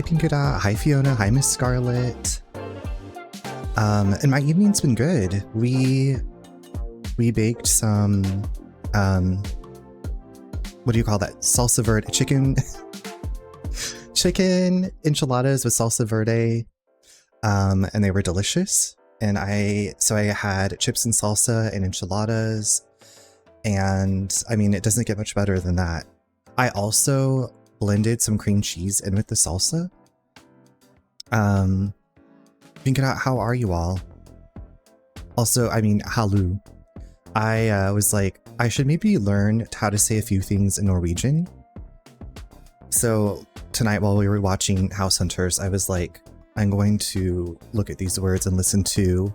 Hi Pinkada, hi Fiona, hi Miss Scarlet. And my evening's been good. We baked some what do you call that? Salsa verde chicken chicken enchiladas with salsa verde. And they were delicious. And I had chips and salsa and enchiladas. And I mean, it doesn't get much better than that. I also blended some cream cheese in with the salsa. Pinkada, how are you all? Also, I mean, halu. I was like, I should maybe learn how to say a few things in Norwegian. So tonight while we were watching House Hunters, I was like, I'm going to look at these words and listen to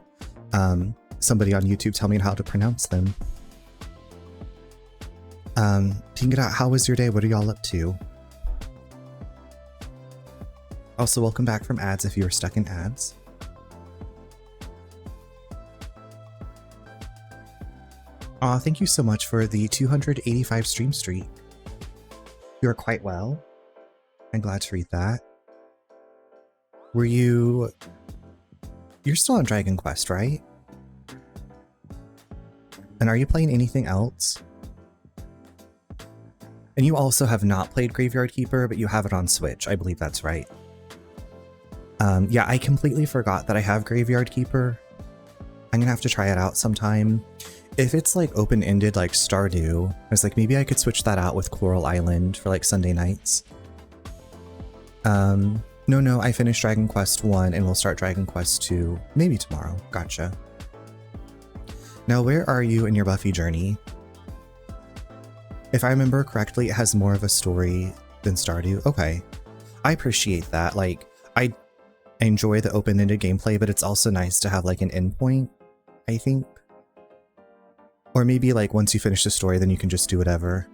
somebody on YouTube tell me how to pronounce them. Pinkada, how was your day? What are y'all up to? Also, welcome back from ads if you were stuck in ads. Aw, thank you so much for the 285 stream streak. You are quite well. I'm glad to read that. You're still on Dragon Quest, right? And are you playing anything else? And you also have not played Graveyard Keeper, but you have it on Switch. I believe that's right. Yeah, I completely forgot that I have Graveyard Keeper. I'm gonna have to try it out sometime. If it's like open-ended like Stardew, I was like, maybe I could switch that out with Coral Island for like Sunday nights. No, I finished Dragon Quest 1 and we'll start Dragon Quest 2 maybe tomorrow. Gotcha. Now, where are you in your Buffy journey? If I remember correctly, it has more of a story than Stardew. Okay. I appreciate that. Like, I enjoy the open-ended gameplay, but it's also nice to have like an endpoint, I think. Or maybe like once you finish the story, then you can just do whatever.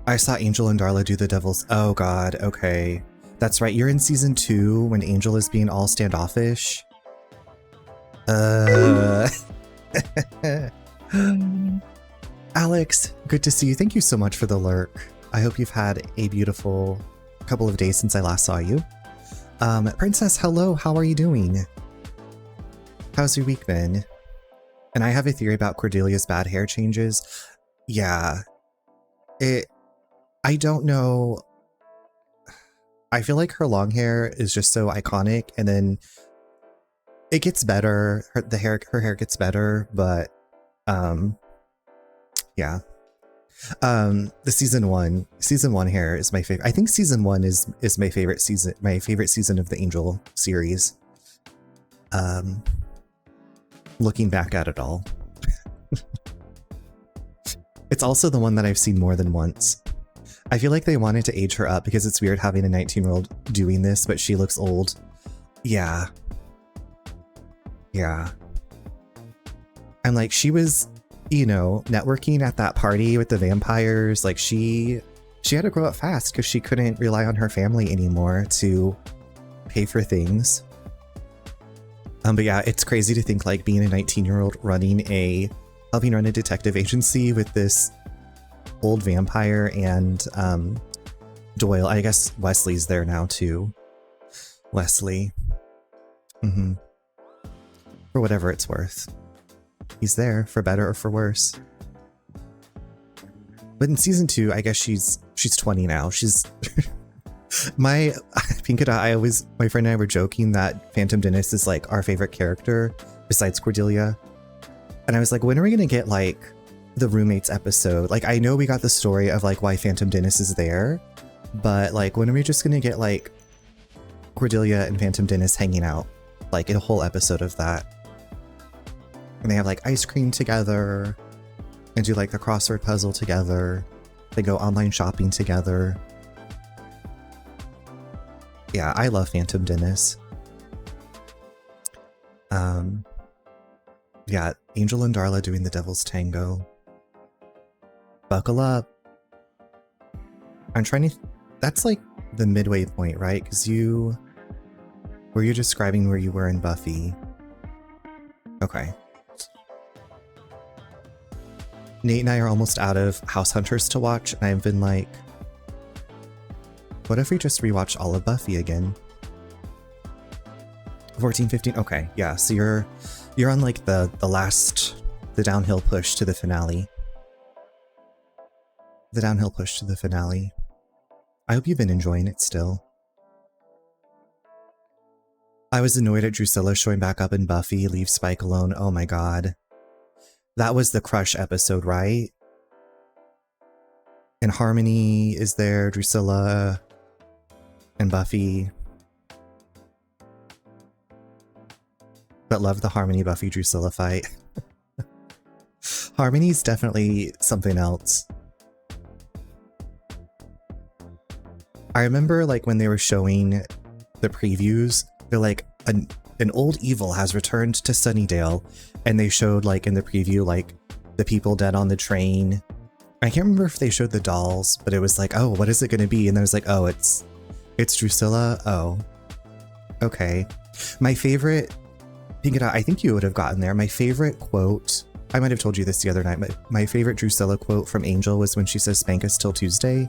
I saw Angel and Darla do the Devil's... Oh god, okay. That's right, you're in season 2 when Angel is being all standoffish. Alex, good to see you. Thank you so much for the lurk. I hope you've had a beautiful couple of days since I last saw you. Princess, hello, how are you doing? How's your week been? And I have a theory about Cordelia's bad hair changes. Yeah. I don't know. I feel like her long hair is just so iconic, and then it gets better. Her hair gets better, but yeah. The season one hair is my favorite. I think season 1 is my favorite season of the Angel series. Looking back at it all. It's also the one that I've seen more than once. I feel like they wanted to age her up because it's weird having a 19-year-old doing this, but she looks old. Yeah. Yeah. And like, she was, you know, networking at that party with the vampires. Like, she had to grow up fast because she couldn't rely on her family anymore to pay for things. But yeah, it's crazy to think like being a 19-year-old helping run a detective agency with this old vampire and Doyle. I guess Wesley's there now too. Wesley. For whatever it's worth. He's there for better or for worse. But in season 2, I guess she's 20 now. She's my Pinkada, my friend and I were joking that Phantom Dennis is like our favorite character besides Cordelia. And I was like, when are we gonna get like the roommates episode? Like, I know we got the story of like why Phantom Dennis is there, but like, when are we just gonna get like Cordelia and Phantom Dennis hanging out? Like a whole episode of that. And they have like ice cream together and do like the crossword puzzle together. They go online shopping together. Yeah, I love Phantom Dennis. Yeah, Angel and Darla doing the Devil's Tango. Buckle up. I'm trying to... That's like the midway point, right? Because were you describing where you were in Buffy? Okay. Nate and I are almost out of House Hunters to watch, and I've been like... What if we just rewatch all of Buffy again? 14, 15, okay, yeah, so you're on like the downhill push to the finale. The downhill push to the finale. I hope you've been enjoying it still. I was annoyed at Drusilla showing back up in Buffy, leave Spike alone, oh my god. That was the Crush episode, right? And Harmony is there, Drusilla, and Buffy. But love the Harmony Buffy Drusilla fight. Harmony's definitely something else. I remember like when they were showing the previews, they're like, an old evil has returned to Sunnydale, and they showed like in the preview like the people dead on the train. I can't remember if they showed the dolls, but it was like, oh, what is it going to be? And then it was like, oh, it's Drusilla. Oh, okay. My favorite, I think you would have gotten there. My favorite quote, I might have told you this the other night, but my favorite Drusilla quote from Angel was when she says, "Spank us till Tuesday."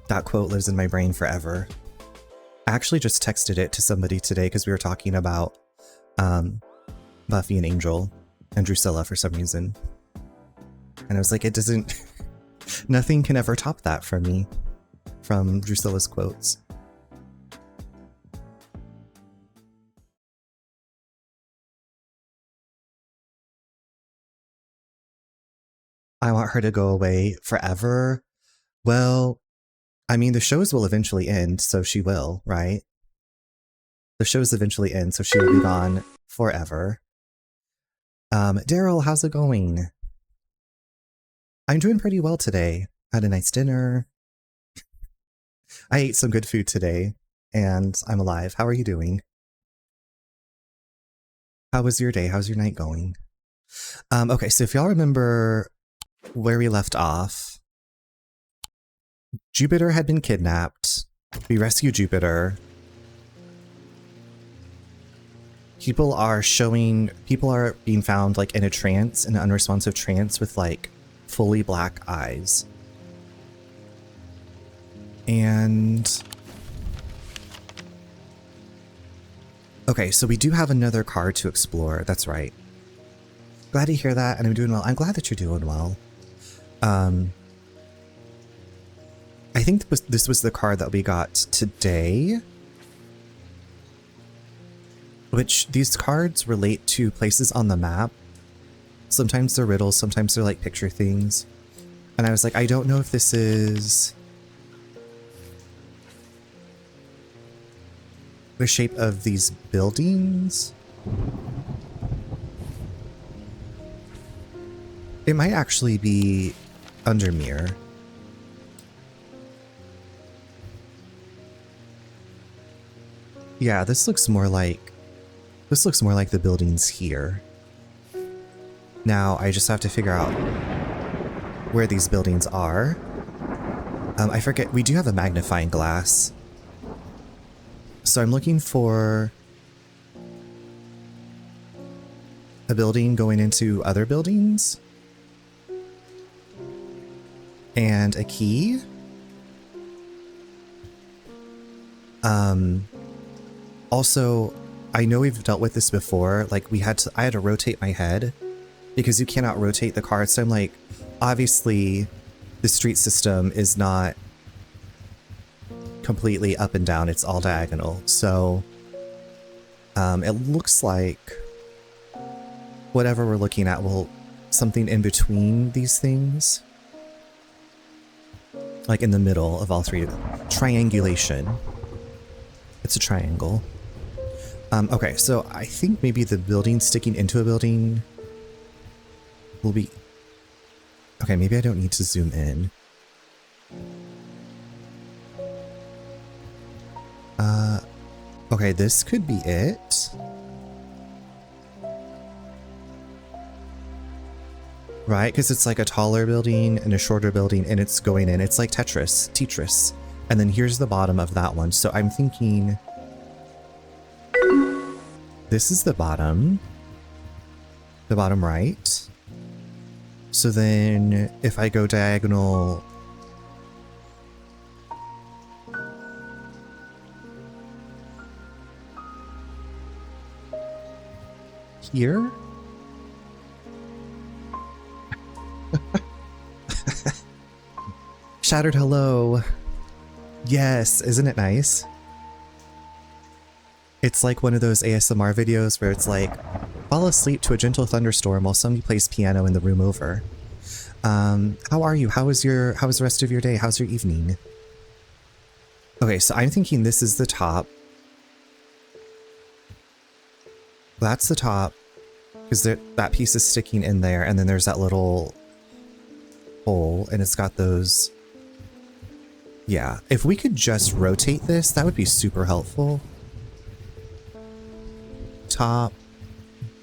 That quote lives in my brain forever. I actually just texted it to somebody today because we were talking about Buffy and Angel and Drusilla for some reason. And I was like, it doesn't... nothing can ever top that for me, from Drusilla's quotes. I want her to go away forever. Well, I mean, the shows will eventually end, so she will, right? The shows eventually end, so she will be gone forever. Daryl, how's it going? I'm doing pretty well today. I had a nice dinner. I ate some good food today, and I'm alive. How are you doing? How was your day? How's your night going? Okay, so if y'all remember where we left off, Jupiter had been kidnapped. We rescued Jupiter. People are being found like in a trance, in an unresponsive trance with like fully black eyes. And okay, so we do have another card to explore. That's right. Glad to hear that, and I'm doing well. I'm glad that you're doing well. I think this was the card that we got today. Which these cards relate to places on the map. Sometimes they're riddles, sometimes they're like picture things. And I was like, I don't know if this is the shape of these buildings. It might actually be Undermere. Yeah, this looks more like the buildings here. Now, I just have to figure out where these buildings are. I forget, we do have a magnifying glass. So I'm looking for a building going into other buildings. And a key. Also, I know we've dealt with this before, like I had to rotate my head because you cannot rotate the cards. So I'm like, obviously the street system is not completely up and down, it's all diagonal. So it looks like whatever we're looking at will something in between these things. Like in the middle of all three. Triangulation. It's a triangle. Okay, so I think maybe the building sticking into a building will be... Okay, maybe I don't need to zoom in. Okay, this could be it. Right, because it's like a taller building and a shorter building and it's going in. It's like Tetris. And then here's the bottom of that one. So I'm thinking... This is the bottom right. So then if I go diagonal here? Shattered hello. Yes, isn't it nice? It's like one of those ASMR videos where it's like, fall asleep to a gentle thunderstorm while somebody plays piano in the room over. How are you? How was the rest of your day? How's your evening? Okay, so I'm thinking this is the top. That's the top, because that piece is sticking in there, and then there's that little hole, and it's got those. Yeah, if we could just rotate this, that would be super helpful. Top,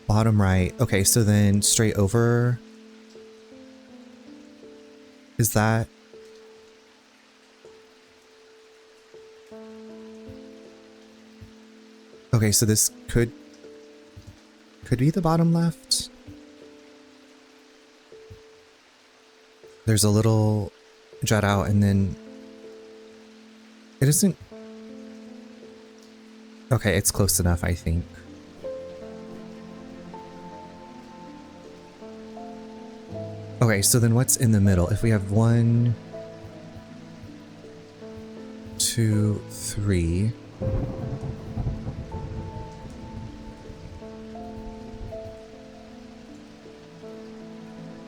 bottom right. Okay, so then straight over. Is that? Okay, so this could be the bottom left. There's a little jut out, and then it isn't. Okay, it's close enough, I think. Okay, so then what's in the middle? If we have 1, 2, 3.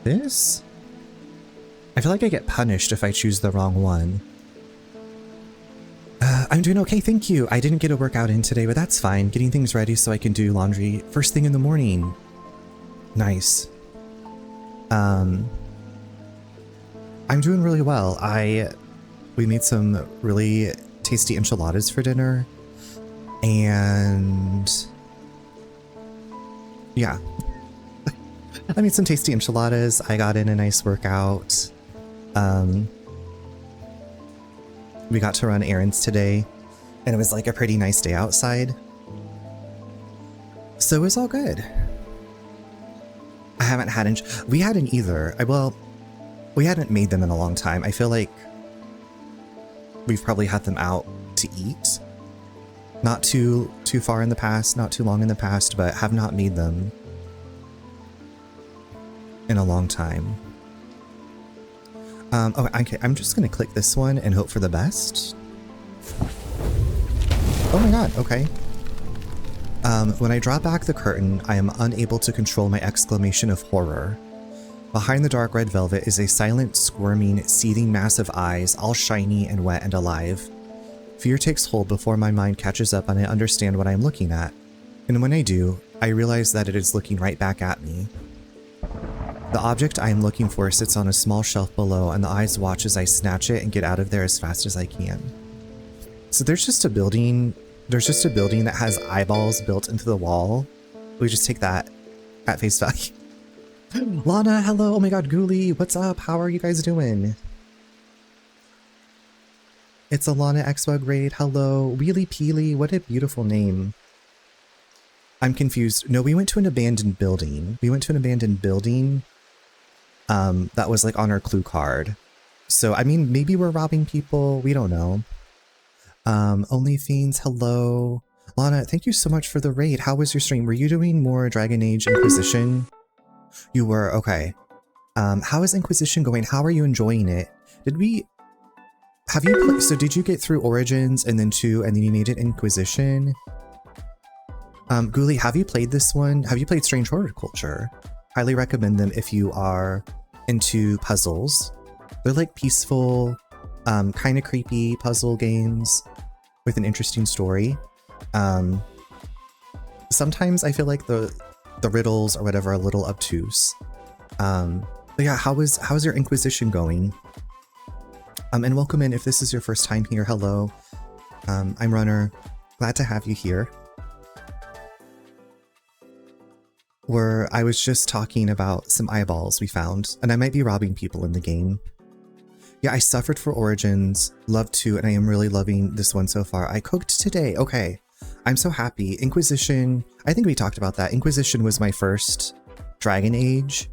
This? I feel like I get punished if I choose the wrong one. I'm doing okay, thank you. I didn't get a workout in today, but that's fine. Getting things ready so I can do laundry first thing in the morning. Nice. I'm doing really well. We made some really tasty enchiladas for dinner, and yeah. I made some tasty enchiladas. I got in a nice workout. We got to run errands today, and it was like a pretty nice day outside. So it was all good. I haven't had we hadn't either. Well, we hadn't made them in a long time. I feel like we've probably had them out to eat. Not too far in the past, not too long in the past, but have not made them in a long time. Okay, I'm just gonna click this one and hope for the best. Oh my god, okay. When I draw back the curtain, I am unable to control my exclamation of horror. Behind the dark red velvet is a silent, squirming, seething mass of eyes, all shiny and wet and alive. Fear takes hold before my mind catches up and I understand what I am looking at. And when I do, I realize that it is looking right back at me. The object I am looking for sits on a small shelf below, and the eyes watch as I snatch it and get out of there as fast as I can. So there's just a building that has eyeballs built into the wall. We just take that at face value. Lana, hello, oh my god, Ghoulie, what's up? How are you guys doing? It's a Lana X-Bug raid, hello. Wheelie Peely, what a beautiful name. I'm confused. No, we went to an abandoned building. That was like on our clue card. So, I mean, maybe we're robbing people. We don't know. OnlyFiends, hello. Lana, thank you so much for the raid. How was your stream? Were you doing more Dragon Age Inquisition? You were, okay. How is Inquisition going? How are you enjoying it? Did you get through Origins and then 2 and then you made it Inquisition? Ghoulie, have you played this one? Have you played Strange Horticulture? Highly recommend them if you are into puzzles. They're like peaceful, kind of creepy puzzle games with an interesting story. Sometimes I feel like the riddles or whatever are a little obtuse. But yeah, how's your Inquisition going? And welcome in if this is your first time here. Hello. I'm Runner. Glad to have you here. I was just talking about some eyeballs we found, and I might be robbing people in the game. Yeah, I suffered for Origins, loved 2, and I am really loving this one so far. I cooked today, okay. I'm so happy. Inquisition, I think we talked about that. Inquisition was my first Dragon Age,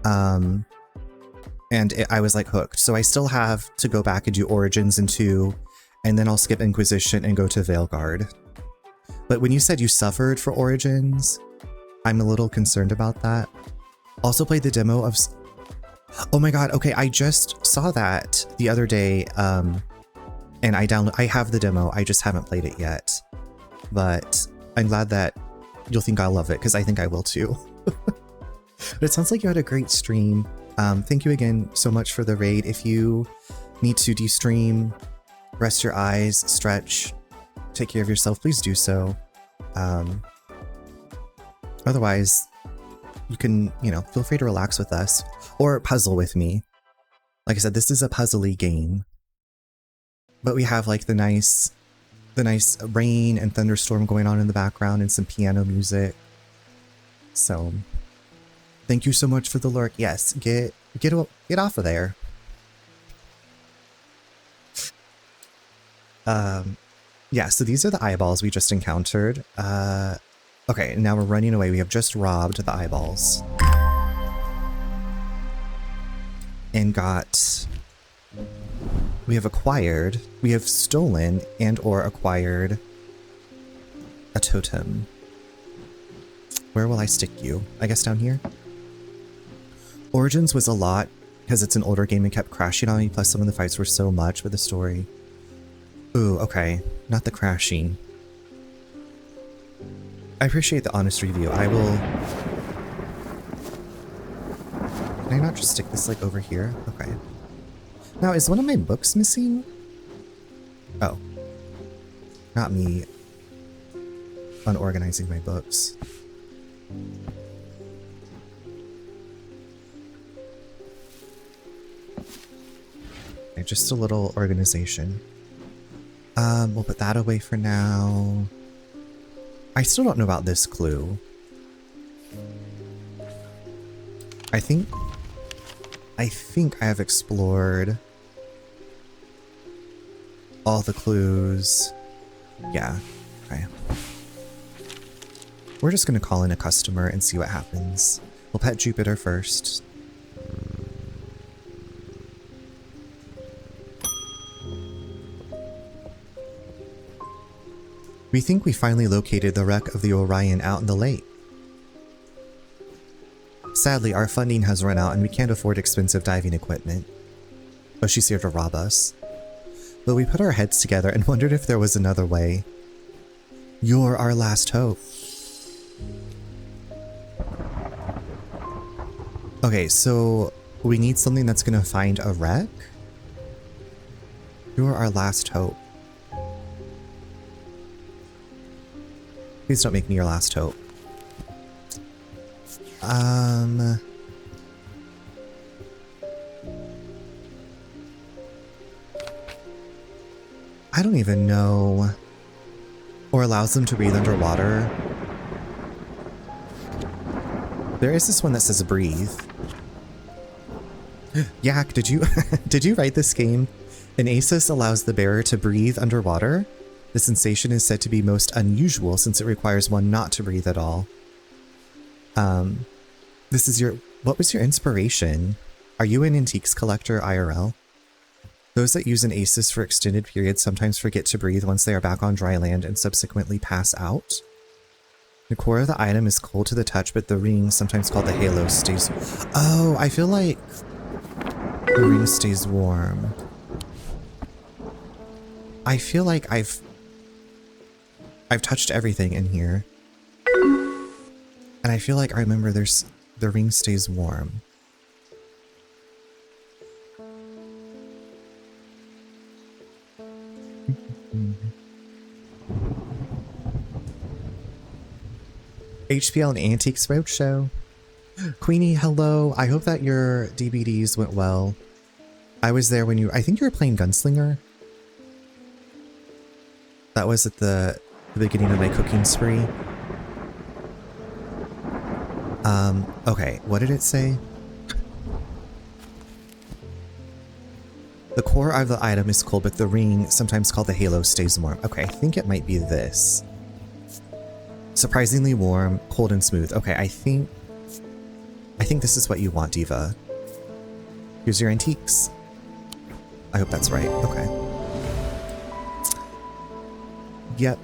I was like hooked. So I still have to go back and do Origins and 2, and then I'll skip Inquisition and go to Veilguard. But when you said you suffered for Origins, I'm a little concerned about that. Also played the demo of... Oh my god, okay, I just saw that the other day, and I have the demo, I just haven't played it yet. But I'm glad that you'll think I'll love it, because I think I will too. But it sounds like you had a great stream. Thank you again so much for the raid. If you need to de-stream, rest your eyes, stretch, take care of yourself, please do so. Otherwise, you can, you know, feel free to relax with us or puzzle with me. Like I said, this is a puzzly game, but we have like the nice rain and thunderstorm going on in the background and some piano music. So thank you so much for the lurk. Yes, get off of there. Yeah, so these are the eyeballs we just encountered. Okay, now we're running away. We have just robbed the eyeballs. And we have stolen and or acquired a totem. Where will I stick you? I guess down here? Origins was a lot, because it's an older game and kept crashing on me, plus some of the fights were so much with the story. Ooh, okay. Not the crashing. I appreciate the honest review. I will... Can I not just stick this, like, over here? Okay. Now, is one of my books missing? Oh. Not me unorganizing my books. Okay, just a little organization. We'll put that away for now. I still don't know about this clue. I think I have explored all the clues. Yeah, okay. We're just gonna call in a customer and see what happens. We'll pet Jupiter first. We think we finally located the wreck of the Orion out in the lake. Sadly, our funding has run out and we can't afford expensive diving equipment. Oh, she's here to rob us. But we put our heads together and wondered if there was another way. You're our last hope. Okay, so we need something that's gonna find a wreck? You're our last hope. Please don't make me your last hope. I don't even know. Or allows them to breathe underwater. There is this one that says breathe. Yak, did you did you write this game? An Asus allows the bearer to breathe underwater. The sensation is said to be most unusual since it requires one not to breathe at all. This is what was your inspiration? Are you an antiques collector IRL? Those that use an Asus for extended periods sometimes forget to breathe once they are back on dry land and subsequently pass out. The core of the item is cold to the touch, but the ring, sometimes called the halo, stays... Oh, I feel like the ring stays warm. I feel like I've touched everything in here. And I feel like I remember the ring stays warm. HPL and Antiques Roadshow. Queenie, hello. I hope that your DVDs went well. I was there when I think you were playing Gunslinger. That was at the beginning of my cooking spree. Okay, what did it say? The core of the item is cold, but the ring, sometimes called the halo, stays warm. Okay, I think it might be this. Surprisingly warm, cold and smooth. Okay, I think this is what you want, Diva. Here's your antiques. I hope that's right. Okay. Yep.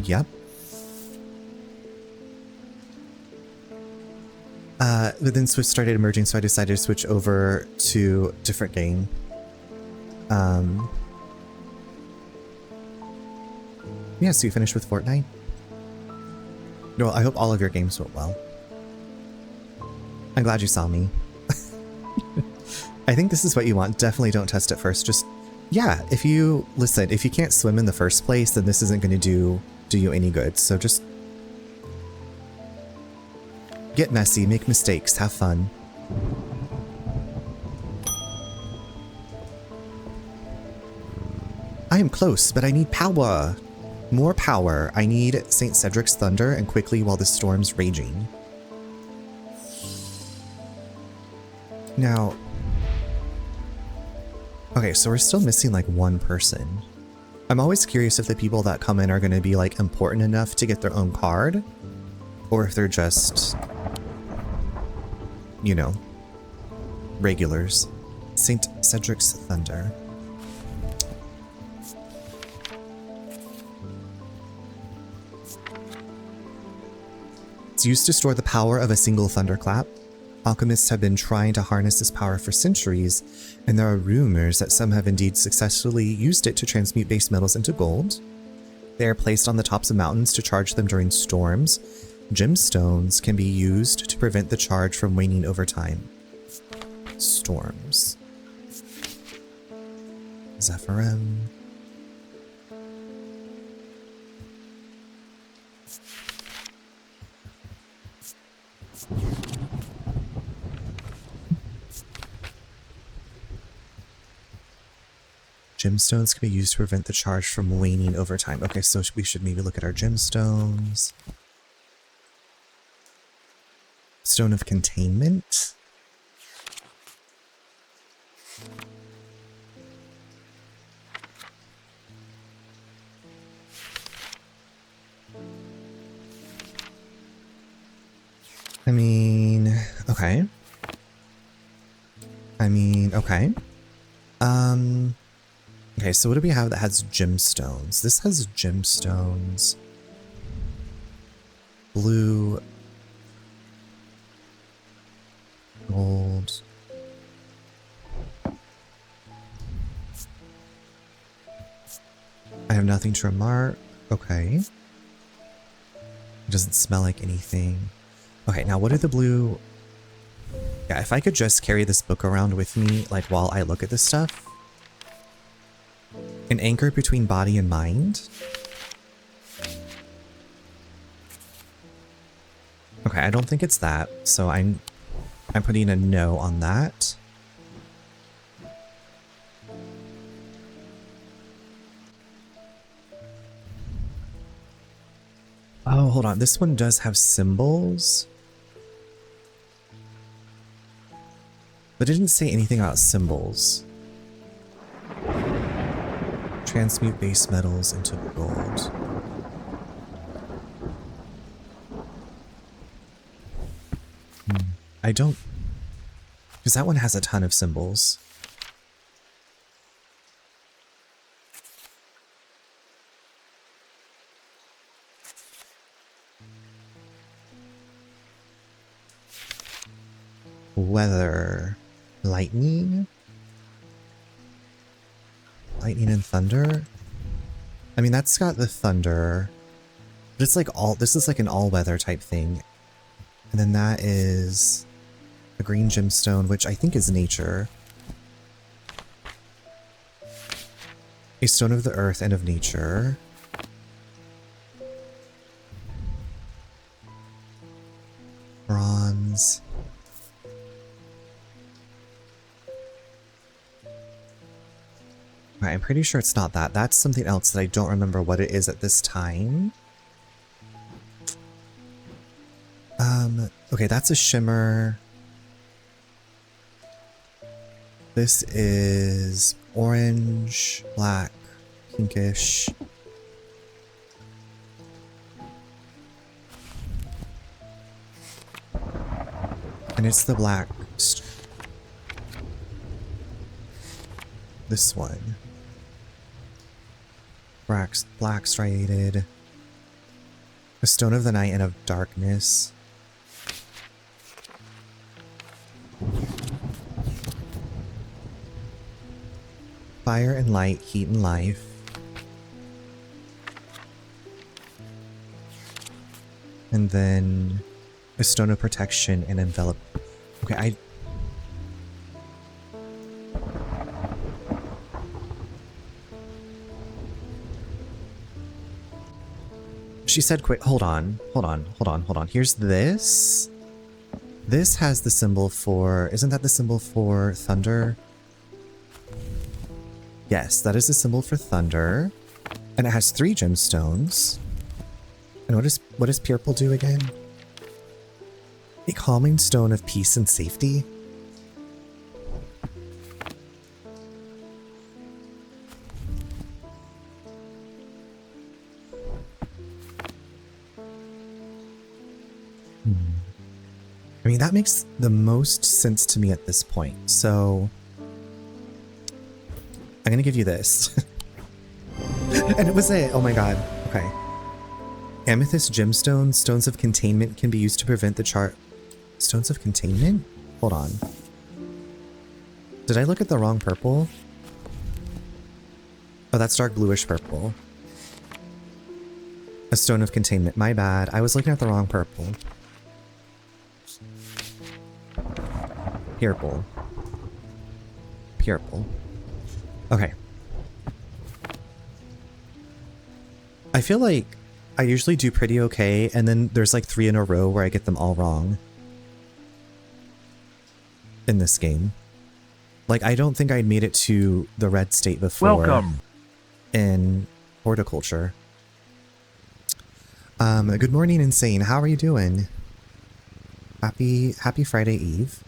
Yep. But then Swift started emerging, so I decided to switch over to a different game. Yeah, so you finished with Fortnite? No, I hope all of your games went well. I'm glad you saw me. I think this is what you want. Definitely don't test it first. Just, yeah, if you can't swim in the first place, then this isn't going to do you any good. So just get messy, make mistakes, have fun. I am close, but I need power. More power. I need St. Cedric's Thunder and quickly while the storm's raging. Now, okay, so we're still missing like one person. I'm always curious if the people that come in are going to be like important enough to get their own card, or if they're just, you know, regulars. St. Cedric's Thunder. It's used to store the power of a single thunderclap. Alchemists have been trying to harness this power for centuries, and there are rumors that some have indeed successfully used it to transmute base metals into gold. They are placed on the tops of mountains to charge them during storms. Gemstones can be used to prevent the charge from waning over time. Storms. Zephyrim. Gemstones can be used to prevent the charge from waning over time. Okay, so we should maybe look at our gemstones. Stone of Containment. I mean, okay. Okay. Okay, so what do we have that has gemstones? This has gemstones. Blue. Gold. I have nothing to remark. Okay. It doesn't smell like anything. Okay, now what are the blue... Yeah, if I could just carry this book around with me, like, while I look at this stuff. An anchor between body and mind. Okay, I don't think it's that, so I'm putting a no on that. Oh, hold on. This one does have symbols. But it didn't say anything about symbols. Transmute base metals into gold. I don't... Because that one has a ton of symbols. Weather. Lightning? Lightning and thunder? I mean, that's got the thunder. But it's like all... This is like an all-weather type thing. And then that is a green gemstone, which I think is nature. A stone of the earth and of nature. Bronze. Okay, I'm pretty sure it's not that. That's something else that I don't remember what it is at this time. Okay, that's a shimmer. This is orange, black, pinkish. And it's the black. This one. Black striated. A stone of the night and of darkness. fire and light, heat and life. And then a stone of protection and envelop. Okay, She said quick, hold on. Here's this. This has the symbol for, isn't that the symbol for thunder? Yes, that is the symbol for thunder. And it has 3 gemstones. And what does purple do again? A calming stone of peace and safety. I mean, that makes the most sense to me at this point. So I'm gonna give you this. And it was it. Oh my god. Okay. Amethyst gemstones, stones of containment can be used to prevent the chart. Stones of containment? Hold on. Did I look at the wrong purple? Oh, that's dark bluish purple. A stone of containment. My bad. I was looking at the wrong purple. Purple. Purple. Okay. I feel like I usually do pretty okay, and then there's like 3 in a row where I get them all wrong. In this game. Like, I don't think I'd made it to the red state before. Welcome. In horticulture. Good morning, Insane. How are you doing? Happy Friday Eve.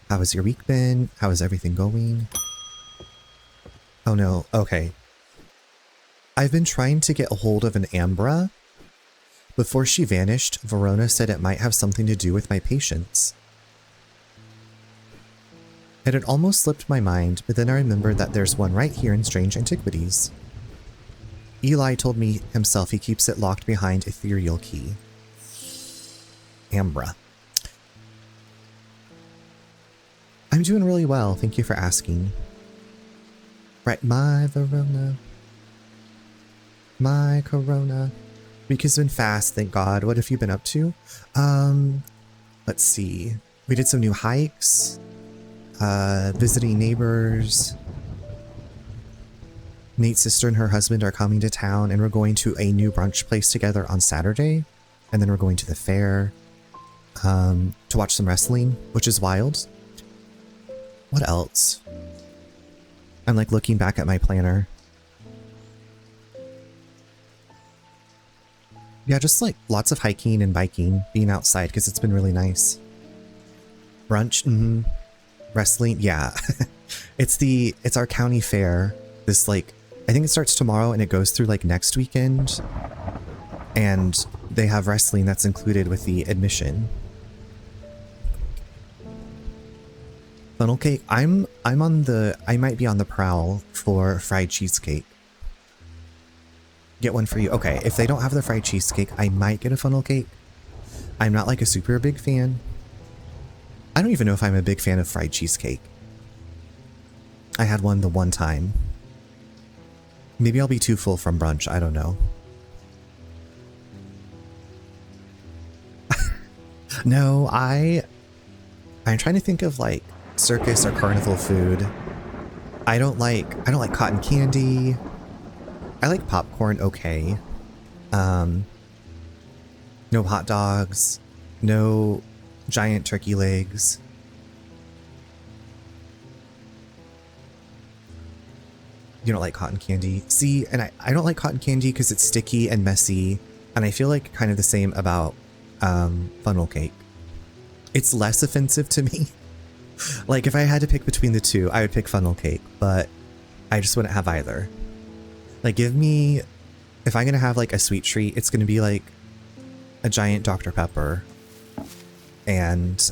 How has your week been? How is everything going? Oh no, okay. I've been trying to get a hold of an Ambra. Before she vanished, Verona said it might have something to do with my patients. It had almost slipped my mind, but then I remembered that there's one right here in Strange Antiquities. Eli told me himself he keeps it locked behind ethereal key. Ambra. I'm doing really well, thank you for asking. Right, my Verona. My Corona. Week has been fast, thank God. What have you been up to? Let's see. We did some new hikes. Visiting neighbors. Nate's sister and her husband are coming to town, and we're going to a new brunch place together on Saturday. And then we're going to the fair to watch some wrestling, which is wild. What else? I'm like looking back at my planner. Yeah, just like lots of hiking and biking, being outside because it's been really nice. Brunch, wrestling, yeah. It's our county fair. This like, I think it starts tomorrow and it goes through like next weekend. And they have wrestling that's included with the admission. Funnel cake. I might be on the prowl for fried cheesecake. Get one for you. Okay, if they don't have the fried cheesecake, I might get a funnel cake. I'm not like a super big fan. I don't even know if I'm a big fan of fried cheesecake. I had one the one time. Maybe I'll be too full from brunch, I don't know. No, I'm trying to think of like circus or carnival food. I don't like cotton candy. I like popcorn okay. No hot dogs. No giant turkey legs. You don't like cotton candy. See, and I don't like cotton candy because it's sticky and messy. And I feel like kind of the same about funnel cake. It's less offensive to me. Like if I had to pick between the two, I would pick funnel cake, but I just wouldn't have either. Like give me, if I'm going to have like a sweet treat, it's going to be like a giant Dr. Pepper and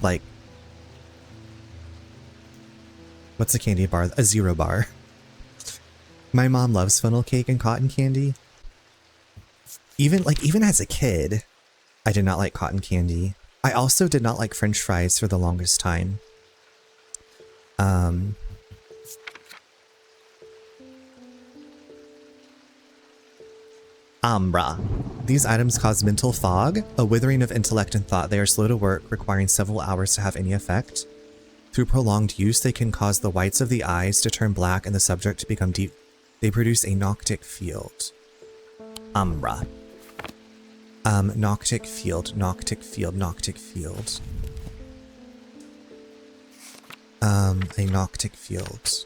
like, what's a candy bar? A Zero bar. My mom loves funnel cake and cotton candy. Even as a kid, I did not like cotton candy. I also did not like French fries for the longest time. Ambra. These items cause mental fog, a withering of intellect and thought. They are slow to work, requiring several hours to have any effect. Through prolonged use, they can cause the whites of the eyes to turn black and the subject to become deep. They produce a noctic field. Ambra. Noctic field, noctic field, noctic field. A noctic field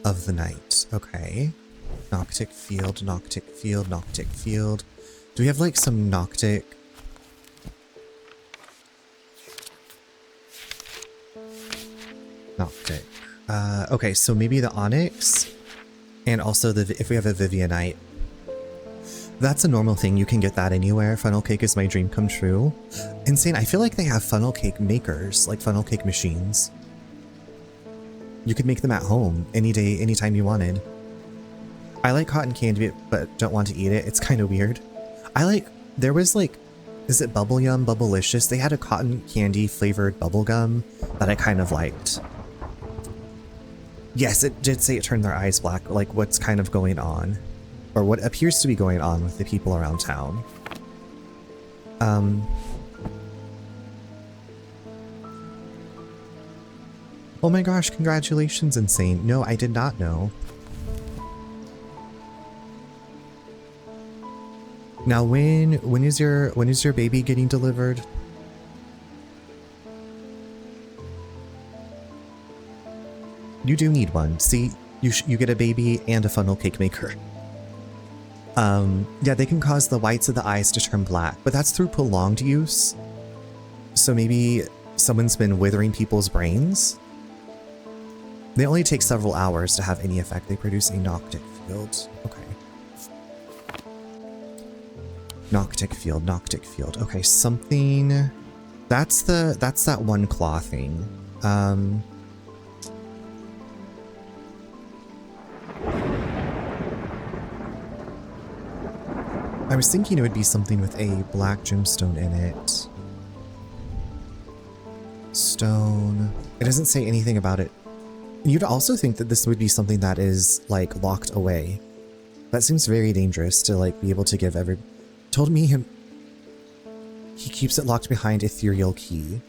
of the night. Okay. Noctic field, noctic field, noctic field. Do we have like some noctic? Noctic. Okay, so maybe the onyx and also if we have a Vivianite. That's a normal thing. You can get that anywhere. Funnel cake is my dream come true. Insane. I feel like they have funnel cake makers, like funnel cake machines. You could make them at home any day, anytime you wanted. I like cotton candy, but don't want to eat it. It's kind of weird. There was like, is it Bubble Yum, Bubblicious? They had a cotton candy flavored bubble gum that I kind of liked. Yes, it did say it turned their eyes black, like what's kind of going on. Or what appears to be going on with the people around town. Oh my gosh, congratulations, Insane. No, I did not know. Now when is your baby getting delivered? You do need one. See, you get a baby and a funnel cake maker. Yeah, they can cause the whites of the eyes to turn black, but that's through prolonged use. So maybe someone's been withering people's brains. They only take several hours to have any effect. They produce a noctic field. Okay. Noctic field, noctic field. Okay, something. That's that one claw thing. I was thinking it would be something with a black gemstone in it. Stone. It doesn't say anything about it. You'd also think that this would be something that is like locked away. That seems very dangerous to like be able to give every. Told me he keeps it locked behind ethereal key.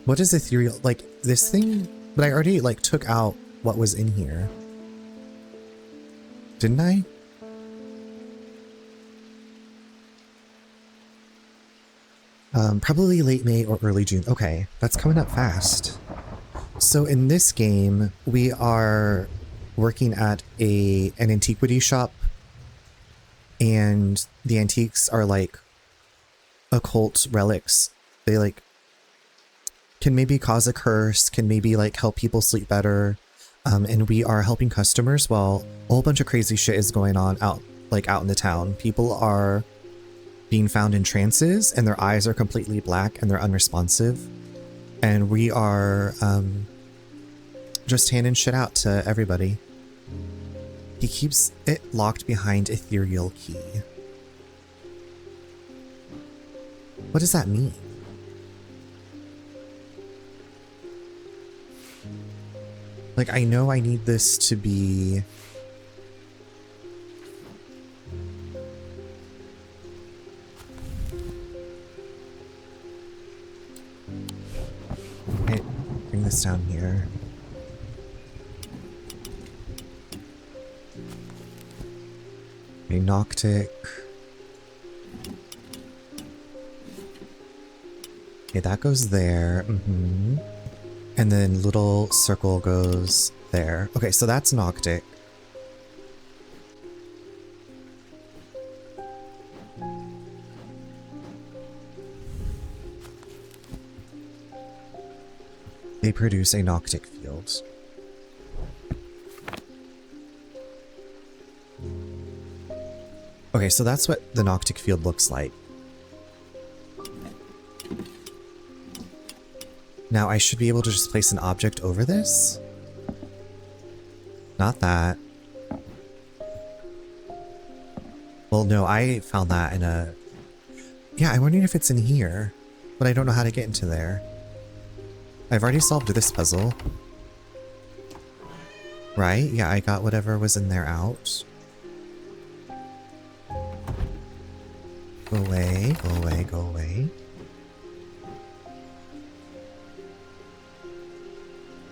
What is ethereal? Like this thing? But I already like took out what was in here. Didn't I? Probably late May or early June. Okay, that's coming up fast. So in this game, we are working at an antiquity shop, and the antiques are like occult relics. They like can maybe cause a curse, can maybe like help people sleep better. And we are helping customers while a whole bunch of crazy shit is going on out in the town. People are being found in trances and their eyes are completely black and they're unresponsive. And we are just handing shit out to everybody. He keeps it locked behind ethereal key. What does that mean? Like, I know I need this to be... Okay, bring this down here. Okay, noctic. Okay, that goes there. Mm-hmm. And then little circle goes there. Okay, so that's noctic. They produce a noctic field. Okay, so that's what the noctic field looks like. Now I should be able to just place an object over this. Not that. Well, no, I found that in a... Yeah, I'm wondering if it's in here, but I don't know how to get into there. I've already solved this puzzle. Right? Yeah, I got whatever was in there out. Go away, go away, go away.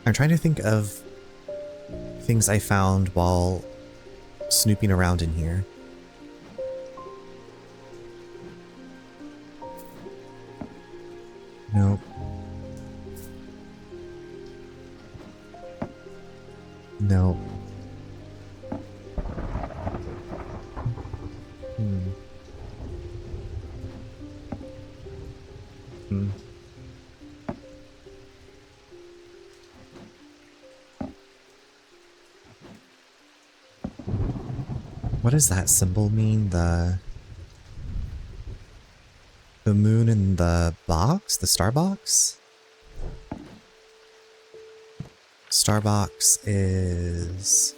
I'm trying to think of things I found while snooping around in here. Nope. Nope. What does that symbol mean? The moon in the box? The star box? Star box is...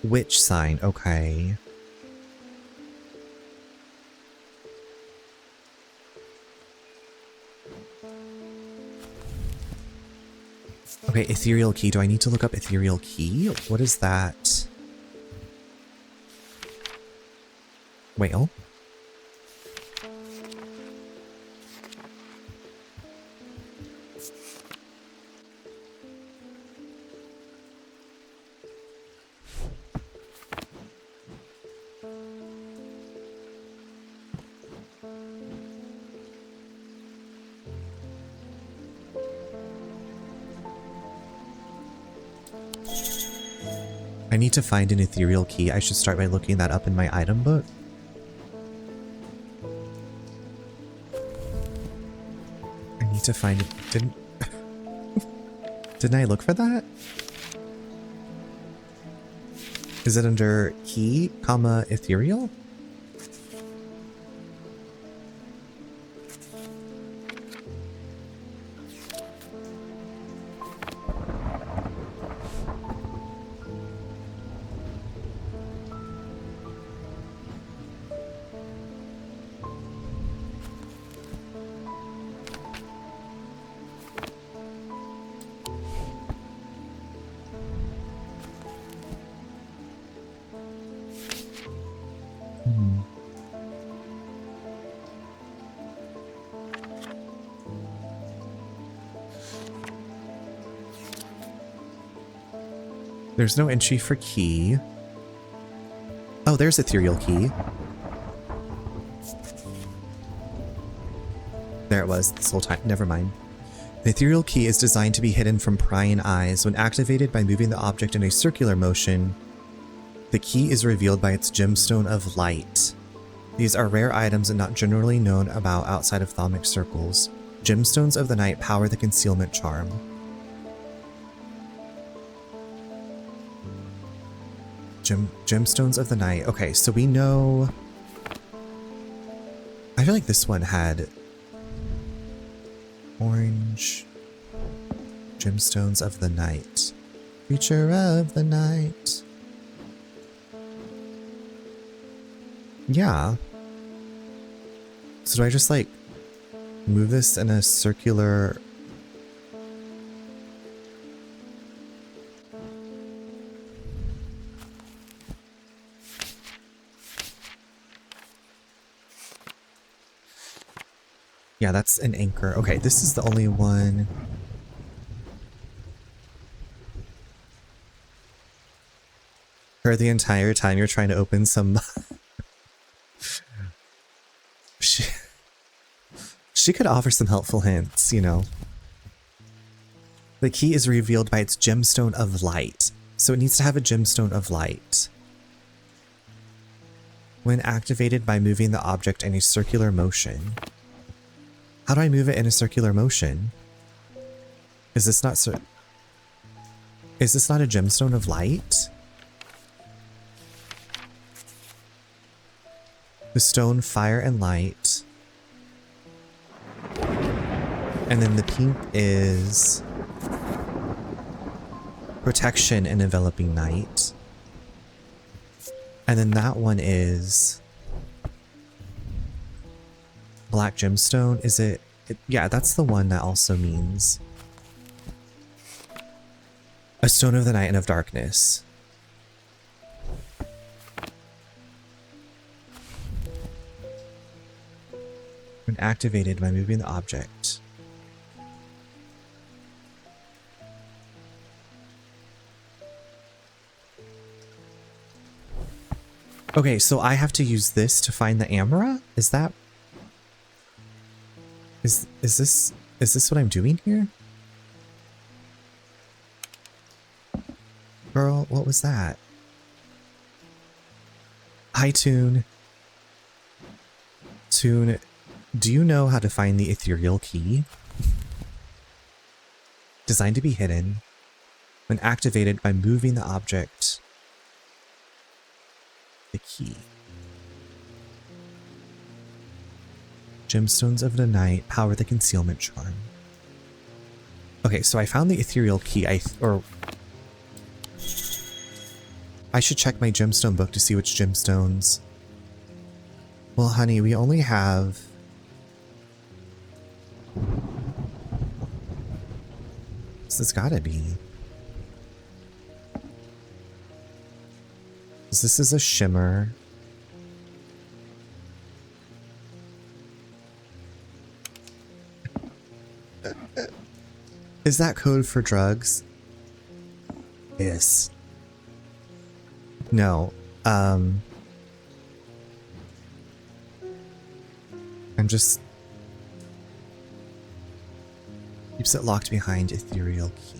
Witch sign, okay. Okay, ethereal key. Do I need to look up ethereal key? What is that? Whale? I need to find an ethereal key. I should start by looking that up in my item book. I need to find it. Didn't I look for that? Is it under key, comma, ethereal? There's no entry for key. Oh, there's ethereal key. There it was this whole time. Never mind. The ethereal key is designed to be hidden from prying eyes. When activated by moving the object in a circular motion, the key is revealed by its gemstone of light. These are rare items and not generally known about outside of thaumic circles. Gemstones of the night power the concealment charm. Gemstones of the night. Okay, so we know... I feel like this one had... Orange... Gemstones of the night. Creature of the night. Yeah. So do I just, like, move this in a circular... Yeah, that's an anchor. Okay, this is the only one. For the entire time you're trying to open some... She could offer some helpful hints, you know. The key is revealed by its gemstone of light. So it needs to have a gemstone of light. When activated by moving the object in a circular motion. How do I move it in a circular motion? Is this not Is this not a gemstone of light? The stone, fire, and light. And then the pink is protection in enveloping night. And then that one is black gemstone. Is it? Yeah, that's the one that also means a stone of the night and of darkness. When activated by moving the object. Okay, so I have to use this to find the Amara? Is that... Is this what I'm doing here? Girl, what was that? Hi, Toon. Toon, do you know how to find the ethereal key? Designed to be hidden. When activated by moving the object. The key. Gemstones of the night power the concealment charm. Okay, so I found the ethereal key. I should check my gemstone book to see which gemstones. Well, honey, we only have... This has gotta be. This is a shimmer. Is that code for drugs? Yes. No. I'm just... Keeps it locked behind ethereal key.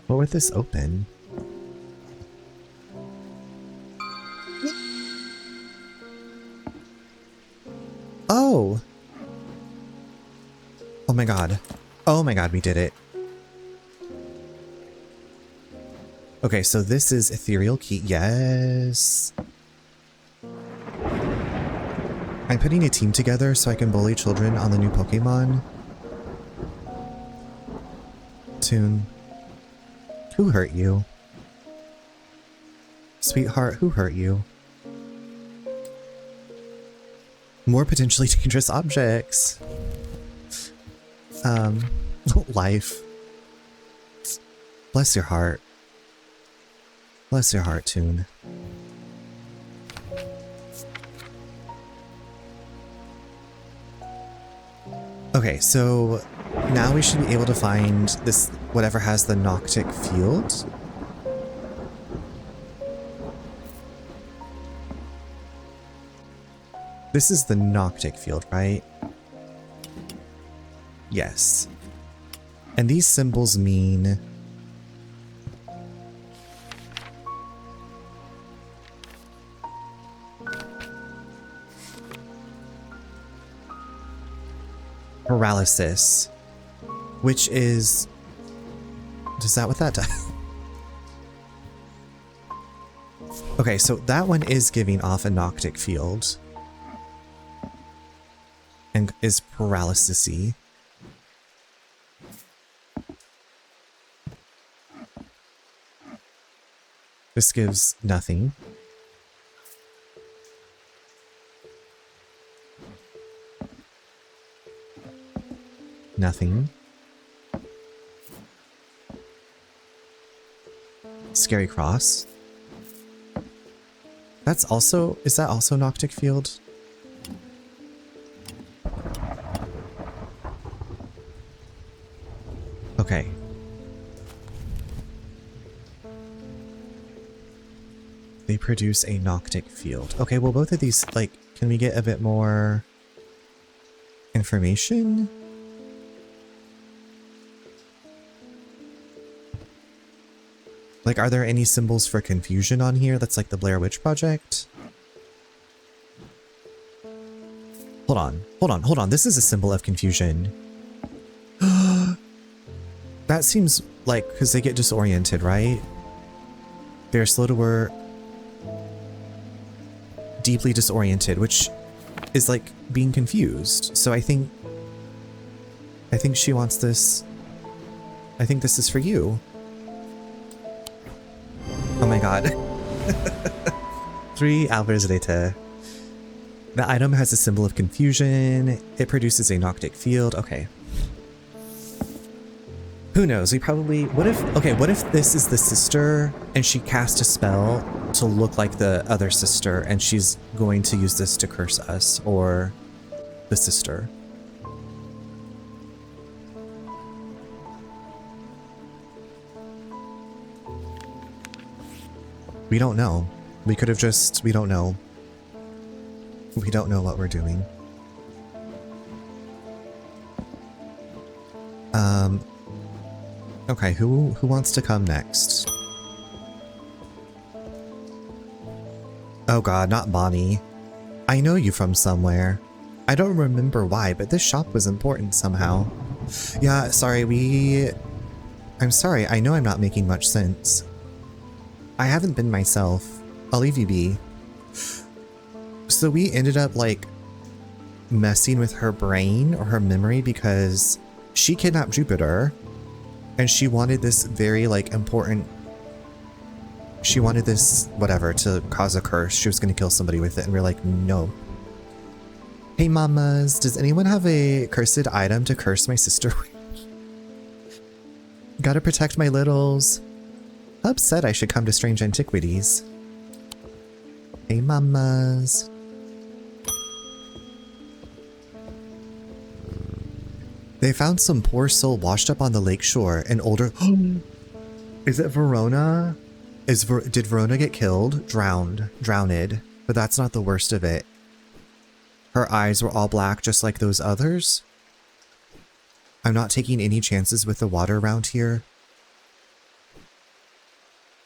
What would this open? Oh! Oh my god. Oh my god, we did it. Okay, so this is ethereal key. Yes! I'm putting a team together so I can bully children on the new Pokemon. Toon. Who hurt you? Sweetheart, who hurt you? More potentially dangerous objects. Life. Bless your heart. Bless your heart, Toon. Okay, so now we should be able to find this, whatever has the Noctic field. This is the Noctic field, right? Yes. And these symbols mean... paralysis, which is... Is that what that does? Okay, so that one is giving off a Noctic field. And is paralysis-y. This gives nothing. Nothing. Scary Cross. That's also... Is that also Noctic Field? Okay. They produce a Noctic Field. Okay, well both of these, like, can we get a bit more information? Like, are there any symbols for confusion on here? That's like the Blair Witch Project. Hold on, hold on, hold on. This is a symbol of confusion. That seems like, because they get disoriented, right? They're slow to work. Deeply disoriented, which is like being confused. So I think she wants this. I think this is for you. Oh my god. 3 hours later. The item has a symbol of confusion. It produces a noctic field. Okay. Who knows? We probably... What if this is the sister and she cast a spell to look like the other sister and she's going to use this to curse us or the sister? We don't know. We could have just... We don't know. We don't know what we're doing. Okay, who wants to come next? Oh god, not Bonnie. I know you from somewhere. I don't remember why, but this shop was important somehow. Yeah, sorry, I'm sorry, I know I'm not making much sense. I haven't been myself. I'll leave you be. So we ended up, like, messing with her brain or her memory because she kidnapped Jupiter and she wanted this very, like, important... She wanted this, whatever, to cause a curse. She was going to kill somebody with it, and we're like, no. Hey, mamas, does anyone have a cursed item to curse my sister with? Gotta protect my littles. Hub said I should come to Strange Antiquities. Hey, mamas. They found some poor soul washed up on the lake shore, an older... Is it Verona? Did Verona get killed? Drowned. But that's not the worst of it. Her eyes were all black just like those others? I'm not taking any chances with the water around here.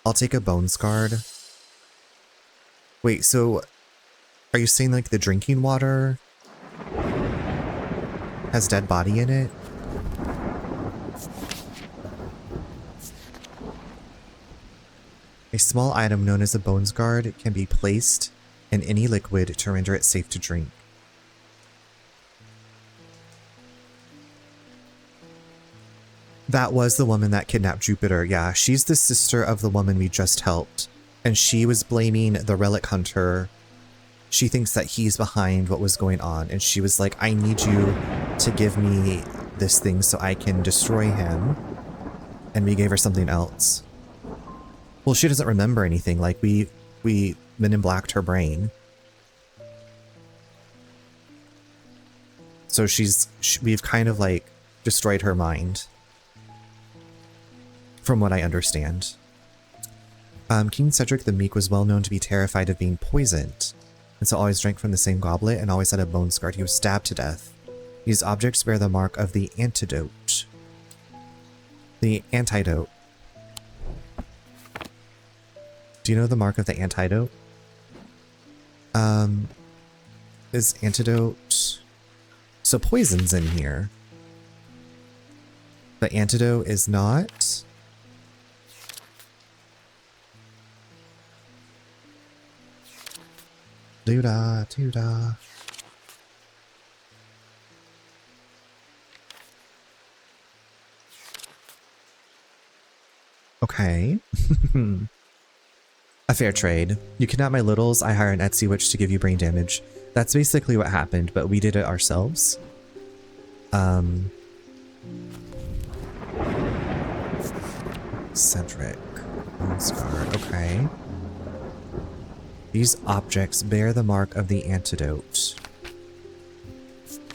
I'll take a bones guard. Wait, so... Are you saying like the drinking water has dead body in it? A small item known as a bones guard can be placed in any liquid to render it safe to drink. That was the woman that kidnapped Jupiter. Yeah, she's the sister of the woman we just helped. And she was blaming the relic hunter. She thinks that he's behind what was going on. And she was like, I need you to give me this thing so I can destroy him. And we gave her something else. Well, she doesn't remember anything. Like, we Men in Blacked her brain. So we've kind of like destroyed her mind. From what I understand. King Cedric the Meek was well known to be terrified of being poisoned, and so always drank from the same goblet and always had a bones guard. He was stabbed to death. These objects bear the mark of the antidote. The antidote. Do you know the mark of the antidote? Is antidote... So poison's in here. The antidote is not... Doo-da, doo-da. Okay. A fair trade. You kidnap my littles, I hire an Etsy witch to give you brain damage. That's basically what happened, but we did it ourselves. Cedric. Bonesguard, okay. These objects bear the mark of the antidote.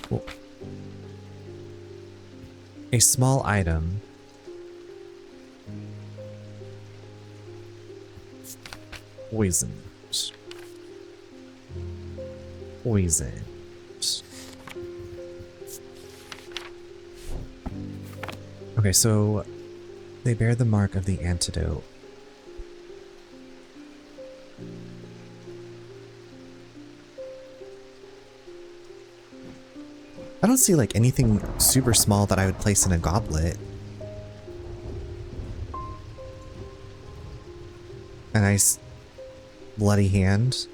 Cool. A small item. Poisoned. Poisoned. Okay, so they bear the mark of the antidote. I don't see like anything super small that I would place in a goblet. A nice bloody hand.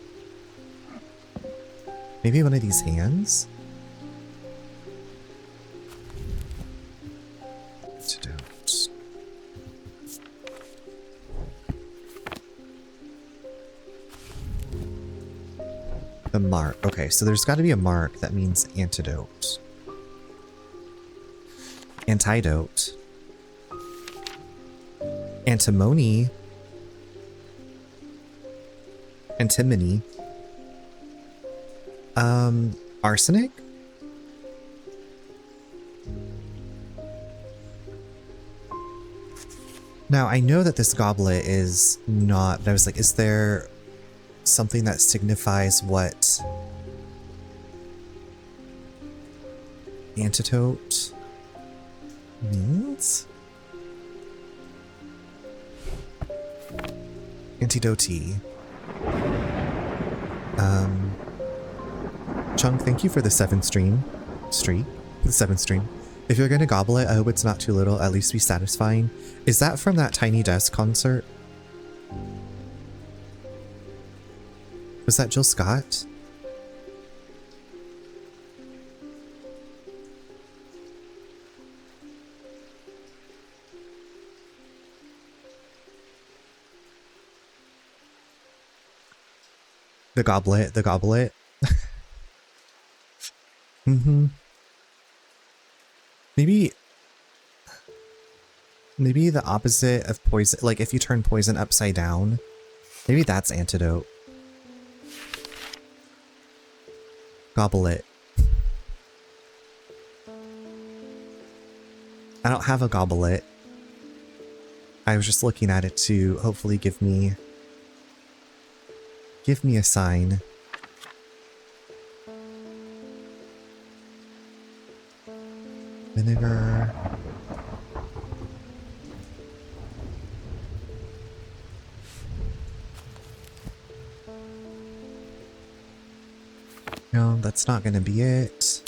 Maybe one of these hands? Antidote. The mark. Okay, so there's got to be a mark that means antidote. Antidote. Antimony. Antimony. Arsenic? Now, I know that this goblet is not, but I was like, is there something that signifies what antidote means? Antidote. Chung, thank you for the 7th stream. The 7th stream. If you're gonna gobble it, I hope it's not too little, at least be satisfying. Is that from that Tiny Desk concert? Was that Jill Scott? The goblet, the goblet. Maybe the opposite of poison, like if you turn poison upside down, maybe that's antidote. Goblet. I don't have a goblet. I was just looking at it to hopefully give me a sign. Vinegar. No, that's not gonna be it.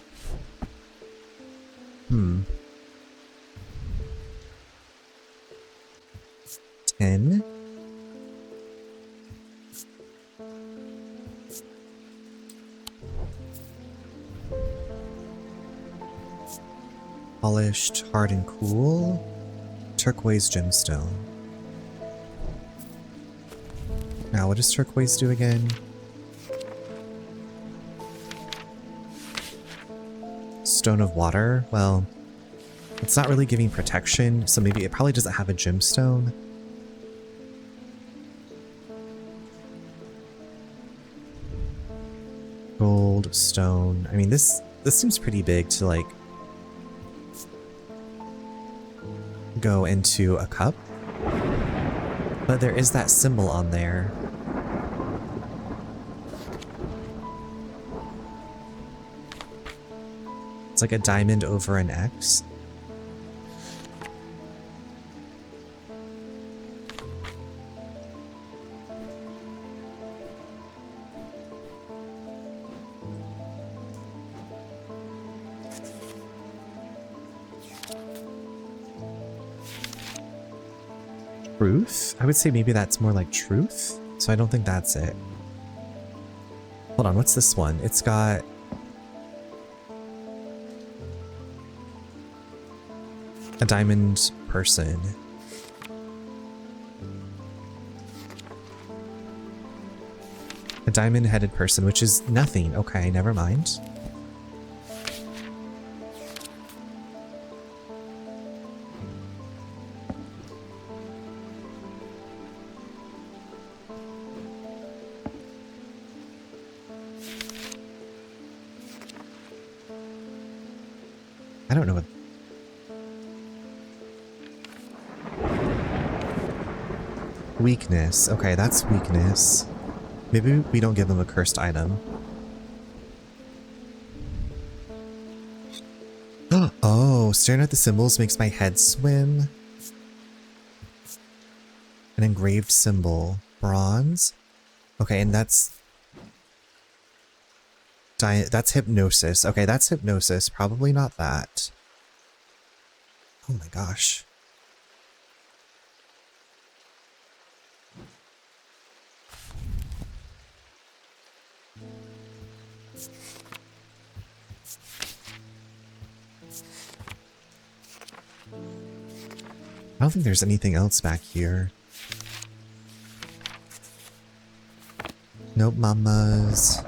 10. Polished, hard and cool. Turquoise gemstone. Now, what does turquoise do again? Stone of water? Well, it's not really giving protection, so maybe it probably doesn't have a gemstone. Gold, stone. I mean, this seems pretty big to, like, go into a cup. But there is that symbol on there. It's like a diamond over an X. Truth? I would say maybe that's more like truth, so I don't think that's it. Hold on, what's this one? It's got... a diamond person. A diamond-headed person, which is nothing. Okay, never mind. I don't know what... Weakness. Okay, that's weakness. Maybe we don't give him a cursed item. Oh, staring at the symbols makes my head swim. An engraved symbol. Bronze? Okay, and that's... That's hypnosis. Okay, that's hypnosis. Probably not that. Oh my gosh. I don't think there's anything else back here. Nope, mamas.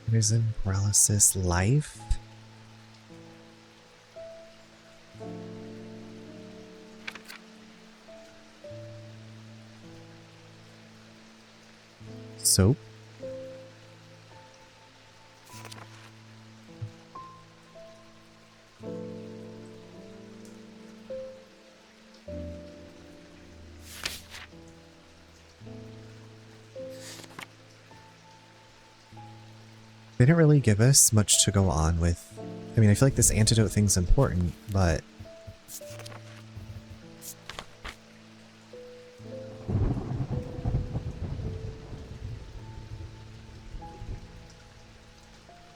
Prison paralysis life. Soap. They didn't really give us much to go on with. I mean, I feel like this antidote thing's important, but...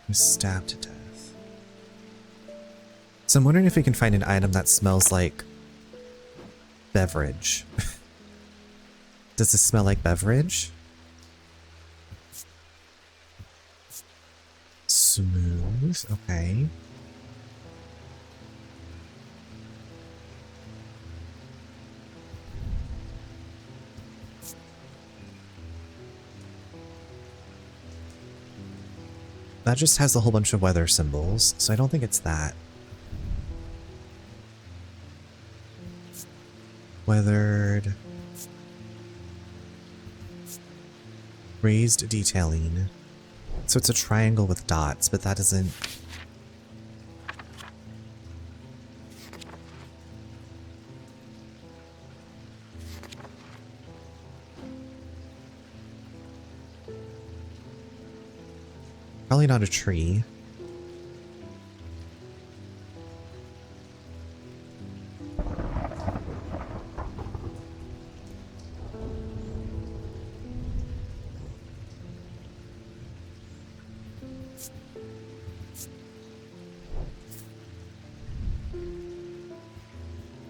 I'm stabbed to death. So I'm wondering if we can find an item that smells like beverage. Does this smell like beverage? Smooth, okay. That just has a whole bunch of weather symbols, so I don't think it's that. Weathered. Raised detailing. So it's a triangle with dots, but that doesn't... Probably not a tree.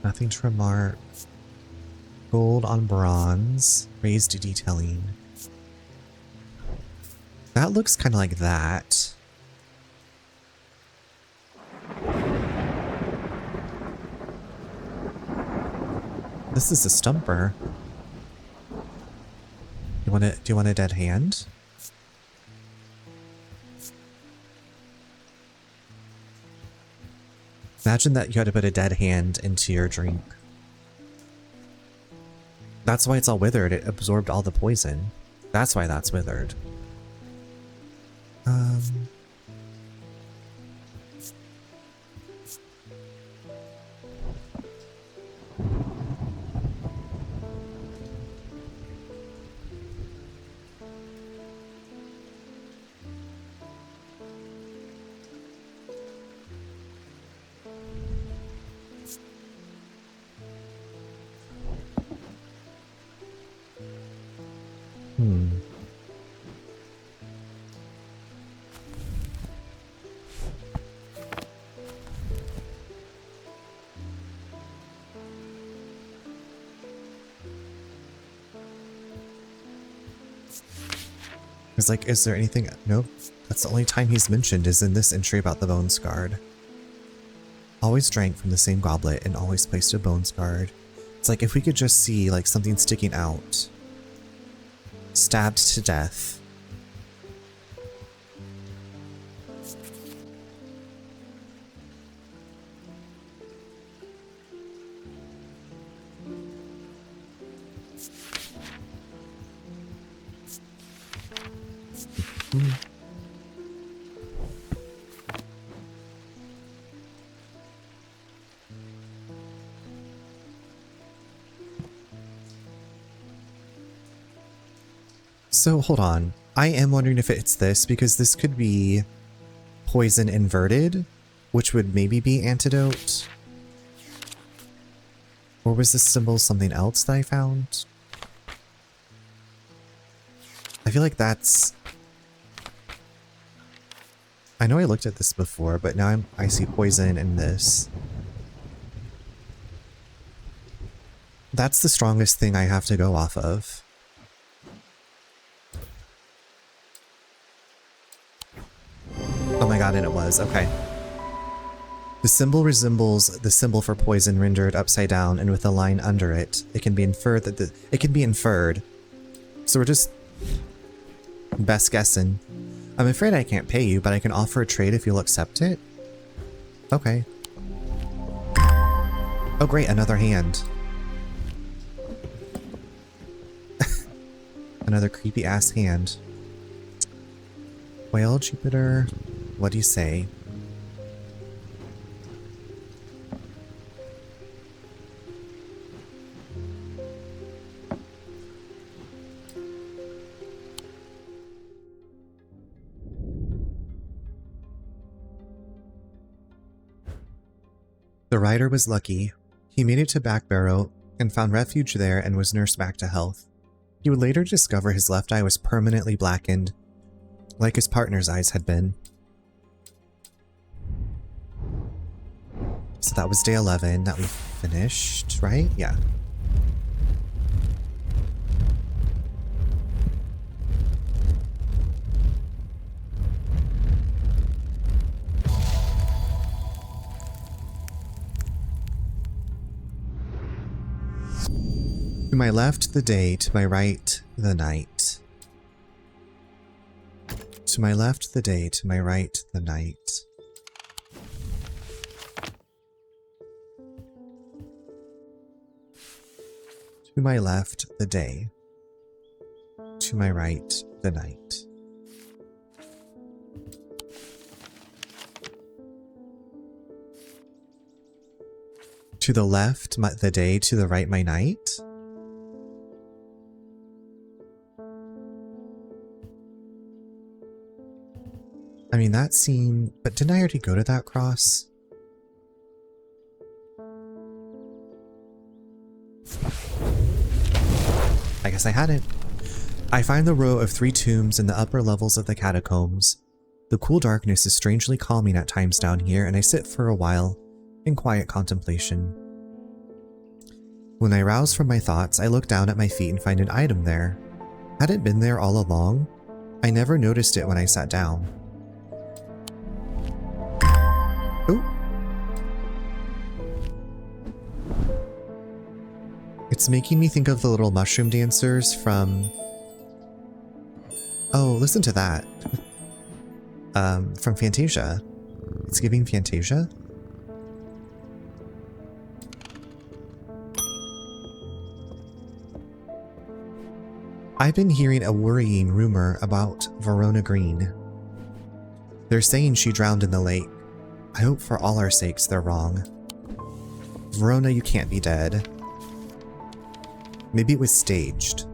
Nothing to remark. Gold on bronze. Raised detailing. That looks kind of like that. This is a stumper. Do you want a dead hand? Imagine that you had to put a dead hand into your drink. That's why it's all withered. It absorbed all the poison. That's why that's withered. It's like, is there anything? Nope. That's the only time he's mentioned is in this entry about the bones guard. Always drank from the same goblet and always placed a bones guard. It's like if we could just see like something sticking out. Stabbed to death. So hold on. I am wondering if it's this because this could be poison inverted. which would maybe be antidote. Or was this symbol something else that I found? I feel like that's... I know I looked at this before, but now I see poison in this. That's the strongest thing I have to go off of. Oh my god, and it was. Okay. The symbol resembles the symbol for poison rendered upside down and with a line under it. It can be inferred that it can be inferred. So we're just best guessing. I'm afraid I can't pay you, but I can offer a trade if you'll accept it. Okay. Oh great, another hand. Another creepy ass hand. Well, Jupiter, what do you say? The rider was lucky. He made it to Back Barrow and found refuge there and was nursed back to health. He would later discover his left eye was permanently blackened, like his partner's eyes had been. So that was day 11 that we finished, right? Yeah. To my left, the day. To my right, the night. To my left, the day. To my right, the night. To my left, the day. To my right, the night. To the left, the day. To the right, my night. I mean, that seemed... But didn't I already go to that cross? I guess I hadn't. I find the row of 3 tombs in the upper levels of the catacombs. The cool darkness is strangely calming at times down here, and I sit for a while in quiet contemplation. When I rouse from my thoughts, I look down at my feet and find an item there. Had it been there all along? I never noticed it when I sat down. Ooh. It's making me think of the little mushroom dancers from... Oh, listen to that. From Fantasia. It's giving Fantasia. I've been hearing a worrying rumor about Verona Green. They're saying she drowned in the lake. I hope for all our sakes they're wrong. Verona, you can't be dead. Maybe it was staged.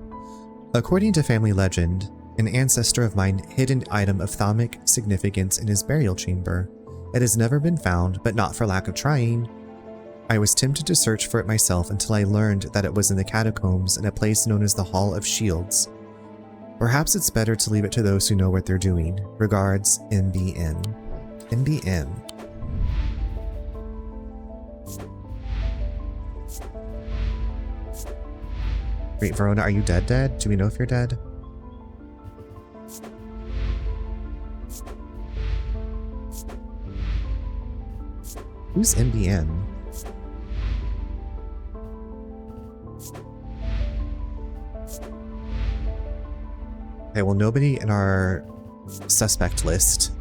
According to family legend, an ancestor of mine hid an item of thaumic significance in his burial chamber. It has never been found, but not for lack of trying. I was tempted to search for it myself until I learned that it was in the catacombs in a place known as the Hall of Shields. Perhaps it's better to leave it to those who know what they're doing. Regards, MBM. MBM. Wait, Verona, are you dead? Do we know if you're dead? Who's MBM? Okay, well, nobody in our suspect list.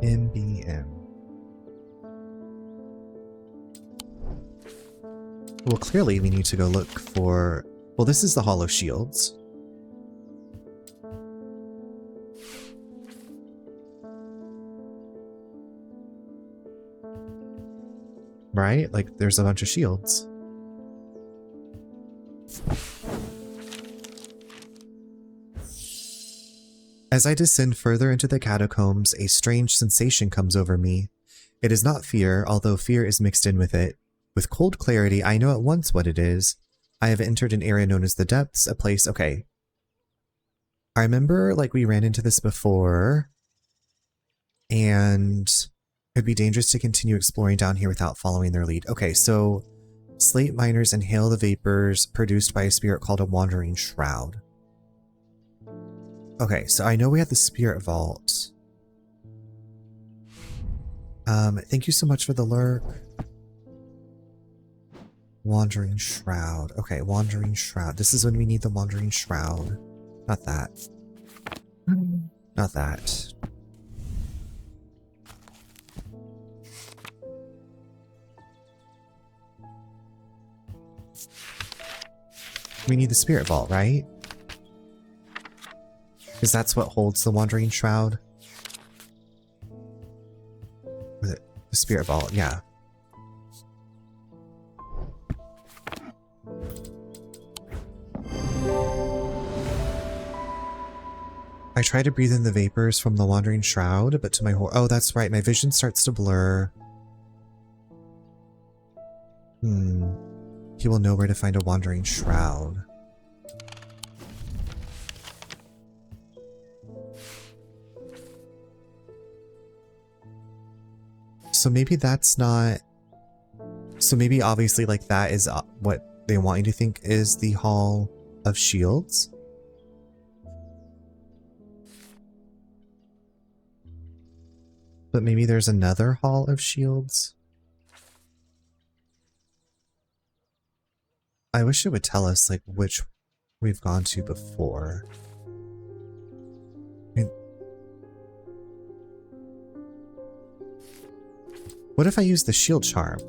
MBM. Well, clearly we need to go look for... Well, this is the Hall of Shields. Right? Like, there's a bunch of shields. As I descend further into the catacombs, a strange sensation comes over me. It is not fear, although fear is mixed in with it. With cold clarity, I know at once what it is. I have entered an area known as the Depths, a place— okay. I remember, like, we ran into this before, and it'd be dangerous to continue exploring down here without following their lead. Okay, so slate miners inhale the vapors produced by a spirit called a wandering shroud. Okay, so I know we have the spirit vault. Thank you so much for the lurk. Wandering shroud. Okay, wandering shroud. This is when we need the wandering shroud. Not that. Not that. We need the spirit vault, right? Because that's what holds the wandering shroud. Or the spirit vault, yeah. I try to breathe in the vapors from the wandering shroud, but to my horror— oh, that's right, my vision starts to blur. He will know where to find a wandering shroud. So maybe that's not— so maybe obviously like that is what they want you to think is the Hall of Shields. But maybe there's another Hall of Shields. I wish it would tell us like which we've gone to before. I mean, what if I use the shield charm?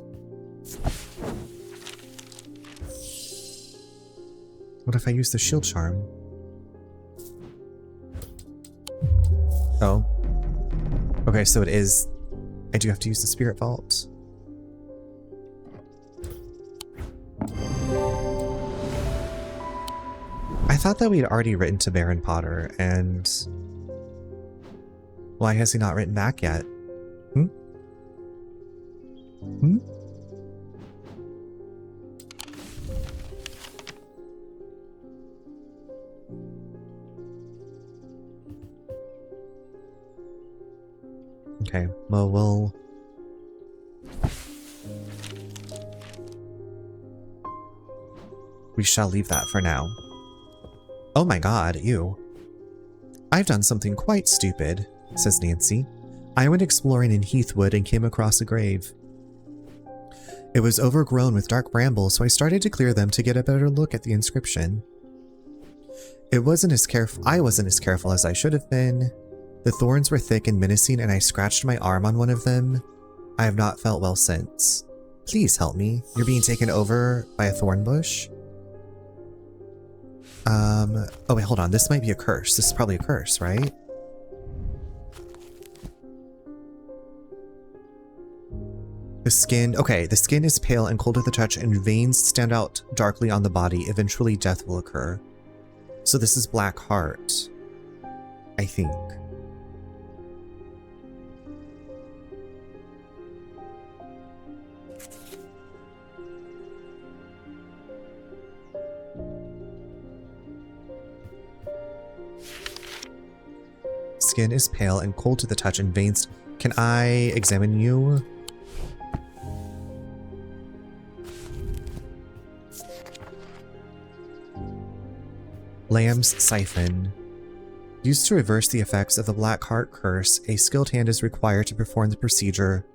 What if I use the shield charm? Oh. Okay, so it is— I do have to use the spirit vault. I thought that we had already written to Baron Potter, and why has he not written back yet? Okay, well, we shall leave that for now. Oh my god, ew. I've done something quite stupid, says Nancy. I went exploring in Heathwood and came across a grave. It was overgrown with dark brambles, so I started to clear them to get a better look at the inscription. I wasn't as careful as I should have been. The thorns were thick and menacing, and I scratched my arm on one of them. I have not felt well since. Please help me. You're being taken over by a thorn bush? Oh wait, hold on. This might be a curse. This is probably a curse, right? The skin— okay, the skin is pale and cold to the touch, and veins stand out darkly on the body. Eventually death will occur. So this is Black Heart, I think. Skin is pale and cold to the touch, and veins— can I examine you? Lamb's Siphon. Used to reverse the effects of the Black Heart curse, a skilled hand is required to perform the procedure,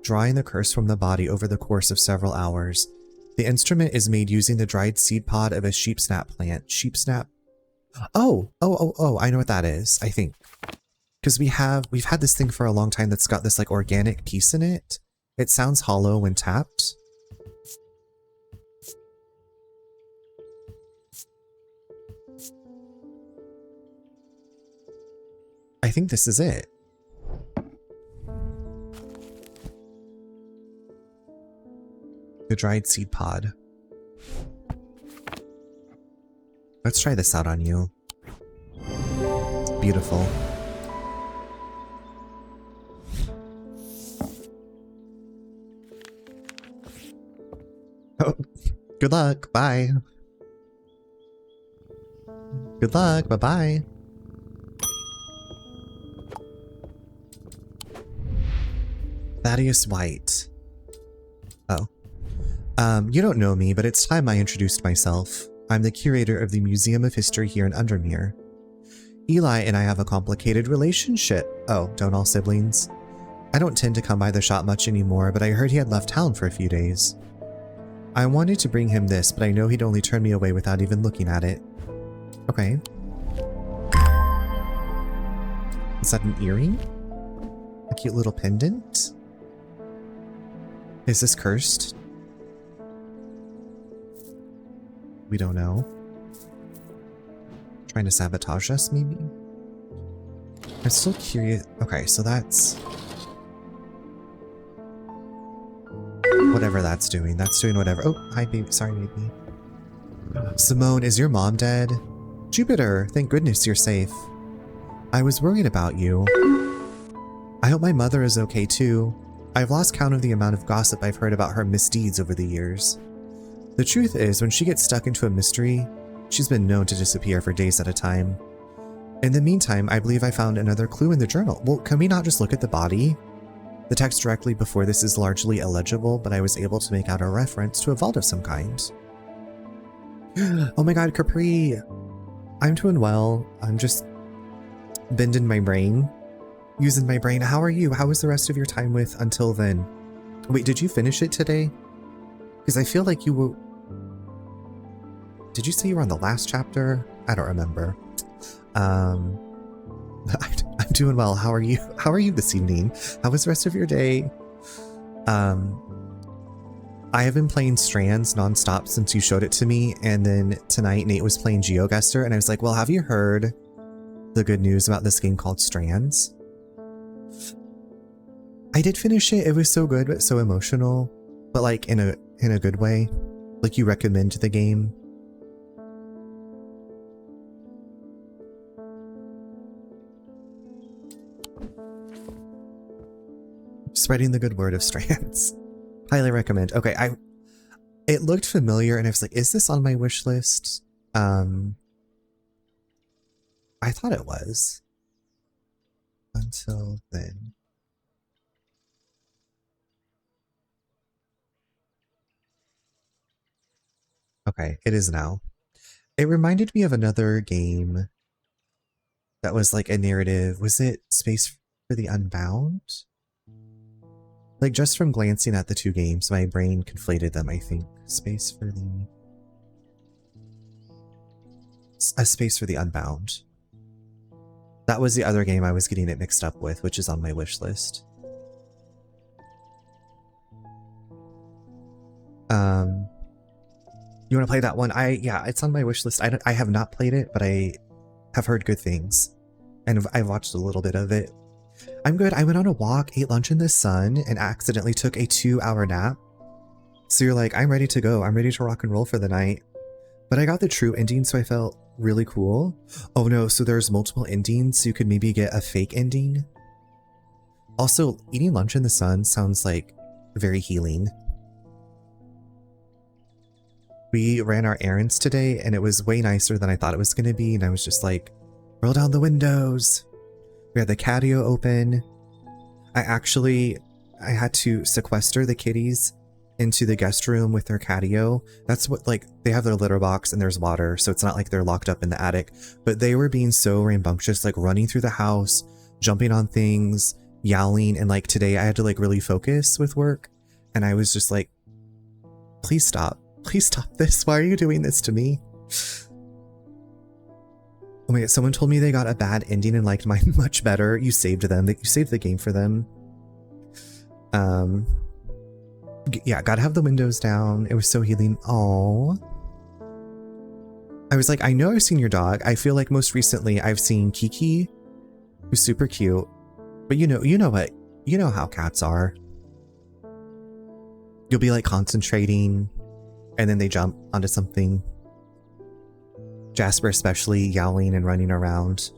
drawing the curse from the body over the course of several hours. The instrument is made using the dried seed pod of a sheepsnap plant. Sheepsnap? Oh, I know what that is, I think. Because we've had this thing for a long time that's got this like organic piece in it. It sounds hollow when tapped. I think this is it. The dried seed pod. Let's try this out on you. beautiful. Oh, good luck. Bye. Good luck. Bye-bye. Thaddeus White. Oh. You don't know me, but it's time I introduced myself. I'm the curator of the Museum of History here in Undermere. Eli and I have a complicated relationship. Oh, don't all siblings? I don't tend to come by the shop much anymore, but I heard he had left town for a few days. I wanted to bring him this, but I know he'd only turn me away without even looking at it. Okay. Is that an earring? A cute little pendant? Is this cursed? We don't know. Trying to sabotage us, maybe? I'm still curious. Okay, so that's... whatever that's doing. That's doing whatever. Oh, hi, baby. Sorry, baby. Simone, is your mom dead? Jupiter, thank goodness you're safe. I was worried about you. I hope my mother is okay, too. I've lost count of the amount of gossip I've heard about her misdeeds over the years. The truth is, when she gets stuck into a mystery, she's been known to disappear for days at a time. In the meantime, I believe I found another clue in the journal. Well, can we not just look at the body? The text directly before this is largely illegible, but I was able to make out a reference to a vault of some kind. Oh my god, Capri! I'm doing well. I'm just bending my brain. Using my brain. How are you? How was the rest of your time with Until Then? Wait, did you finish it today? Because I feel like you were... Did you say you were on the last chapter? I don't remember. I'm doing well. How are you? How are you this evening? How was the rest of your day? I have been playing Strands nonstop since you showed it to me, and then tonight Nate was playing GeoGuessr, and I was like, well, have you heard the good news about this game called Strands? I did finish it. It was so good, but so emotional, but like in a good way. Like, you recommend the game. Spreading the good word of Strands. Highly recommend. Okay, it looked familiar and I was like, is this on my wish list? I thought it was. Until Then. Okay, it is now. It reminded me of another game that was like a narrative. Was it Space for the Unbound? Like, just from glancing at the two games, my brain conflated them, I think. Space for the Unbound. That was the other game I was getting it mixed up with, which is on my wish list. You want to play that one? Yeah, it's on my wish list. I have not played it, but I have heard good things. And I've watched a little bit of it. I'm good. I went on a walk, ate lunch in the sun, and accidentally took a 2-hour nap. So you're like, I'm ready to go. I'm ready to rock and roll for the night. But I got the true ending, so I felt really cool. Oh no, so there's multiple endings, so you could maybe get a fake ending. Also, eating lunch in the sun sounds like very healing. We ran our errands today, and it was way nicer than I thought it was going to be, and I was just like, roll down the windows. We had the catio open. I had to sequester the kitties into the guest room with their catio. That's what, like, they have their litter box and there's water, so it's not like they're locked up in the attic. But they were being so rambunctious, like running through the house, jumping on things, yowling, and like today I had to like really focus with work. And I was just like, please stop. Please stop this. Why are you doing this to me? Oh my god, someone told me they got a bad ending and liked mine much better. You saved them. You saved the game for them. Yeah, gotta have the windows down. It was so healing. Aww. I was like, I know I've seen your dog. I feel like most recently I've seen Kiki, who's super cute. But you know how cats are. You'll be like concentrating, and then they jump onto something. Jasper especially, yowling and running around.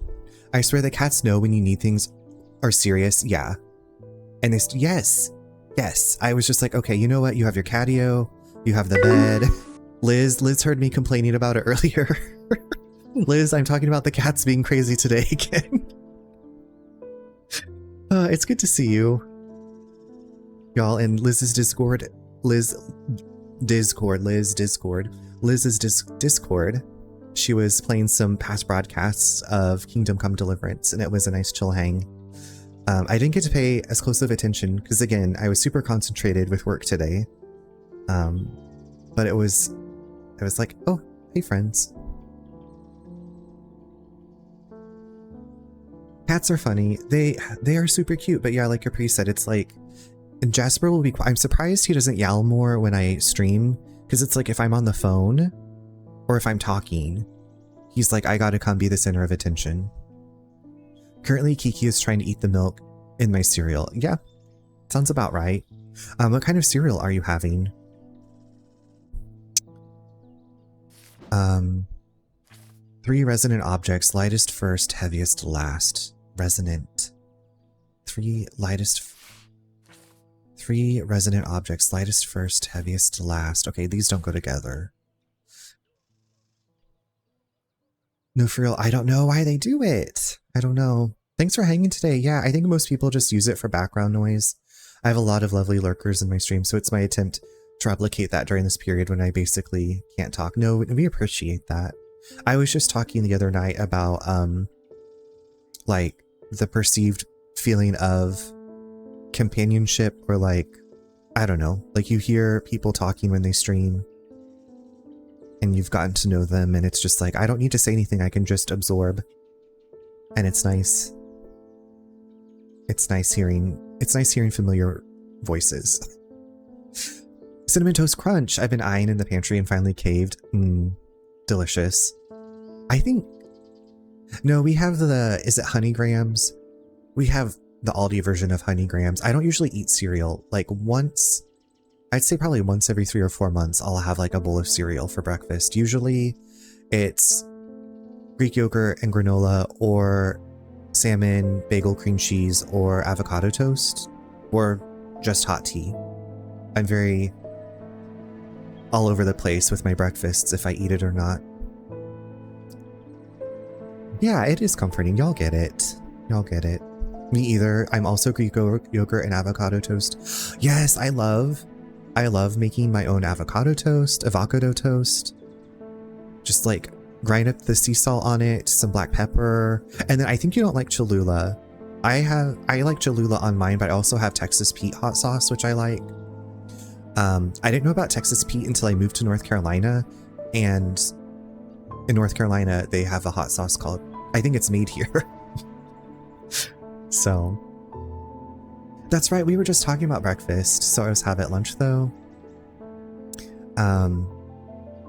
I swear the cats know when you need things are serious. Yeah. And yes. I was just like, okay, you know what? You have your catio, you have the bed. Liz heard me complaining about it earlier. Liz, I'm talking about the cats being crazy today again. It's good to see you. Y'all in Liz's Discord. Liz's Discord. She was playing some past broadcasts of Kingdom Come Deliverance, and it was a nice chill hang. I didn't get to pay as close of attention because, again, I was super concentrated with work today. But it was like, oh, hey friends. Cats are funny. They are super cute, but yeah, like your priest said, it's like, and Jasper will be, I'm surprised he doesn't yowl more when I stream, because it's like if I'm on the phone or if I'm talking, he's like, I gotta come be the center of attention. Currently, Kiki is trying to eat the milk in my cereal. Yeah, sounds about right. What kind of cereal are you having? 3 resonant objects, lightest first, heaviest last. Resonant. 3 resonant objects, lightest first, heaviest last. Okay, these don't go together. No, for real, I don't know why they do it. I don't know. Thanks for hanging today. Yeah, I think most people just use it for background noise. I have a lot of lovely lurkers in my stream, so it's my attempt to replicate that during this period when I basically can't talk. No, we appreciate that. I was just talking the other night about, like, the perceived feeling of companionship, or like, I don't know, like you hear people talking when they stream and you've gotten to know them, and it's just like, I don't need to say anything, I can just absorb. And it's nice. It's nice hearing familiar voices. Cinnamon Toast Crunch, I've been eyeing in the pantry and finally caved. Delicious. I think, no, we have is it Honey Grams? We have the Aldi version of Honey Grams. I don't usually eat cereal. Like once, I'd say probably once every 3 or 4 months, I'll have like a bowl of cereal for breakfast. Usually it's Greek yogurt and granola, or salmon, bagel, cream cheese, or avocado toast, or just hot tea. I'm very all over the place with my breakfasts if I eat it or not. Yeah, it is comforting. Y'all get it. Y'all get it. Me either. I'm also Greek yogurt and avocado toast. Yes, I love making my own avocado toast. Just like grind up the sea salt on it, some black pepper, and then I think you don't like Cholula. I like Cholula on mine, but I also have Texas Pete hot sauce, which I like. I didn't know about Texas Pete until I moved to North Carolina, and in North Carolina they have a hot sauce called, I think it's made here. So that's right, we were just talking about breakfast, so I was have at lunch though.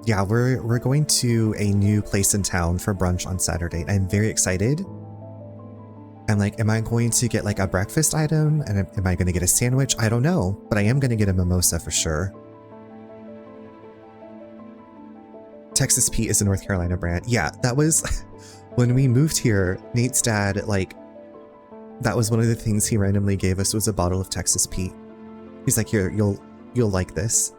Yeah, we're going to a new place in town for brunch on Saturday. I'm very excited. I'm like, am I going to get like a breakfast item? And am I going to get a sandwich? I don't know, but I am going to get a mimosa for sure. Texas Pete is a North Carolina brand. Yeah, that was when we moved here, Nate's dad, like, that was one of the things he randomly gave us, was a bottle of Texas Pete. He's like, here, you'll like this.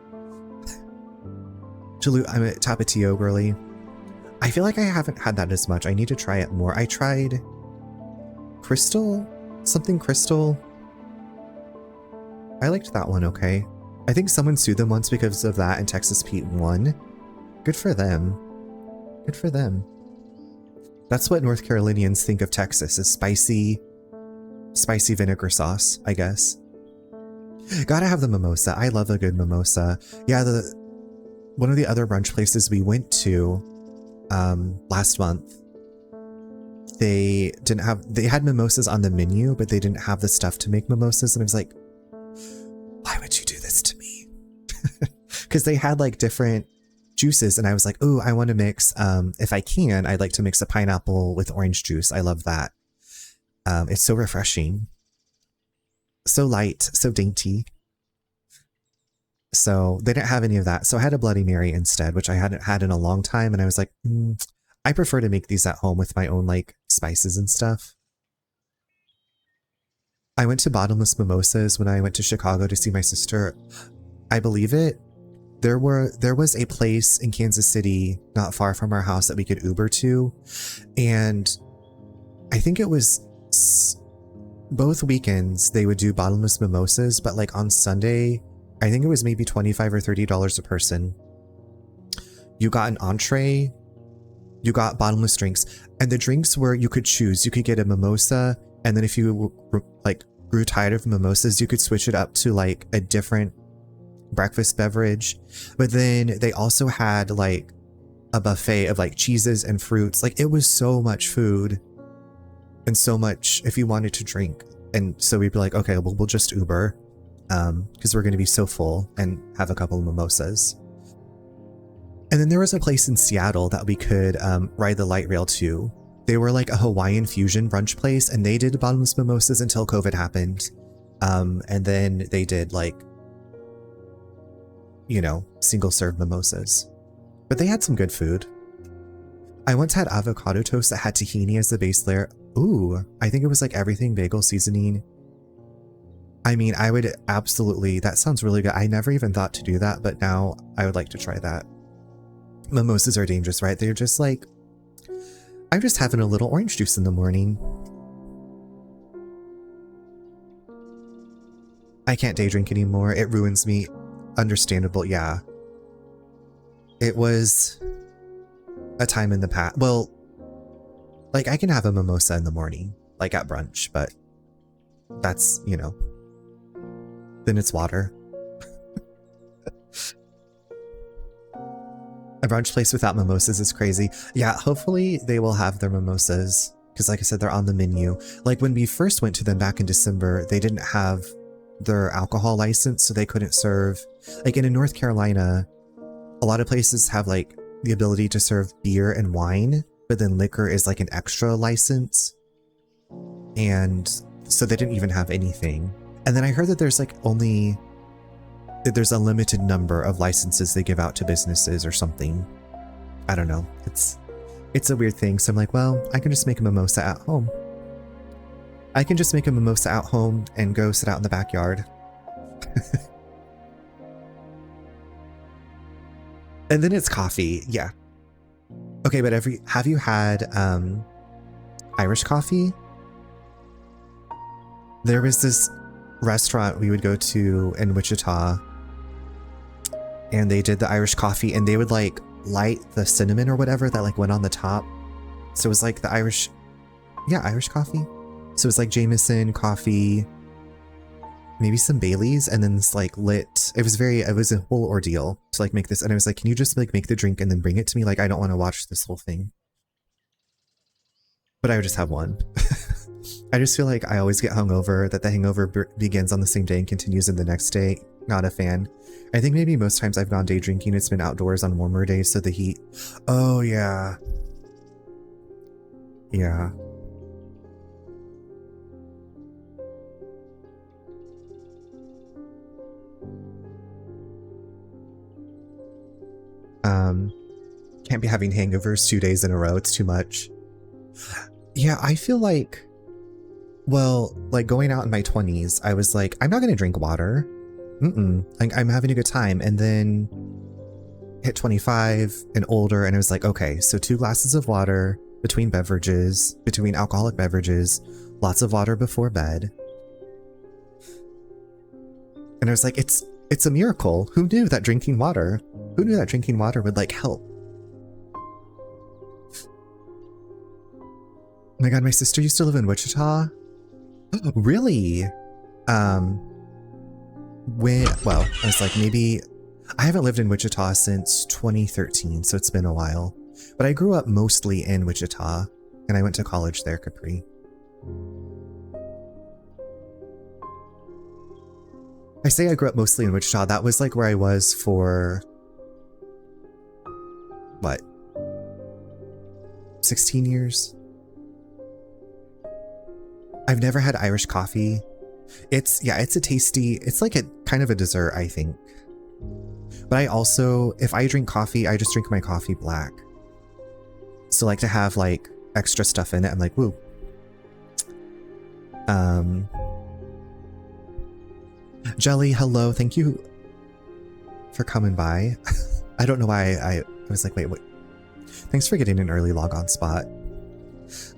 I'm a Tapatio girly. I feel like I haven't had that as much. I need to try it more. I tried Crystal? Something Crystal? I liked that one okay. I think someone sued them once because of that, and Texas Pete won. Good for them. Good for them. That's what North Carolinians think of Texas, is spicy vinegar sauce, I guess. Gotta have the mimosa. I love a good mimosa. Yeah, one of the other brunch places we went to last month, they had mimosas on the menu, but they didn't have the stuff to make mimosas, and I was like, why would you do this to me? Because they had like different juices, and I was like, oh, I want to mix, if I can, I'd like to mix a pineapple with orange juice. I love that. It's so refreshing, so light, so dainty. So they didn't have any of that. So I had a Bloody Mary instead, which I hadn't had in a long time. And I was like, I prefer to make these at home with my own like spices and stuff. I went to Bottomless Mimosas when I went to Chicago to see my sister. I believe it. There was a place in Kansas City not far from our house that we could Uber to, and I think it was both weekends they would do Bottomless Mimosas, but like on Sunday, I think it was maybe $25 or $30 a person. You got an entree, you got bottomless drinks, and the drinks were, you could choose. You could get a mimosa, and then if you like grew tired of mimosas, you could switch it up to like a different breakfast beverage. But then they also had like a buffet of like cheeses and fruits. Like it was so much food and so much if you wanted to drink. And so we'd be like, okay, well, we'll just Uber because we're going to be so full and have a couple of mimosas. And then there was a place in Seattle that we could ride the light rail to. They were like a Hawaiian fusion brunch place, and they did bottomless mimosas until COVID happened. And then they did like, you know, single serve mimosas. But they had some good food. I once had avocado toast that had tahini as the base layer. Ooh, I think it was like everything bagel seasoning. I mean, I would absolutely, that sounds really good. I never even thought to do that, but now I would like to try that. Mimosas are dangerous, right? They're just like, I'm just having a little orange juice in the morning. I can't day drink anymore. It ruins me. Understandable, yeah. It was a time in the past. Well, like I can have a mimosa in the morning, like at brunch, but that's, you know, then it's water. A brunch place without mimosas is crazy. Yeah, hopefully they will have their mimosas because like I said, they're on the menu. Like when we first went to them back in December, they didn't have their alcohol license, so they couldn't serve. Like in North Carolina, a lot of places have like the ability to serve beer and wine, but then liquor is like an extra license. And so they didn't even have anything. And then I heard that there's like only... there's a limited number of licenses they give out to businesses or something. I don't know. It's a weird thing. So I'm like, well, I can just make a mimosa at home. I can just make a mimosa at home and go sit out in the backyard. And then it's coffee. Yeah. Okay, but have you had Irish coffee? There was this restaurant we would go to in Wichita, and they did the Irish coffee, and they would like light the cinnamon or whatever that like went on the top. So it was like the Irish coffee. So it was like Jameson coffee, maybe some Baileys, and then this like lit. It was a whole ordeal to like make this. And I was like, can you just like make the drink and then bring it to me? Like, I don't want to watch this whole thing. But I would just have one. I just feel like I always get hungover, that the hangover begins on the same day and continues in the next day. Not a fan. I think maybe most times I've gone day drinking, it's been outdoors on warmer days, so the heat. Oh, yeah. Yeah. Can't be having hangovers 2 days in a row. It's too much. Yeah, I feel like, well, like going out in my 20s, I was like, I'm not going to drink water. Like, I'm having a good time. And then hit 25 and older, and I was like, okay, so 2 glasses of water between alcoholic beverages, lots of water before bed. And I was like, it's a miracle. Who knew that drinking water would like help? Oh my god, my sister used to live in Wichita. Really? I was like, maybe I haven't lived in Wichita since 2013, so it's been a while. But I grew up mostly in Wichita, and I went to college there, Capri. I say I grew up mostly in Wichita. That was like where I was for, what, 16 years? I've never had Irish coffee. It's like a kind of a dessert, I think. But I also, if I drink coffee, I just drink my coffee black. So like to have like extra stuff in it, I'm like, woo. Jelly, hello, thank you for coming by. I don't know why I was like, wait. Thanks for getting an early log on spot.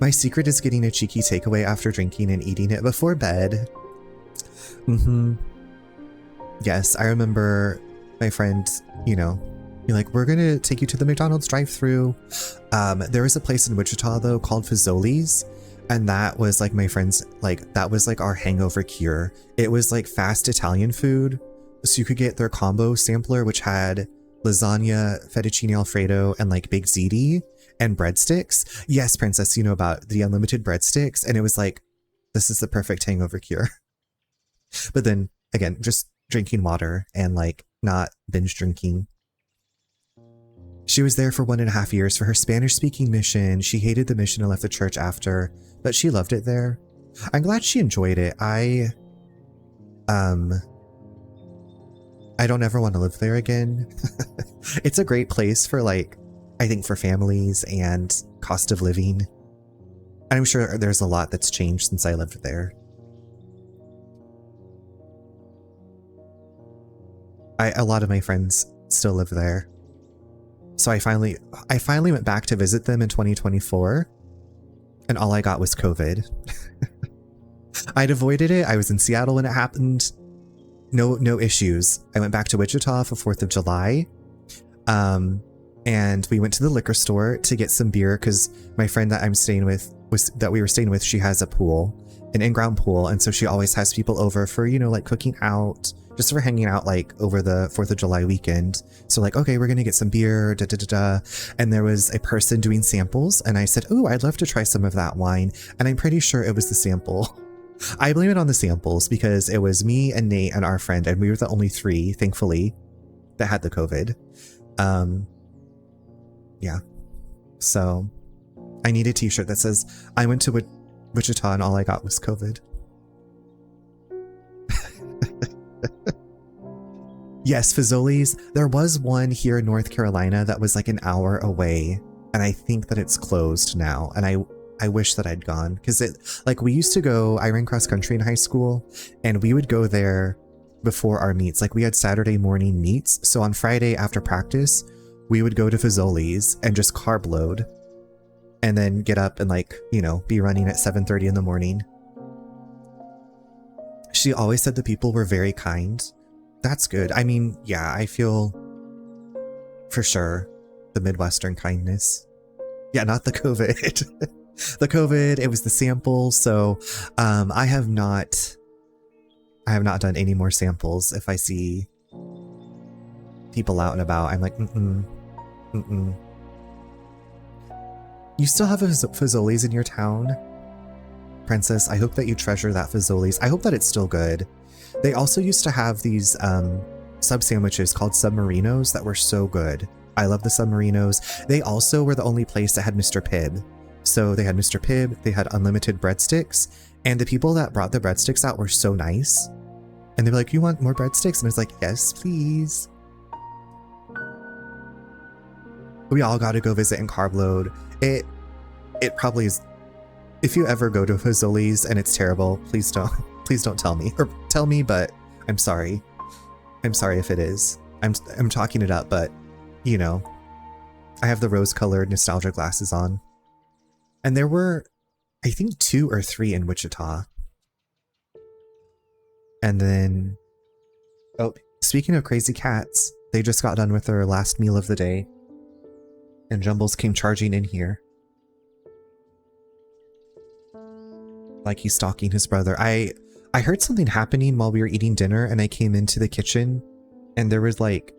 My secret is getting a cheeky takeaway after drinking and eating it before bed. Yes, I remember my friend, you know, be like, we're gonna take you to the McDonald's drive-thru. There was a place in Wichita though called Fazoli's, and that was like my friend's, like that was like our hangover cure. It was like fast Italian food, so you could get their combo sampler, which had lasagna, fettuccine alfredo, and like baked ziti and breadsticks. Yes, Princess, you know about the unlimited breadsticks, and it was like, this is the perfect hangover cure. But then again, just drinking water and like not binge drinking. She was there for 1.5 years for her Spanish-speaking mission. She hated the mission and left the church after, but she loved it there. I'm glad she enjoyed it. I don't ever want to live there again. It's a great place for like, I think for families and cost of living. And I'm sure there's a lot that's changed since I lived there. A lot of my friends still live there. So I finally went back to visit them in 2024, and all I got was COVID. I'd avoided it. I was in Seattle when it happened. No issues. I went back to Wichita for 4th of July. And we went to the liquor store to get some beer because my friend that we were staying with, she has a pool, an in-ground pool. And so she always has people over for, you know, like cooking out, just for hanging out like over the 4th of July weekend. So like, okay, we're going to get some beer, And there was a person doing samples. And I said, oh, I'd love to try some of that wine. And I'm pretty sure it was the sample. I blame it on the samples because it was me and Nate and our friend. And we were the only 3, thankfully, that had the COVID. Yeah. So I need a t-shirt that says, I went to Wichita and all I got was COVID. Yes, Fazoli's. There was one here in North Carolina that was like an hour away, and I think that it's closed now. And I wish that I'd gone because it, like, we used to go, I ran cross country in high school, and we would go there before our meets. Like, we had Saturday morning meets. So on Friday after practice, we would go to Fazoli's and just carb load and then get up and, like, you know, be running at 7:30 in the morning. She always said the people were very kind. That's good. I mean, yeah, I feel for sure the Midwestern kindness. Yeah, not the COVID. The COVID, it was the samples. So I have not done any more samples. If I see people out and about, I'm like, You still have a Fazoli's in your town? Princess, I hope that you treasure that Fazoli's. I hope that it's still good. They also used to have these sub sandwiches called Submarinos that were so good. I love the Submarinos. They also were the only place that had Mr. Pibb. So they had Mr. Pibb, they had unlimited breadsticks, and the people that brought the breadsticks out were so nice. And they were like, you want more breadsticks? And I was like, yes, please. We all got to go visit and carb load. It probably is. If you ever go to Fazoli's and it's terrible, please don't tell me. Or tell me, but I'm sorry. I'm sorry if it is. I'm talking it up, but you know, I have the rose-colored nostalgia glasses on. And there were, I think, 2 or 3 in Wichita. And then, oh, speaking of crazy cats, they just got done with their last meal of the day. And Jumbles came charging in here. Like he's stalking his brother. I heard something happening while we were eating dinner, and I came into the kitchen and there was like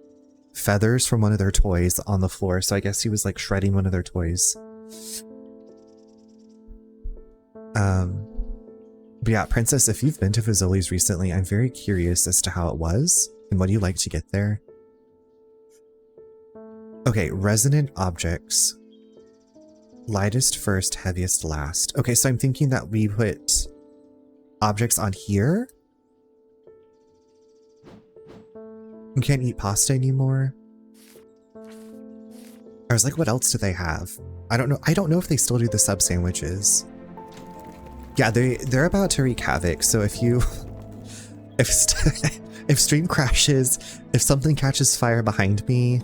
feathers from one of their toys on the floor. So I guess he was like shredding one of their toys. But yeah, Princess, if you've been to Fazoli's recently, I'm very curious as to how it was and what do you like to get there. Okay, resonant objects. Lightest first, heaviest last. Okay, so I'm thinking that we put objects on here. You can't eat pasta anymore. I was like, what else do they have? I don't know. I don't know if they still do the sub sandwiches. Yeah, they're about to wreak havoc. So if you, if if stream crashes, if something catches fire behind me,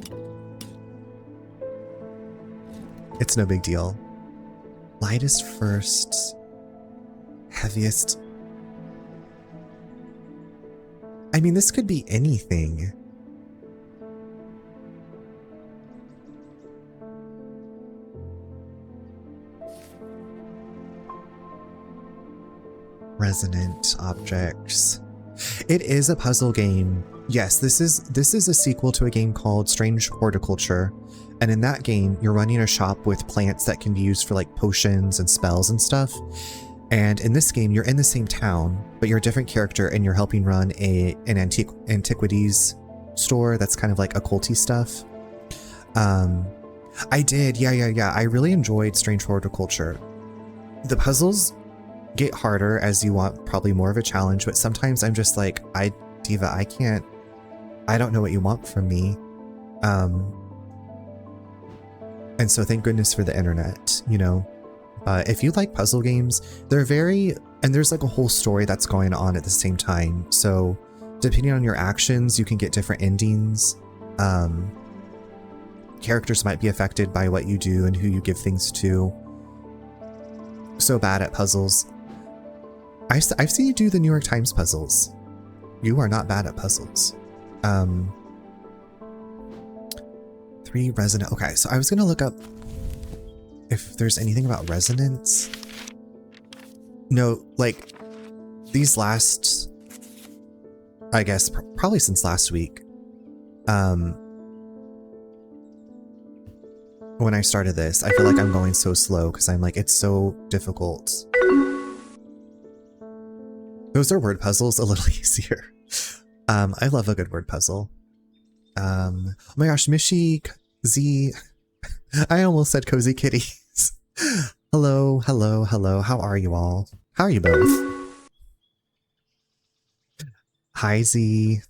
it's no big deal. Lightest first, heaviest. I mean, this could be anything. Resonant objects. It is a puzzle game. Yes, this is a sequel to a game called Strange Horticulture. And in that game, you're running a shop with plants that can be used for like potions and spells and stuff. And in this game, you're in the same town, but you're a different character and you're helping run an antiquities store that's kind of like occulty stuff. I did, yeah. I really enjoyed Strange Horticulture. The puzzles get harder as you want probably more of a challenge, but sometimes I'm just like, Diva, I don't know what you want from me. And so thank goodness for the internet, you know. But if you like puzzle games, and there's like a whole story that's going on at the same time. So depending on your actions, you can get different endings. Characters might be affected by what you do and who you give things to. So bad at puzzles. I've seen you do the New York Times puzzles. You are not bad at puzzles. 3 resonant. Okay, so I was gonna look up if there's anything about resonance. No, like these last, I guess, probably since last week. When I started this, I feel like I'm going so slow because I'm like, it's so difficult. Those are word puzzles, a little easier. I love a good word puzzle. Oh my gosh, Mishi, Z, I almost said Cozy Kitties. Hello. How are you all? How are you both? Hi, Z.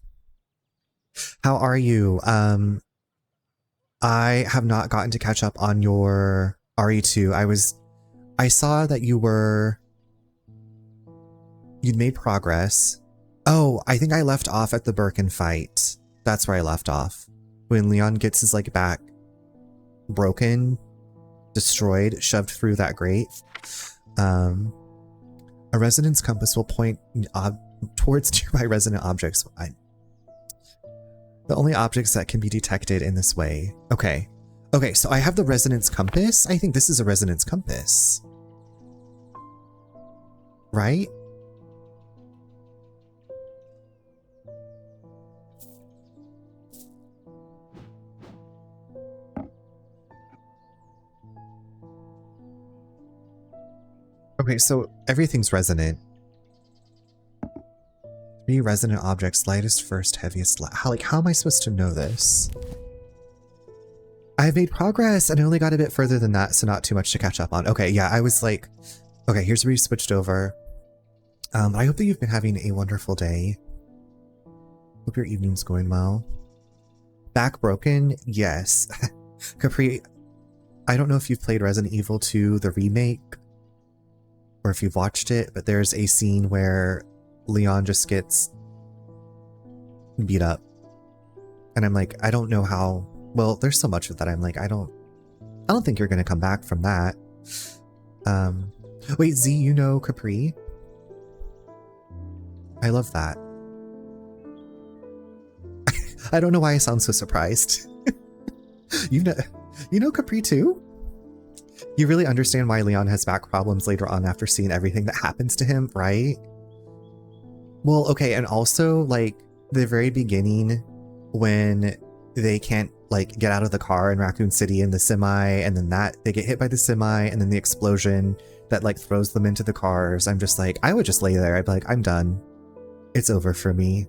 How are you? I have not gotten to catch up on your RE2. I saw that you'd made progress. Oh, I think I left off at the Birkin fight. That's where I left off. When Leon gets his like back broken, destroyed, shoved through that grate. A resonance compass will point towards nearby resonant objects. The only objects that can be detected in this way. Okay, so I have the resonance compass. I think this is a resonance compass. Right? Okay, so everything's resonant. 3 resonant objects, lightest first, heaviest last. How am I supposed to know this? I've made progress and I only got a bit further than that, so not too much to catch up on. Okay, yeah, I was like, okay, here's where we switched over. I hope that you've been having a wonderful day. Hope your evening's going well. Back broken? Yes. Capri, I don't know if you've played Resident Evil 2, the remake, or if you've watched it, but there's a scene where Leon just gets beat up. And I'm like, I don't know how. Well, there's so much of that. I'm like, I don't think you're gonna come back from that. Wait, Z, you know Capri? I love that. I don't know why I sound so surprised. You know Capri too? You really understand why Leon has back problems later on after seeing everything that happens to him, right? Well, okay, and also, like, the very beginning when they can't, like, get out of the car in Raccoon City in the semi, and then they get hit by the semi, and then the explosion that, like, throws them into the cars. I'm just like, I would just lay there. I'd be like, I'm done. It's over for me.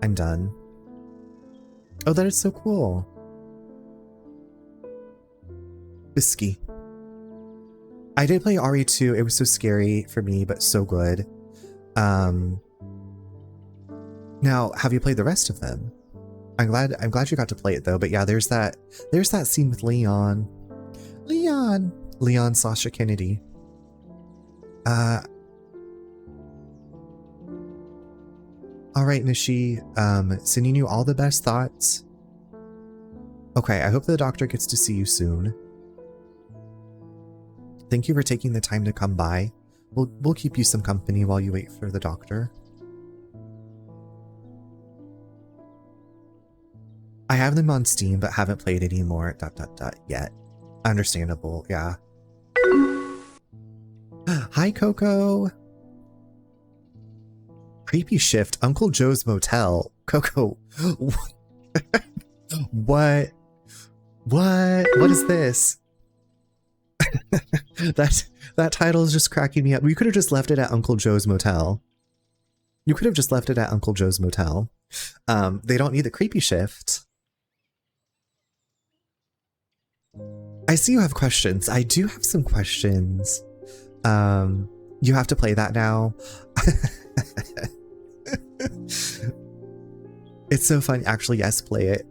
I'm done. Oh, that is so cool. Bisky. I did play RE2. It was so scary for me, but so good. Now, have you played the rest of them? I'm glad you got to play it though. But yeah, there's that scene with Leon. Leon Sasha Kennedy. All right, Nishi. Sending you all the best thoughts. Okay, I hope the doctor gets to see you soon. Thank you for taking the time to come by. We'll keep you some company while you wait for the doctor. I have them on Steam, but haven't played any more. ... yet. Understandable, yeah. Hi, Coco. Creepy shift. Uncle Joe's Motel. Coco. What? What is this? That title is just cracking me up. You could have just left it at Uncle Joe's Motel. You could have just left it at Uncle Joe's Motel. They don't need the creepy shift. I see you have questions. I do have some questions. You have to play that now. It's so fun. Actually, yes, play it.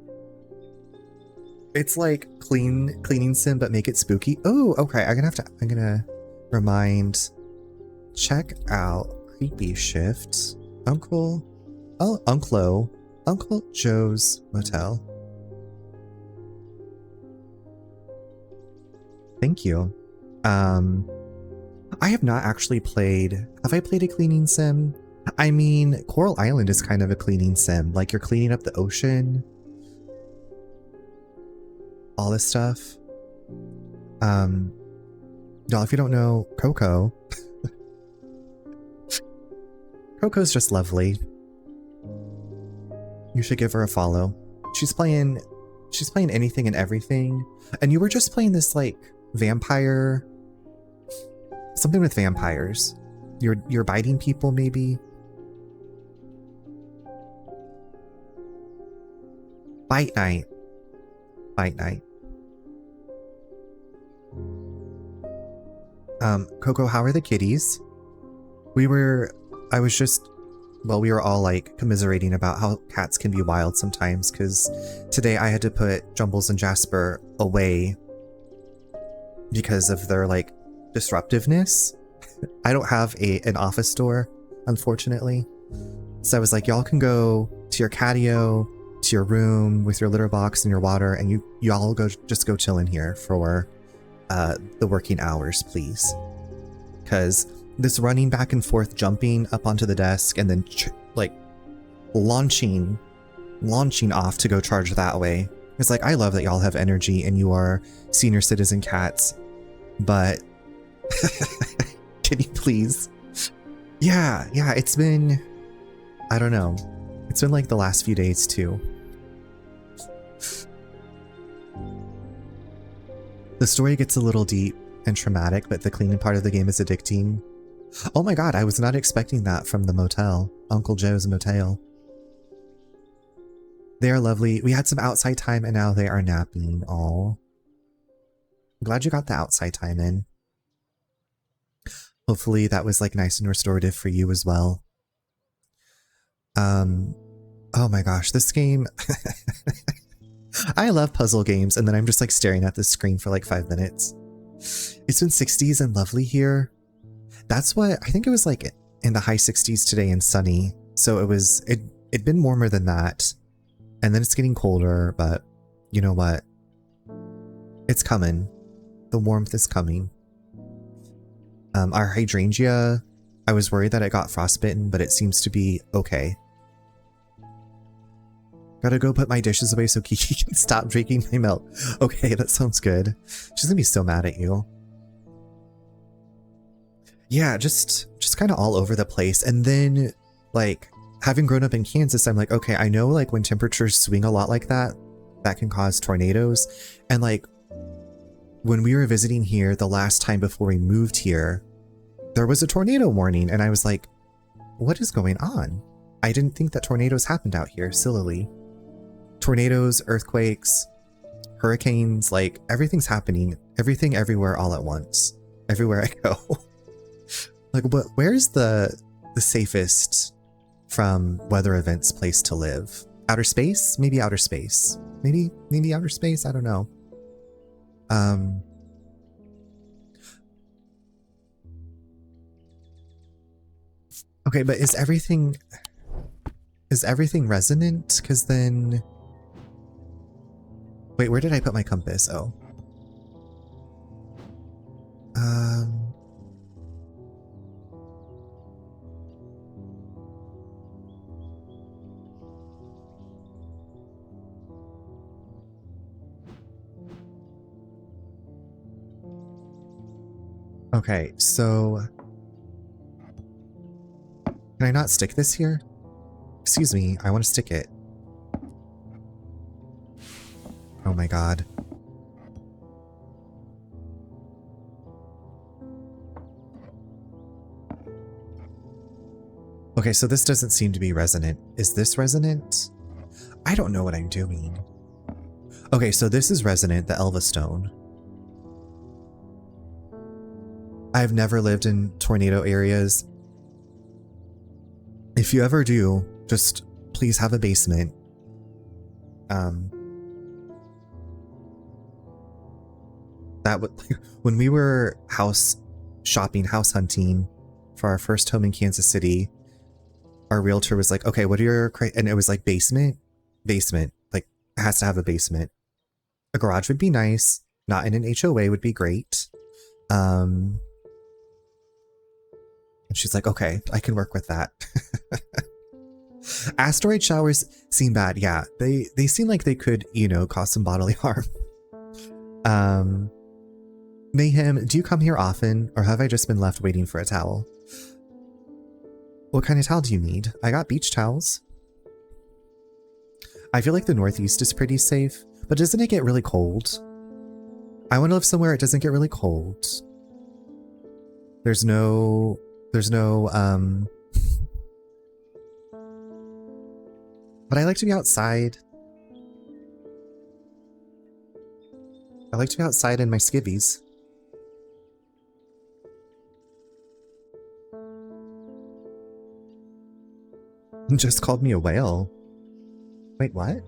It's like cleaning sim, but make it spooky. Oh, okay. I'm gonna remind. Check out creepy shift. Uncle Joe's Motel. Thank you. I have not actually played. Have I played a cleaning sim? I mean, Coral Island is kind of a cleaning sim. Like you're cleaning up the ocean. All this stuff. Y'all, if you don't know Coco, Coco's just lovely. You should give her a follow. She's playing anything and everything. And you were just playing this like vampire, something with vampires. You're biting people, maybe. Bite night. Coco, how are the kitties? We were all like commiserating about how cats can be wild sometimes, because today I had to put Jumbles and Jasper away because of their like disruptiveness. I don't have an office door, unfortunately. So I was like, y'all can go to your catio, to your room with your litter box and your water, and y'all just go chill in here for the working hours, please. Because this running back and forth, jumping up onto the desk and then like launching off to go charge that way. It's like, I love that y'all have energy and you are senior citizen cats, but can you please? Yeah, it's been, I don't know. It's been like the last few days too. The story gets a little deep and traumatic, but the cleaning part of the game is addicting. Oh my god, I was not expecting that from the motel. Uncle Joe's Motel. They are lovely. We had some outside time and now they are napping. Aw. I'm glad you got the outside time in. Hopefully that was like nice and restorative for you as well. Oh my gosh, this game. I love puzzle games, and then I'm just like staring at the screen for like 5 minutes. It's been 60s and lovely here. That's what I think it was like in the high 60s today and sunny. So it'd been warmer than that. And then it's getting colder, but you know what? It's coming. The warmth is coming. Our hydrangea, I was worried that it got frostbitten, but it seems to be okay. Gotta go put my dishes away so Kiki can stop drinking my milk. Okay, that sounds good. She's gonna be so mad at you. Yeah, just kind of all over the place. And then, like, having grown up in Kansas, I'm like, okay, I know, like, when temperatures swing a lot like that, that can cause tornadoes. And, like, when we were visiting here the last time before we moved here, there was a tornado warning, and I was like, what is going on? I didn't think that tornadoes happened out here, sillily. Tornadoes, earthquakes, hurricanes, like, everything's happening. Everything, everywhere, all at once. Everywhere I go. Like, where's the safest from weather events place to live? Outer space? Maybe outer space. Maybe outer space? I don't know. Okay, but is everything resonant? Because then... Wait, where did I put my compass? Oh. Okay, so... Can I not stick this here? Excuse me, I want to stick it. Oh my god. Okay, so this doesn't seem to be resonant. Is this resonant? I don't know what I'm doing. Okay, so this is resonant, the Elva Stone. I've never lived in tornado areas. If you ever do, just please have a basement. That would, when we were house hunting for our first home in Kansas City, our realtor was like, okay, what are your, and it was like basement, like it has to have a basement. A garage would be nice, not in an HOA would be great. And she's like, okay, I can work with that. Asteroid showers seem bad. Yeah, they seem like they could, you know, cause some bodily harm. Mayhem, do you come here often, or have I just been left waiting for a towel? What kind of towel do you need? I got beach towels. I feel like the Northeast is pretty safe, but doesn't it get really cold? I want to live somewhere it doesn't get really cold. There's no, but I like to be outside. I like to be outside in my skivvies. Just called me a whale. Wait, what?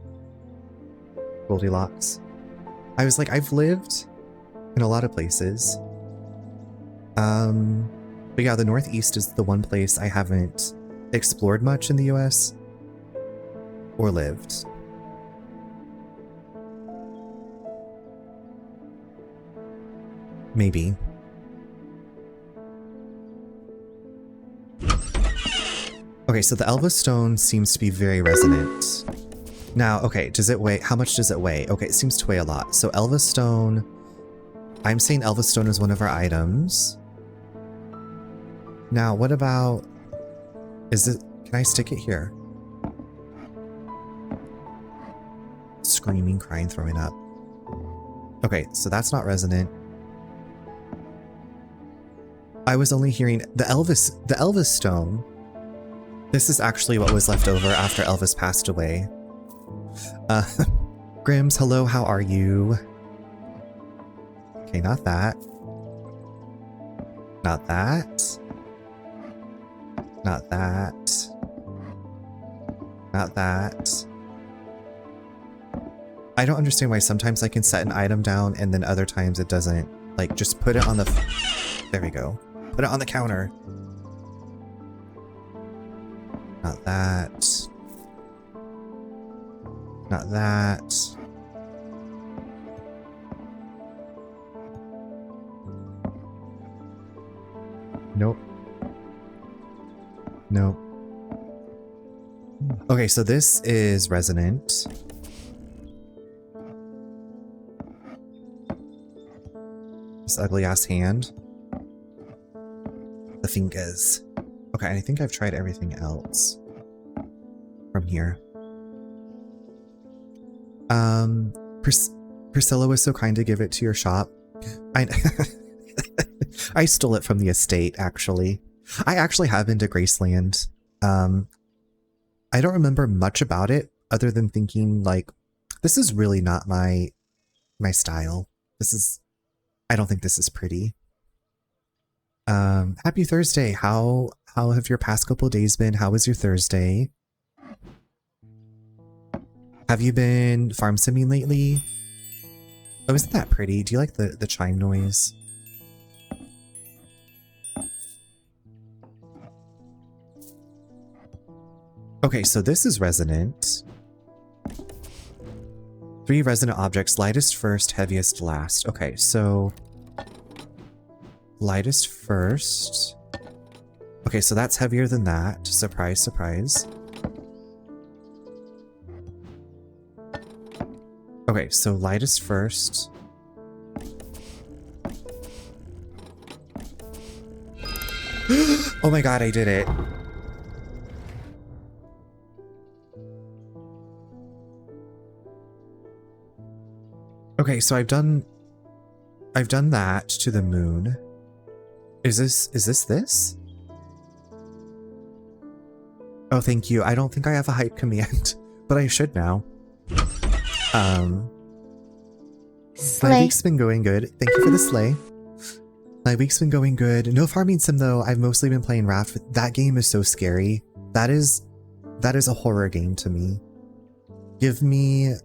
Goldilocks. I was like, I've lived in a lot of places. But yeah, the Northeast is the one place I haven't explored much in the US. Or lived. Maybe. Okay, so the Elva Stone seems to be very resonant. Now, okay, does it weigh? How much does it weigh? Okay, it seems to weigh a lot. So Elva Stone, I'm saying Elva Stone is one of our items. Now, what about, is it, can I stick it here? Screaming, crying, throwing up. Okay, so that's not resonant. I was only hearing the Elvis Stone. This is actually what was left over after Elvis passed away. Grims, hello, how are you? Okay, not that. Not that. Not that. Not that. I don't understand why sometimes I can set an item down and then other times it doesn't. Like, just put it on the... There we go. Put it on the counter. Not that. Not that. Nope. Nope. Okay, so this is resonant. This ugly ass hand. The fingers. Okay, I think I've tried everything else from here. Priscilla was so kind to give it to your shop. I stole it from the estate, actually. I actually have been to Graceland. I don't remember much about it other than thinking like, this is really not my style. I don't think this is pretty. Happy Thursday. How have your past couple of days been? How was your Thursday? Have you been farm simming lately? Oh, isn't that pretty? Do you like the chime noise? Okay, so this is resonant. 3 resonant objects, lightest first, heaviest last. Okay, so lightest first. Okay, so that's heavier than that. Surprise, surprise. Okay, so lightest first. Oh my god, I did it. Okay, so I've done that to the moon. Is this? Oh, thank you. I don't think I have a hype command, but I should now. My week's been going good. Thank you for the sleigh. My week's been going good. No farming sim though. I've mostly been playing Raft. That game is so scary. That is a horror game to me. Give me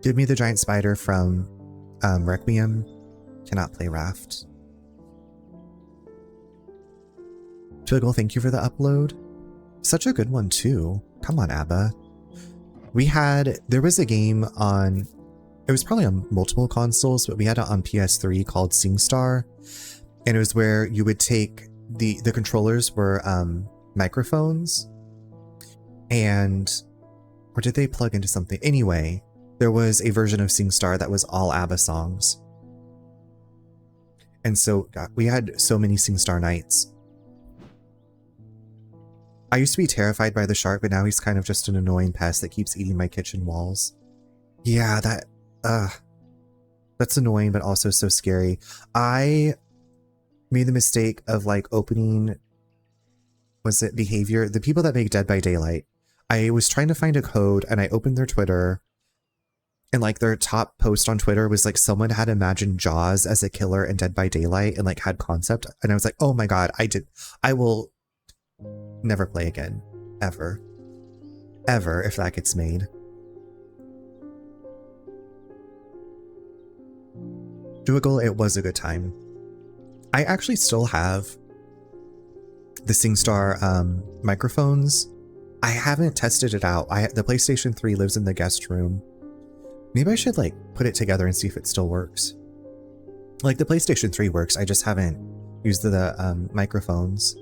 the giant spider from Requiem. Cannot play Raft. Twiggle, thank you for the upload. Such a good one too. Come on, Abba. There was a game on, it was probably on multiple consoles, but we had it on PS3 called SingStar. And it was where you would take, the controllers were microphones. Or did they plug into something? Anyway, there was a version of SingStar that was all ABBA songs. And so, God, we had so many SingStar nights. I used to be terrified by the shark, but now he's kind of just an annoying pest that keeps eating my kitchen walls. Yeah, that's annoying, but also so scary. I made the mistake of like opening, was it Behavior? The people that make Dead by Daylight. I was trying to find a code and I opened their Twitter, and like their top post on Twitter was like someone had imagined Jaws as a killer in Dead by Daylight and like had concept. And I was like, oh my God, I will never play again. Ever. Ever, if that gets made. Doable, it was a good time. I actually still have the SingStar microphones. I haven't tested it out. The PlayStation 3 lives in the guest room. Maybe I should like put it together and see if it still works. Like the PlayStation 3 works, I just haven't used the microphones.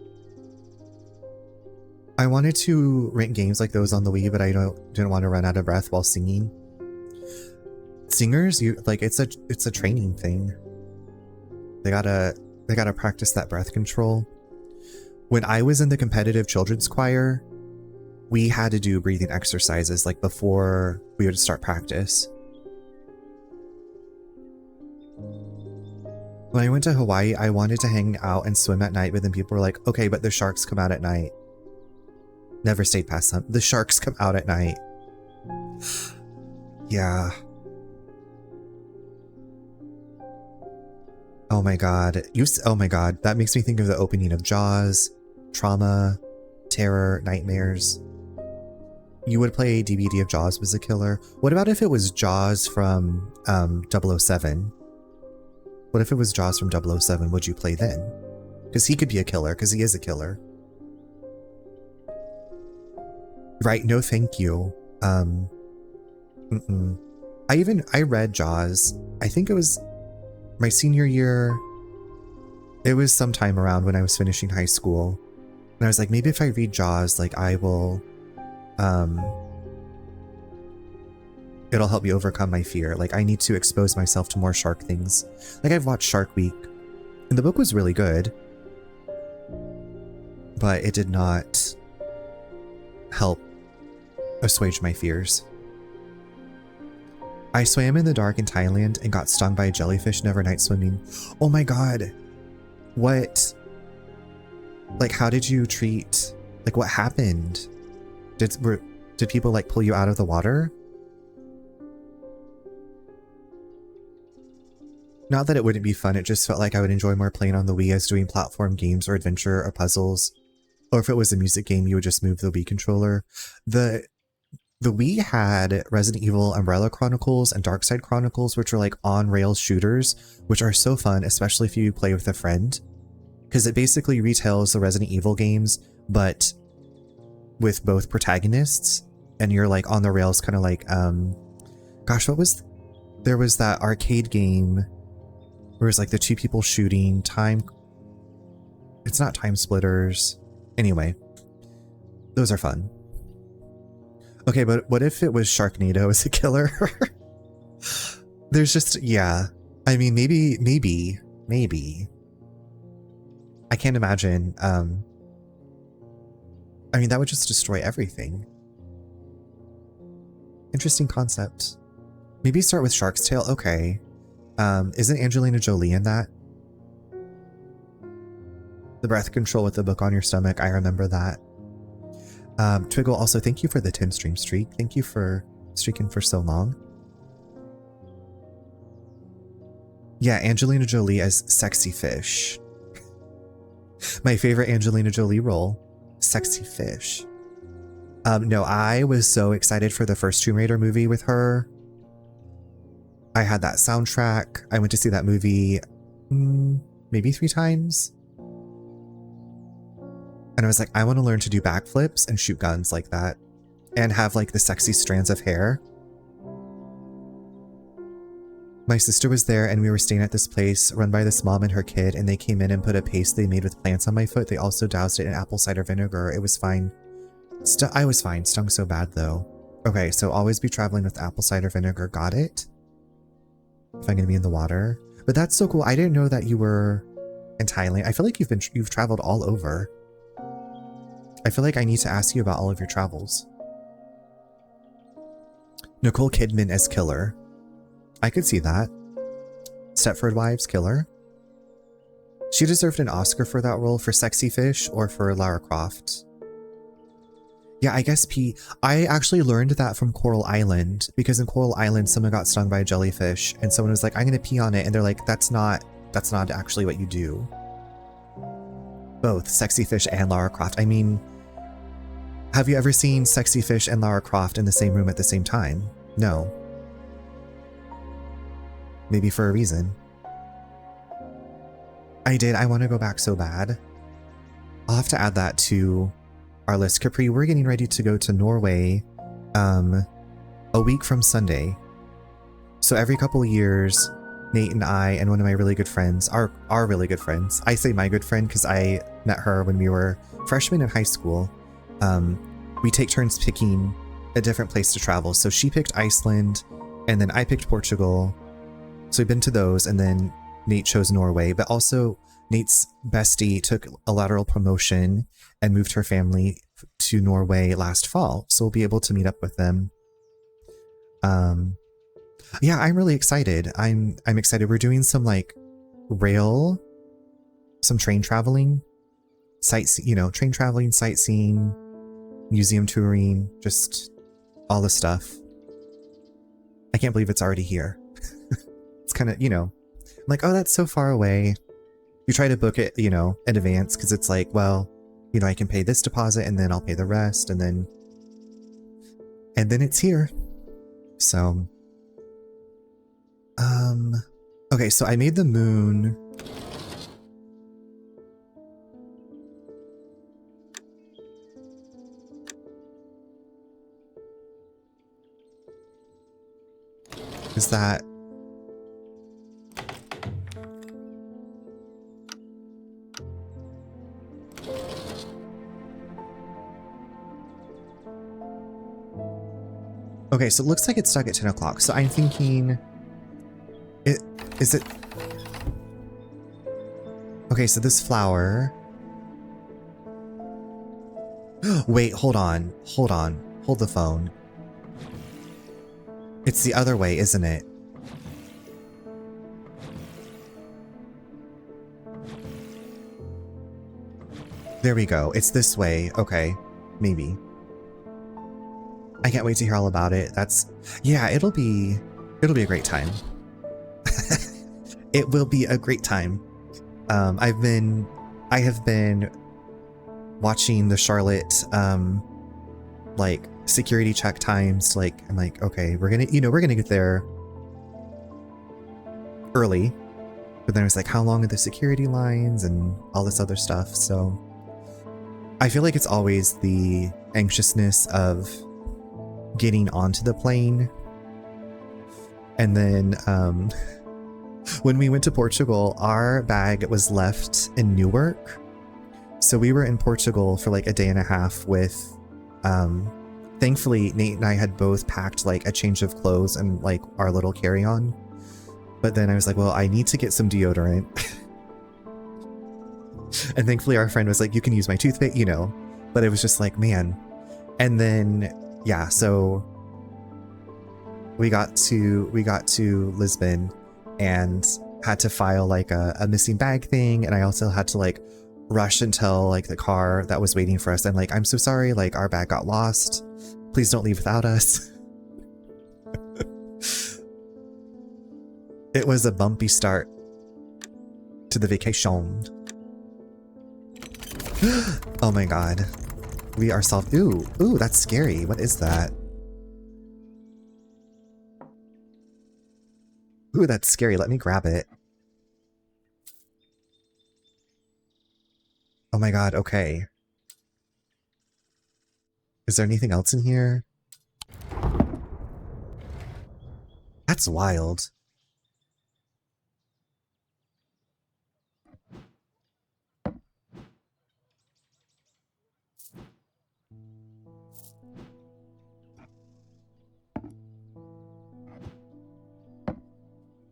I wanted to rent games like those on the Wii, but I didn't want to run out of breath while singing. Singers, it's a training thing. They gotta practice that breath control. When I was in the competitive children's choir, we had to do breathing exercises like before we would start practice. When I went to Hawaii, I wanted to hang out and swim at night, but then people were like, okay, but the sharks come out at night. Never stayed past them. The sharks come out at night. Yeah. Oh my God. Oh my God. That makes me think of the opening of Jaws, trauma, terror, nightmares. You would play a DVD of Jaws was a killer. What about if it was Jaws from 007? What if it was Jaws from 007? Would you play then? Because he could be a killer, because he is a killer. Right, no thank you. I read Jaws. I think it was my senior year. It was sometime around when I was finishing high school. And I was like, maybe if I read Jaws, like I will, it'll help me overcome my fear. Like I need to expose myself to more shark things. Like I've watched Shark Week and the book was really good, but it did not help assuage my fears. I swam in the dark in Thailand and got stung by a jellyfish, never night swimming. Oh my God. What? Like, how did you treat, like what happened? Did people like pull you out of the water? Not that it wouldn't be fun, it just felt like I would enjoy more playing on the Wii as doing platform games or adventure or puzzles. Or if it was a music game, you would just move the Wii controller. The Wii had Resident Evil Umbrella Chronicles and Darkside Chronicles, which are like on-rails shooters, which are so fun, especially if you play with a friend. Because it basically retells the Resident Evil games, but with both protagonists. And you're like on the rails, kind of like, gosh, there was that arcade game where it was like the two people shooting it's not Time Splitters. Anyway, those are fun. Okay, but what if it was Sharknado as a killer? There's just, yeah. I mean, maybe. I can't imagine. I mean, that would just destroy everything. Interesting concept. Maybe start with Shark's Tale. Okay. Isn't Angelina Jolie in that? The breath control with the book on your stomach. I remember that. Twiggle, also thank you for the 10 stream streak. Thank you for streaking for so long. Yeah, Angelina Jolie as Sexy Fish. My favorite Angelina Jolie role, Sexy Fish. No, I was so excited for the first Tomb Raider movie with her. I had that soundtrack. I went to see that movie maybe 3 times. And I was like, I want to learn to do backflips and shoot guns like that. And have like the sexy strands of hair. My sister was there and we were staying at this place run by this mom and her kid, and they came in and put a paste they made with plants on my foot. They also doused it in apple cider vinegar. It was fine. I was fine. Stung so bad though. Okay, so always be traveling with apple cider vinegar. Got it? If I'm going to be in the water. But that's so cool. I didn't know that you were in Thailand. I feel like you've traveled all over. I feel like I need to ask you about all of your travels. Nicole Kidman as Killer. I could see that. Stepford Wives Killer. She deserved an Oscar for that role, for Sexy Fish or for Lara Croft. Yeah, I guess I actually learned that from Coral Island, because in Coral Island someone got stung by a jellyfish and someone was like, I'm gonna pee on it, and they're like, that's not actually what you do. Both Sexy Fish and Lara Croft. I mean, have you ever seen Sexy Fish and Lara Croft in the same room at the same time? No. Maybe for a reason. I did. I want to go back so bad. I'll have to add that to our list. Capri, we're getting ready to go to Norway a week from Sunday. So every couple of years, Nate and I and one of my really good friends, our really good friends, I say my good friend because I met her when we were freshmen in high school, we take turns picking a different place to travel. So she picked Iceland and then I picked Portugal. So we've been to those, and then Nate chose Norway, but also Nate's bestie took a lateral promotion and moved her family to Norway last fall. So we'll be able to meet up with them. Yeah, I'm really excited. I'm excited. We're doing some like some train traveling, train traveling, sightseeing, museum touring, just all the stuff. I can't believe it's already here. It's kind of, I'm like, oh, that's so far away. You try to book it, in advance, because it's like, well, I can pay this deposit and then I'll pay the rest, and then it's here. So, okay, so I made the moon. Is that... Okay, so it looks like it's stuck at 10 o'clock. So I'm thinking... Is it... Okay, so this flower... Wait, hold on. Hold the phone. It's the other way, isn't it? There we go. It's this way. Okay. Maybe. I can't wait to hear all about it. Yeah, it'll be a great time. It will be a great time. I have been watching the Charlotte like security check times to like, I'm like, okay, we're gonna get there early. But then it was like, how long are the security lines and all this other stuff. So I feel like it's always the anxiousness of getting onto the plane. And then when we went to Portugal, our bag was left in Newark. So we were in Portugal for like a day and a half with, thankfully Nate and I had both packed like a change of clothes and like our little carry-on. But then I was like, well, I need to get some deodorant. And thankfully our friend was like, you can use my toothpaste, you know, but it was just like, man. And then, yeah, so we got to Lisbon and had to file like a missing bag thing. And I also had to like rush and tell like the car that was waiting for us. I'm like, I'm so sorry, like our bag got lost. Please don't leave without us. It was a bumpy start to the vacation. Oh my god. We are ooh, that's scary. What is that? Ooh, that's scary. Let me grab it. Oh my god, okay. Is there anything else in here? That's wild.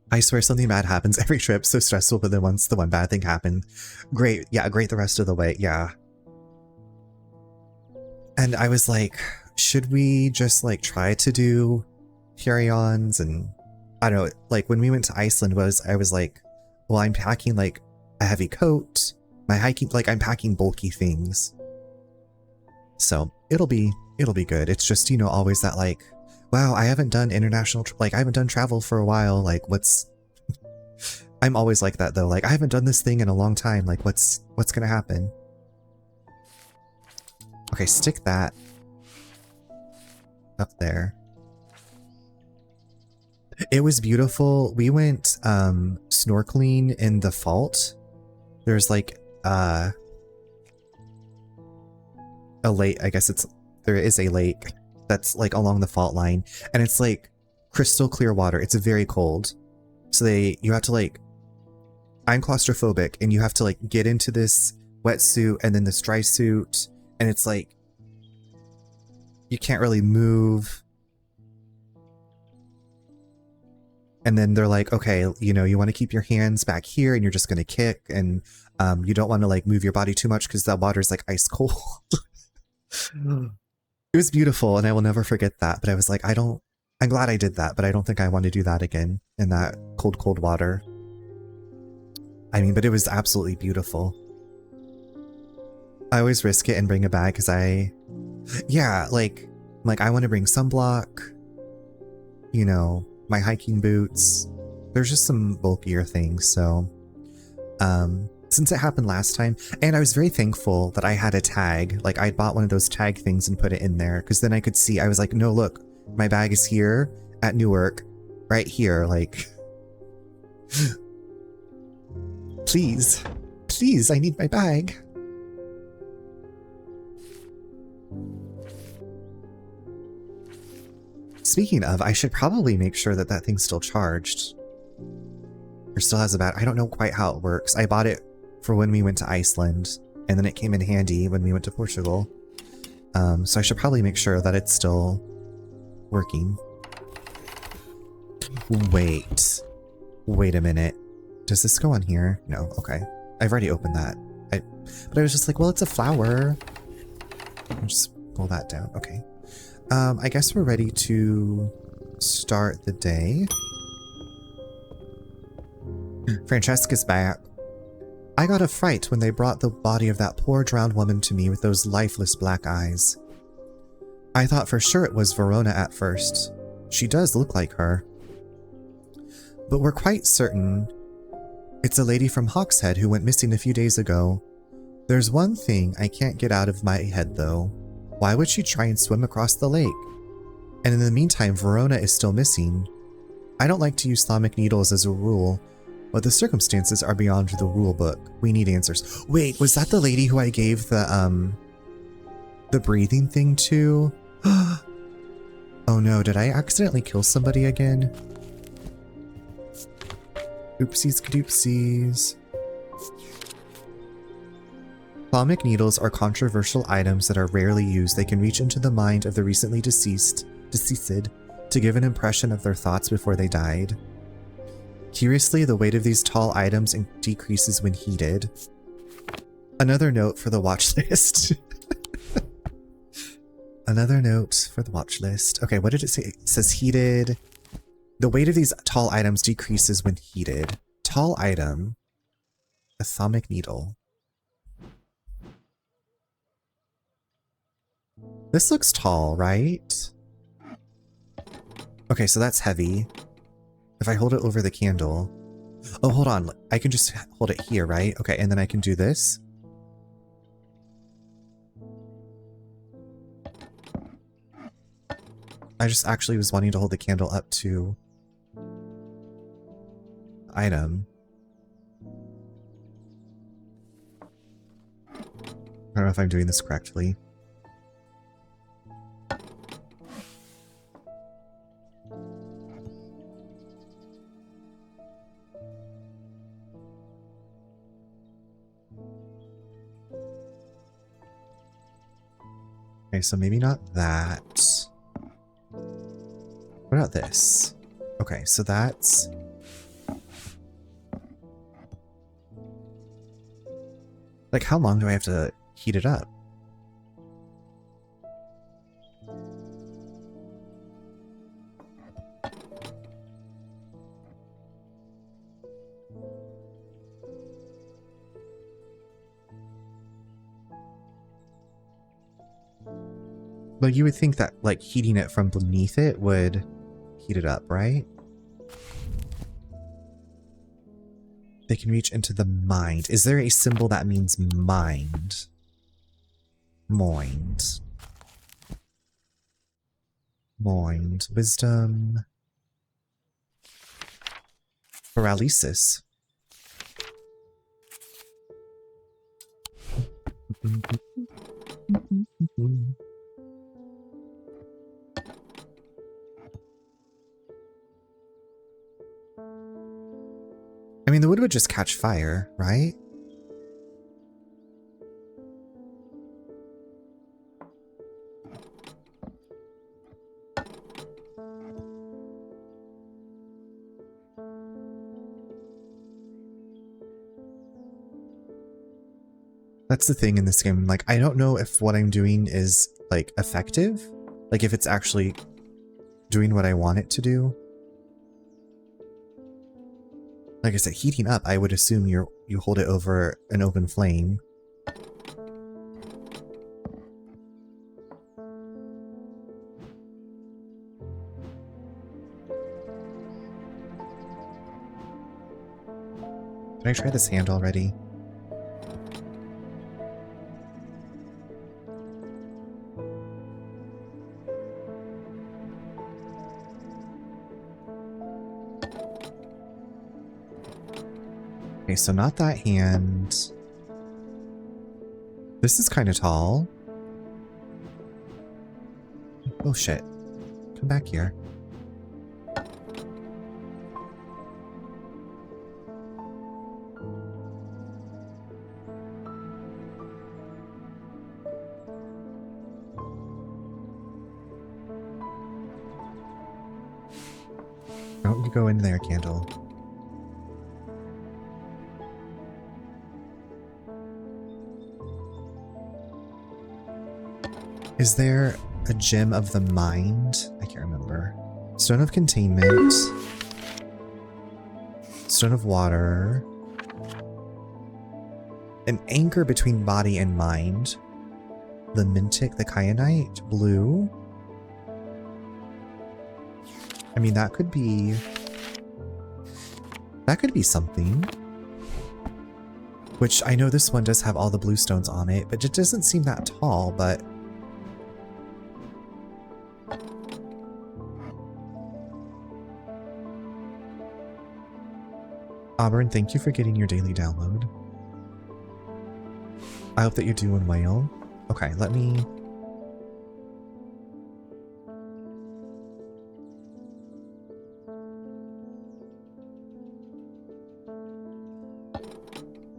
I swear something bad happens every trip, so stressful, but then once the one bad thing happened, great, yeah, great the rest of the way, yeah. And I was like, should we just like try to do carry-ons? And I don't know, like when we went to Iceland I was like, well, I'm packing like a heavy coat, my hiking, like I'm packing bulky things. So it'll be good. It's just, you know, always that like, wow, I haven't done I haven't done travel for a while. Like I'm always like that though. Like I haven't done this thing in a long time. Like what's gonna happen? Okay, stick that up there. It was beautiful. We went snorkeling in the fault. There's like a lake, I guess there is a lake that's like along the fault line, and it's like crystal clear water. It's very cold. So you have to like, I'm claustrophobic, and you have to like get into this wetsuit and then this dry suit, and it's like, you can't really move. And then they're like, okay, you know, you want to keep your hands back here and you're just going to kick, and you don't want to like move your body too much because that water's like ice cold. It was beautiful, and I will never forget that. But I was like, I'm glad I did that, but I don't think I want to do that again in that cold, cold water. I mean, but it was absolutely beautiful. I always risk it and bring a bag because yeah, like I want to bring sunblock, you know, my hiking boots. There's just some bulkier things. So, since it happened last time, and I was very thankful that I had a tag, like I bought one of those tag things and put it in there, because then I could see, I was like, no, look, my bag is here at Newark, right here, like, please, I need my bag. Speaking of, I should probably make sure that thing's still charged. Or still has a battery. I don't know quite how it works. I bought it for when we went to Iceland, and then it came in handy when we went to Portugal. So I should probably make sure that it's still working. Wait a minute. Does this go on here? No, okay. I've already opened that. But I was just like, well, it's a flower. I'll just pull that down. Okay. I guess we're ready to start the day. Francesca's back. I got a fright when they brought the body of that poor drowned woman to me with those lifeless black eyes. I thought for sure it was Verona at first. She does look like her. But we're quite certain it's a lady from Hawkshead who went missing a few days ago. There's one thing I can't get out of my head though. Why would she try and swim across the lake? And in the meantime, Verona is still missing. I don't like to use thermic needles as a rule, but the circumstances are beyond the rule book. We need answers. Wait, was that the lady who I gave the breathing thing to? Oh no, did I accidentally kill somebody again? Oopsies kadoopsies. Thermic needles are controversial items that are rarely used. They can reach into the mind of the recently deceased to give an impression of their thoughts before they died. Curiously, the weight of these tall items decreases when heated. Another note for the watch list. Another note for the watch list. Okay, what did it say? It says heated. The weight of these tall items decreases when heated. Tall item. A thermic needle. This looks tall, right? Okay, so that's heavy. If I hold it over the candle... Oh, hold on. I can just hold it here, right? Okay, and then I can do this. I just actually was wanting to hold the candle up to... item. I don't know if I'm doing this correctly. Okay, so maybe not that. What about this? Okay, so that's... Like, how long do I have to heat it up? Well, you would think that, like, heating it from beneath it would heat it up, right? They can reach into the mind. Is there a symbol that means mind? Mind. Mind. Wisdom. Paralysis. I mean, the wood would just catch fire, right? That's the thing in this game. Like, I don't know if what I'm doing is, like, effective. Like, if it's actually doing what I want it to do. Like I said, heating up, I would assume you hold it over an open flame. Did I try this hand already? Okay, so not that hand. This is kind of tall. Oh shit. Come back here. Don't you go in there, candle. Is there a gem of the mind? I can't remember. Stone of containment. Stone of water. An anchor between body and mind. The mintic, the kyanite, blue. I mean, that could be something. Which I know this one does have all the blue stones on it, but it doesn't seem that tall, but Auburn, thank you for getting your daily download. I hope that you're doing well. Okay, let me...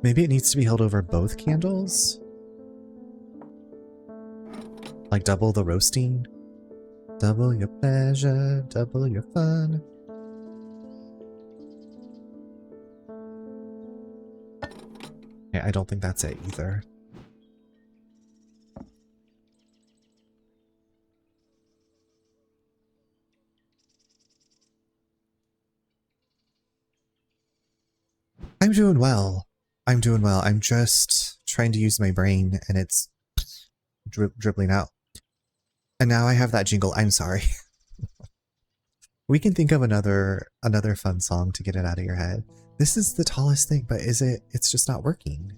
Maybe it needs to be held over both candles? Like double the roasting? Double your pleasure, double your fun. Yeah, I don't think that's it either. I'm doing well. I'm doing well. I'm just trying to use my brain and it's dribbling out. And now I have that jingle. I'm sorry. We can think of another fun song to get it out of your head. This is the tallest thing, but is it? It's just not working.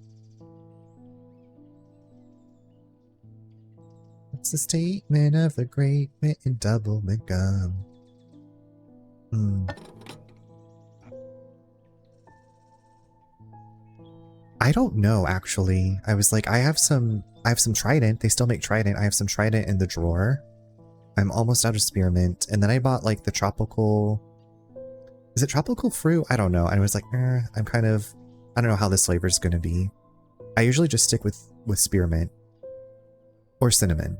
It's the statement of the great mitten double McGum. I don't know, actually. I was like, I have some Trident. They still make Trident. I have some Trident in the drawer. I'm almost out of spearmint. And then I bought like the tropical... Is it tropical fruit? I don't know. I was like, I'm kind of... I don't know how this flavor is going to be. I usually just stick with spearmint. Or cinnamon.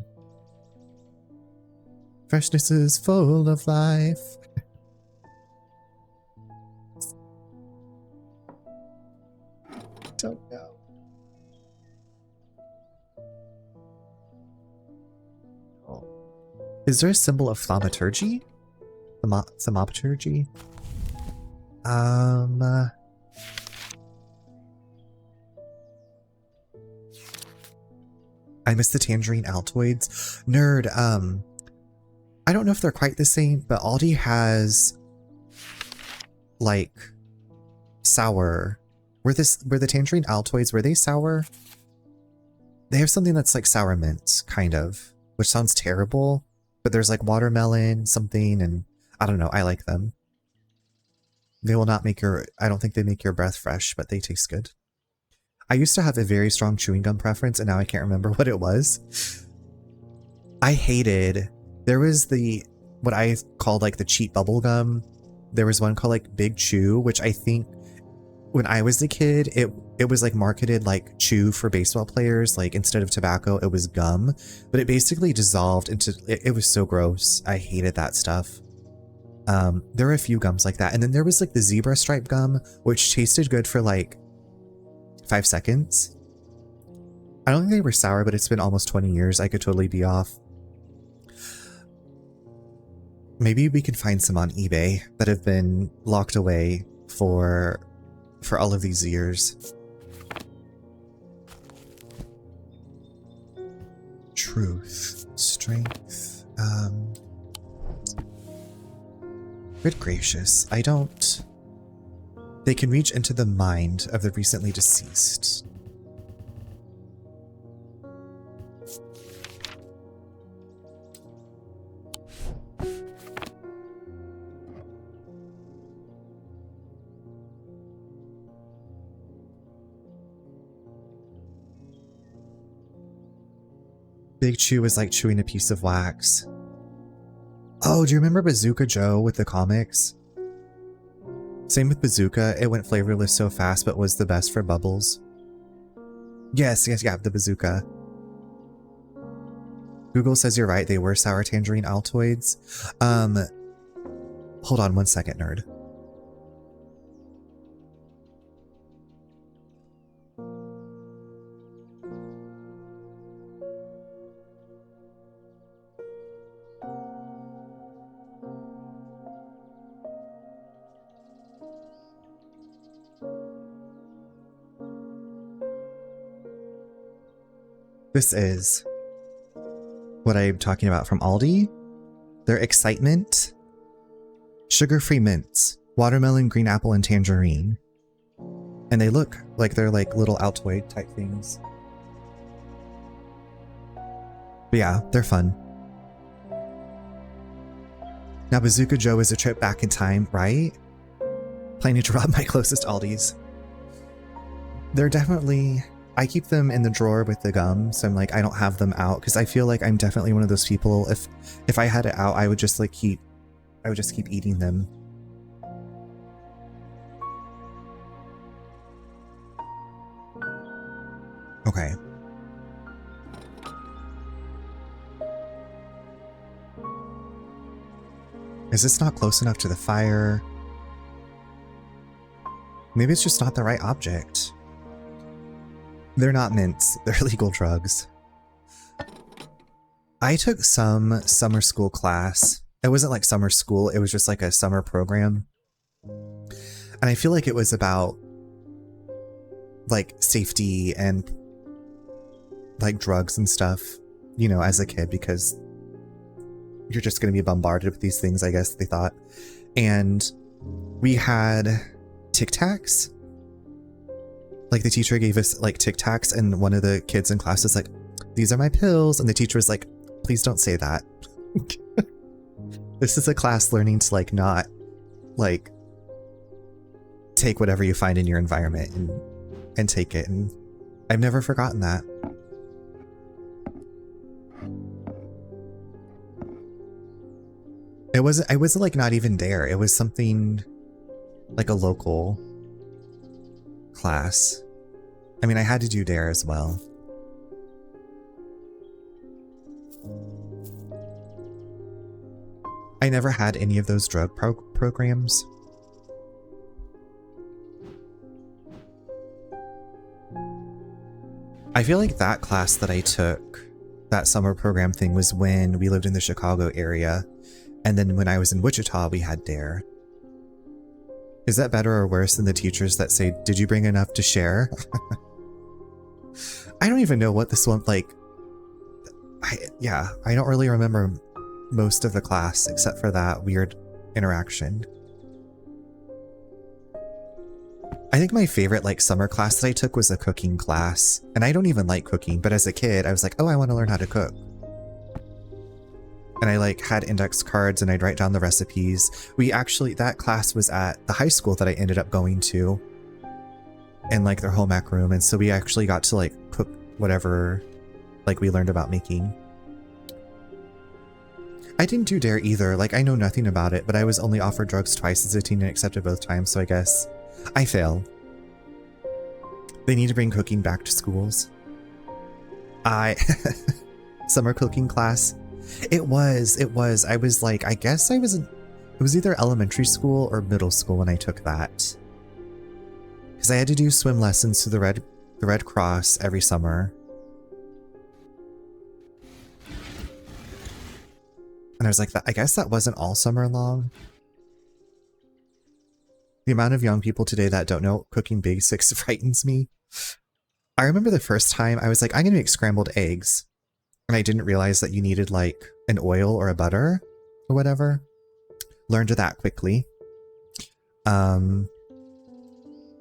Freshness is full of life. Don't know. Is there a symbol of thaumaturgy? Thaumaturgy? I miss the tangerine Altoids. Nerd, I don't know if they're quite the same, but Aldi has like sour. Were the tangerine Altoids, were they sour? They have something that's like sour mint, kind of, which sounds terrible. But there's like watermelon, something, and I don't know, I like them. They will not make your, I don't think they make your breath fresh, but they taste good. I used to have a very strong chewing gum preference, and now I can't remember what it was. I hated, there was what I called like the cheap bubble gum. There was one called like Big Chew, which I think when I was a kid, it was like marketed like chew for baseball players. Like instead of tobacco, it was gum, but it basically dissolved into, it was so gross. I hated that stuff. There were a few gums like that. And then there was like the zebra stripe gum, which tasted good for like 5 seconds. I don't think they were sour, but it's been almost 20 years. I could totally be off. Maybe we could find some on eBay that have been locked away for all of these years. Truth, strength, good gracious, I don't... They can reach into the mind of the recently deceased. Big Chew is like chewing a piece of wax. Oh, do you remember Bazooka Joe with the comics? Same with Bazooka. It went flavorless so fast, but was the best for bubbles. Yes, yeah, the Bazooka. Google says you're right. They were sour tangerine Altoids. Hold on one second, nerd. This is what I'm talking about from Aldi. They're Excitement, sugar-free mints, watermelon, green apple, and tangerine. And they look like they're like little Altoid type things. But yeah, they're fun. Now Bazooka Joe is a trip back in time, right? Planning to rob my closest Aldis. They're definitely... I keep them in the drawer with the gum, so I'm like, I don't have them out, because I feel like I'm definitely one of those people, if I had it out, I would just like keep eating them. Okay. Is this not close enough to the fire? Maybe it's just not the right object. They're not mints, they're legal drugs. I took some summer school class. It wasn't like summer school, it was just like a summer program. And I feel like it was about like safety and like drugs and stuff, you know, as a kid, because you're just going to be bombarded with these things, I guess they thought. And we had Tic Tacs. Like the teacher gave us like Tic Tacs, and one of the kids in class was like, "These are my pills." And the teacher was like, "Please don't say that." This is a class learning to like not like take whatever you find in your environment and take it. And I've never forgotten that. It wasn't like not even there. It was something like a local class. I mean, I had to do DARE as well. I never had any of those drug programs. I feel like that class that I took, that summer program thing, was when we lived in the Chicago area. And then when I was in Wichita, we had DARE. Is that better or worse than the teachers that say, "Did you bring enough to share?" I don't even know what this one, like, I don't really remember most of the class except for that weird interaction. I think my favorite like summer class that I took was a cooking class. And I don't even like cooking, but as a kid, I was like, oh, I want to learn how to cook. And I like had index cards and I'd write down the recipes. That class was at the high school that I ended up going to in like their home ec room. And so we actually got to like cook whatever like we learned about making. I didn't do DARE either. Like I know nothing about it, but I was only offered drugs twice as a teen and accepted both times. So I guess I fail. They need to bring cooking back to schools. Summer cooking class. It was. I was like, I guess it was either elementary school or middle school when I took that. Because I had to do swim lessons to the Red Cross every summer. And I was like, I guess that wasn't all summer long. The amount of young people today that don't know cooking basics frightens me. I remember the first time I was like, I'm going to make scrambled eggs. And I didn't realize that you needed like an oil or a butter or whatever. Learned that quickly.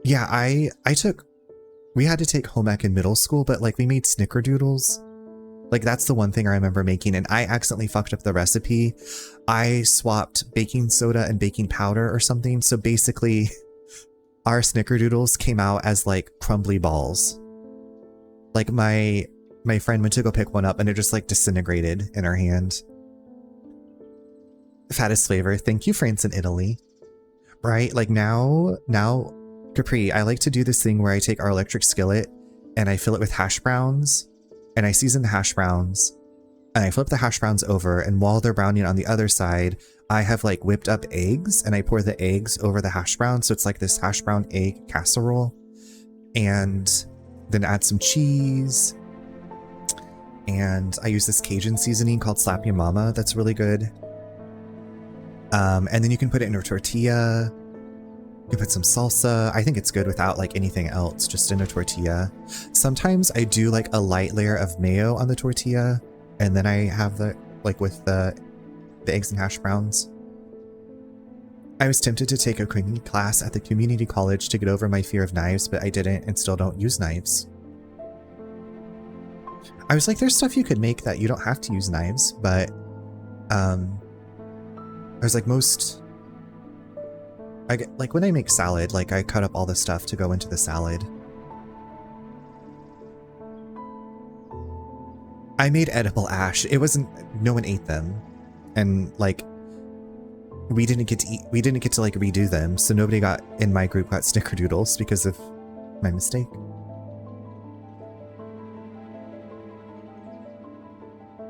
Yeah, we had to take home ec in middle school, but like we made snickerdoodles. Like that's the one thing I remember making, and I accidentally fucked up the recipe. I swapped baking soda and baking powder or something. So basically our snickerdoodles came out as like crumbly balls. Like my friend went to go pick one up and it just like disintegrated in her hand. Fattest flavor. Thank you, France and Italy. Right? Like now, Capri, I like to do this thing where I take our electric skillet and I fill it with hash browns and I season the hash browns and I flip the hash browns over, and while they're browning on the other side, I have like whipped up eggs and I pour the eggs over the hash brown. So it's like this hash brown egg casserole, and then add some cheese. And I use this Cajun seasoning called Slap Your Mama. That's really good. And then you can put it in a tortilla. You can put some salsa. I think it's good without like anything else, just in a tortilla. Sometimes I do like a light layer of mayo on the tortilla, and then I have the like with the eggs and hash browns. I was tempted to take a cooking class at the community college to get over my fear of knives, but I didn't and still don't use knives. I was like, there's stuff you could make that you don't have to use knives, but I was like, most I get, like when I make salad, like I cut up all the stuff to go into the salad. I made edible ash. It wasn't, no one ate them. And like, we didn't get to like redo them. So nobody in my group got snickerdoodles because of my mistake.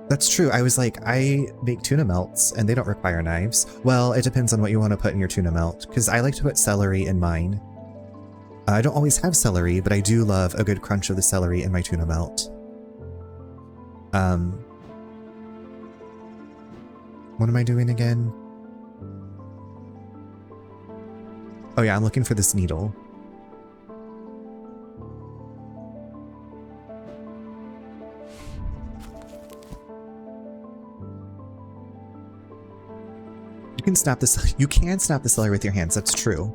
That's true. I was like, I make tuna melts and they don't require knives. Well, it depends on what you want to put in your tuna melt, because I like to put celery in mine. I don't always have celery, but I do love a good crunch of the celery in my tuna melt. What am I doing again? Oh yeah, I'm looking for this needle. You can snap the celery with your hands, that's true.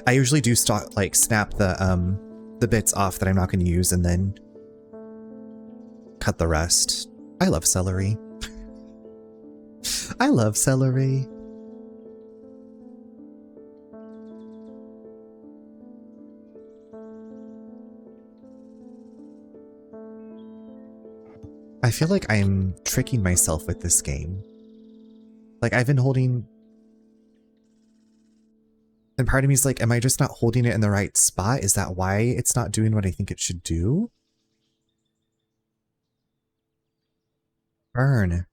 I usually do snap the bits off that I'm not going to use and then cut the rest. I love celery. I love celery. I feel like I'm tricking myself with this game. Like I've been holding... And part of me is like, am I just not holding it in the right spot? Is that why it's not doing what I think it should do? Burn.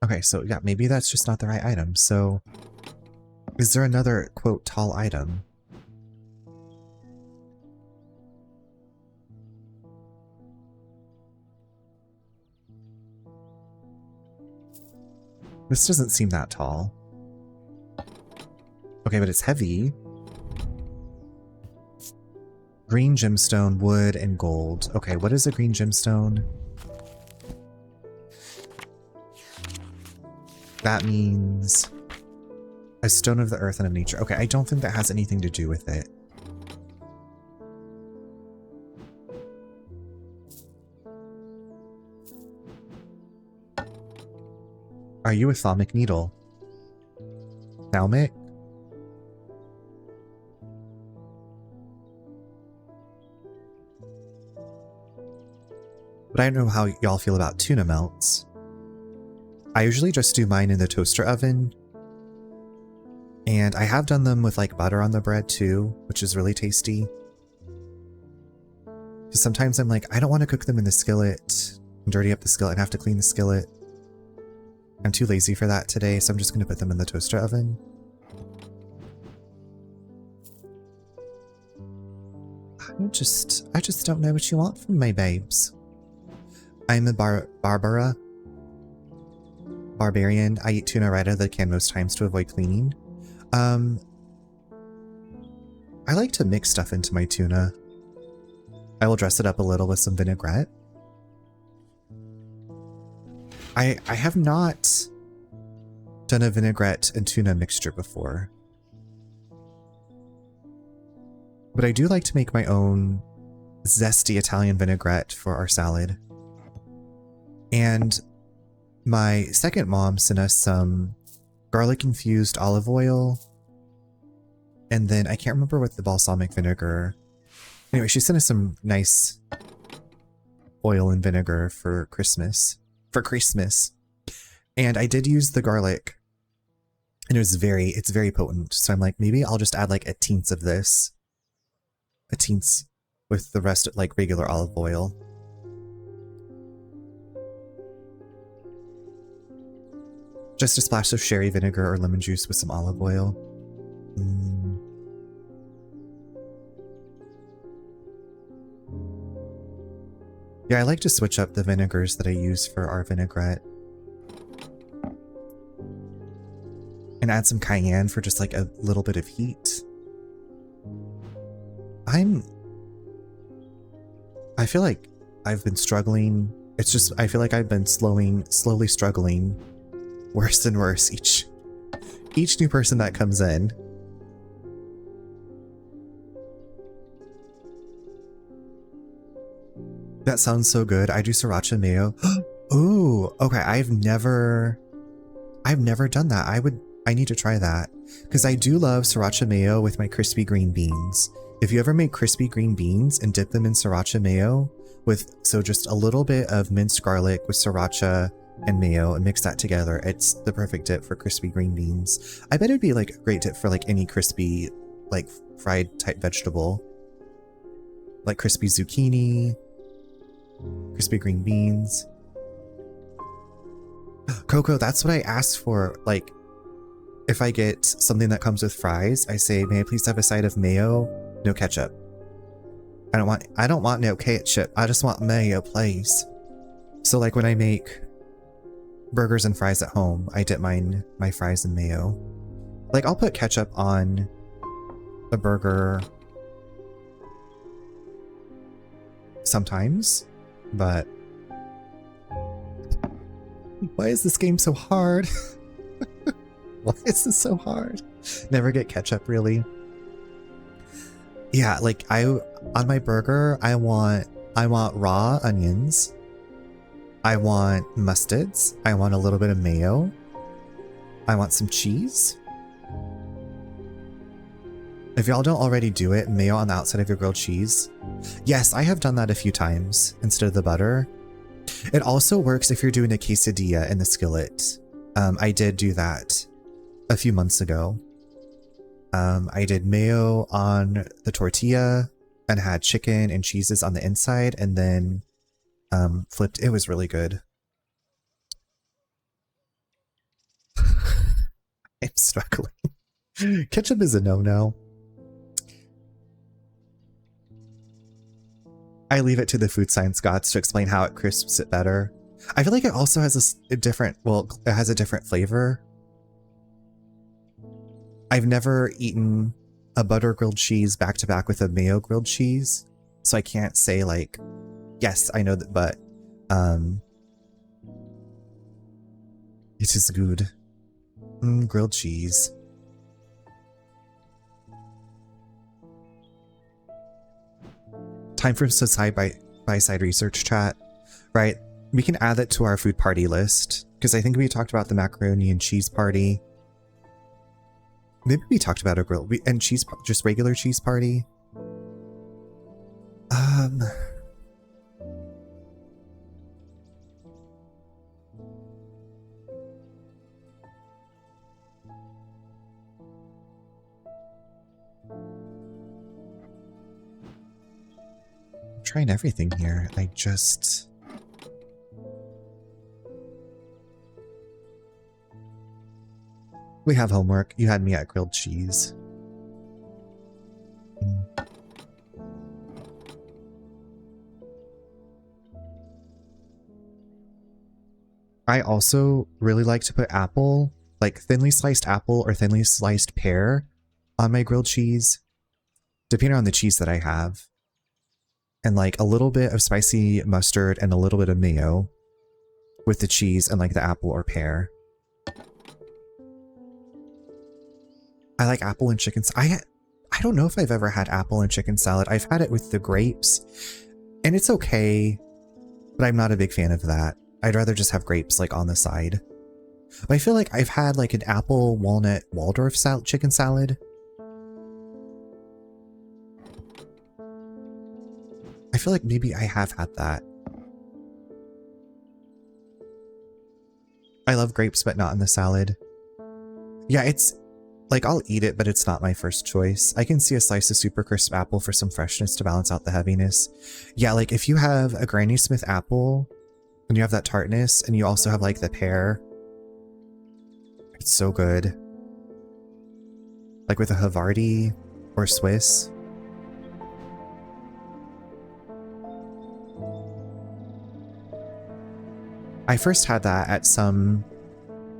Okay, so yeah, maybe that's just not the right item. So is there another, quote, tall item? This doesn't seem that tall. Okay, but it's heavy. Green gemstone, wood, and gold. Okay, what is a green gemstone? That means a stone of the earth and of nature. Okay, I don't think that has anything to do with it. Are you a thalmic needle? Thalmic? But I don't know how y'all feel about tuna melts. I usually just do mine in the toaster oven. And I have done them with like butter on the bread too, which is really tasty. Because sometimes I'm like, I don't want to cook them in the skillet and dirty up the skillet and have to clean the skillet. I'm too lazy for that today, so I'm just going to put them in the toaster oven. I just don't know what you want from my babes. I'm a barbarian. I eat tuna right out of the can most times to avoid cleaning. I like to mix stuff into my tuna. I will dress it up a little with some vinaigrette. I have not done a vinaigrette and tuna mixture before. But I do like to make my own zesty Italian vinaigrette for our salad. And my second mom sent us some garlic-infused olive oil. And then I can't remember what the balsamic vinegar... Anyway, she sent us some nice oil and vinegar for Christmas. And I did use the garlic, and it's very potent. So I'm like, maybe I'll just add like a teens of this, a teens with the rest like regular olive oil. Just a splash of sherry vinegar or lemon juice with some olive oil. Yeah, I like to switch up the vinegars that I use for our vinaigrette. And add some cayenne for just like a little bit of heat. I feel like I've been struggling. It's just, I feel like I've been slowly struggling worse and worse each new person that comes in. That sounds so good. I do sriracha mayo. Ooh, okay. I've never done that. I need to try that because I do love sriracha mayo with my crispy green beans. If you ever make crispy green beans and dip them in sriracha mayo so just a little bit of minced garlic with sriracha and mayo and mix that together, it's the perfect dip for crispy green beans. I bet it'd be like a great dip for like any crispy, like fried type vegetable, like crispy zucchini, crispy green beans. Coco, that's what I asked for. Like, if I get something that comes with fries, I say, may I please have a side of mayo, no ketchup. I don't want no ketchup. I just want mayo, please. So like when I make burgers and fries at home, I dip my fries in mayo. Like I'll put ketchup on a burger sometimes, but why is this game so hard? Why is this so hard? Never get ketchup, really. Yeah, like on my burger, I want raw onions. I want mustards. I want a little bit of mayo. I want some cheese. If y'all don't already do it, mayo on the outside of your grilled cheese. Yes, I have done that a few times instead of the butter. It also works if you're doing a quesadilla in the skillet. I did do that a few months ago. I did mayo on the tortilla and had chicken and cheeses on the inside and then flipped. It was really good. I'm struggling. Ketchup is a no-no. I leave it to the food science gods to explain how it crisps it better. I feel like it also has a different flavor. I've never eaten a butter grilled cheese back to back with a mayo grilled cheese, so I can't say like, yes, I know that, but it is good. Grilled cheese. Time for some side-by-side research chat, right? We can add that to our food party list because I think we talked about the macaroni and cheese party. Maybe we talked about a grill and cheese, just regular cheese party. I'm trying everything here. We have homework. You had me at grilled cheese. I also really like to put apple, like thinly sliced apple or thinly sliced pear on my grilled cheese, depending on the cheese that I have. And like a little bit of spicy mustard and a little bit of mayo with the cheese and like the apple or pear. I like apple and chicken. I don't know if I've ever had apple and chicken salad. I've had it with the grapes and it's okay, but I'm not a big fan of that. I'd rather just have grapes like on the side. But I feel like I've had like an apple walnut Waldorf chicken salad. I feel like maybe I have had that. I love grapes, but not in the salad. Yeah, it's like I'll eat it, but it's not my first choice. I can see a slice of super crisp apple for some freshness to balance out the heaviness. Yeah, like if you have a Granny Smith apple and you have that tartness and you also have like the pear, it's so good. Like with a Havarti or Swiss. I first had that at some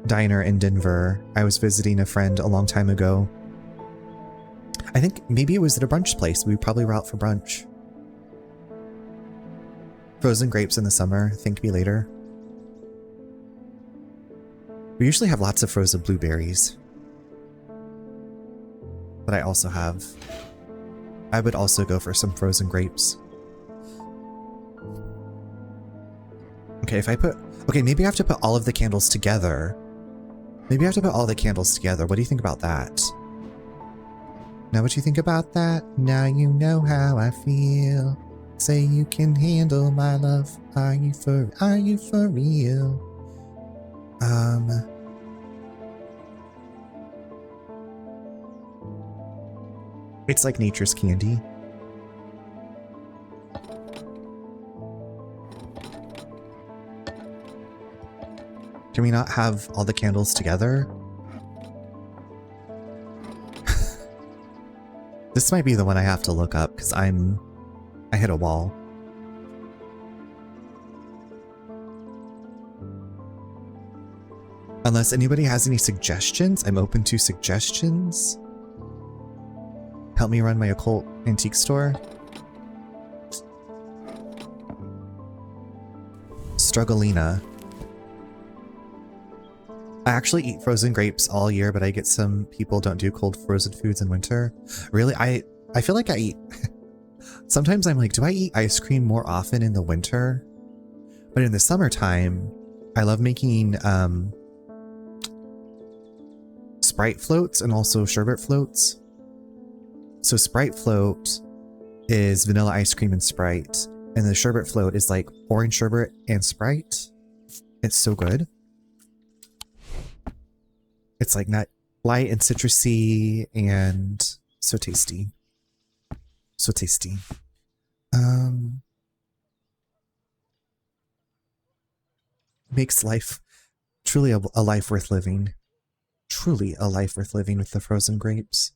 diner in Denver. I was visiting a friend a long time ago. I think maybe it was at a brunch place. We probably were out for brunch. Frozen grapes in the summer. Thank me later. We usually have lots of frozen blueberries. But I would also go for some frozen grapes. Okay, if I put... Okay, maybe I have to put all of the candles together. Maybe I have to put all the candles together. What do you think about that? Now what you think about that? Now you know how I feel. Say you can handle my love. Are you for real? It's like nature's candy. Can we not have all the candles together? This might be the one I have to look up because I hit a wall. Unless anybody has any suggestions, I'm open to suggestions. Help me run my occult antique store. Strugglina. I actually eat frozen grapes all year, but I get some people don't do cold frozen foods in winter. Really? I feel like I eat... Sometimes I'm like, do I eat ice cream more often in the winter? But in the summertime, I love making Sprite floats and also sherbet floats. So Sprite float is vanilla ice cream and Sprite, and the sherbet float is like orange sherbet and Sprite. It's so good. It's like not light and citrusy and so tasty. So tasty. Makes life truly a life worth living. Truly a life worth living with the frozen grapes.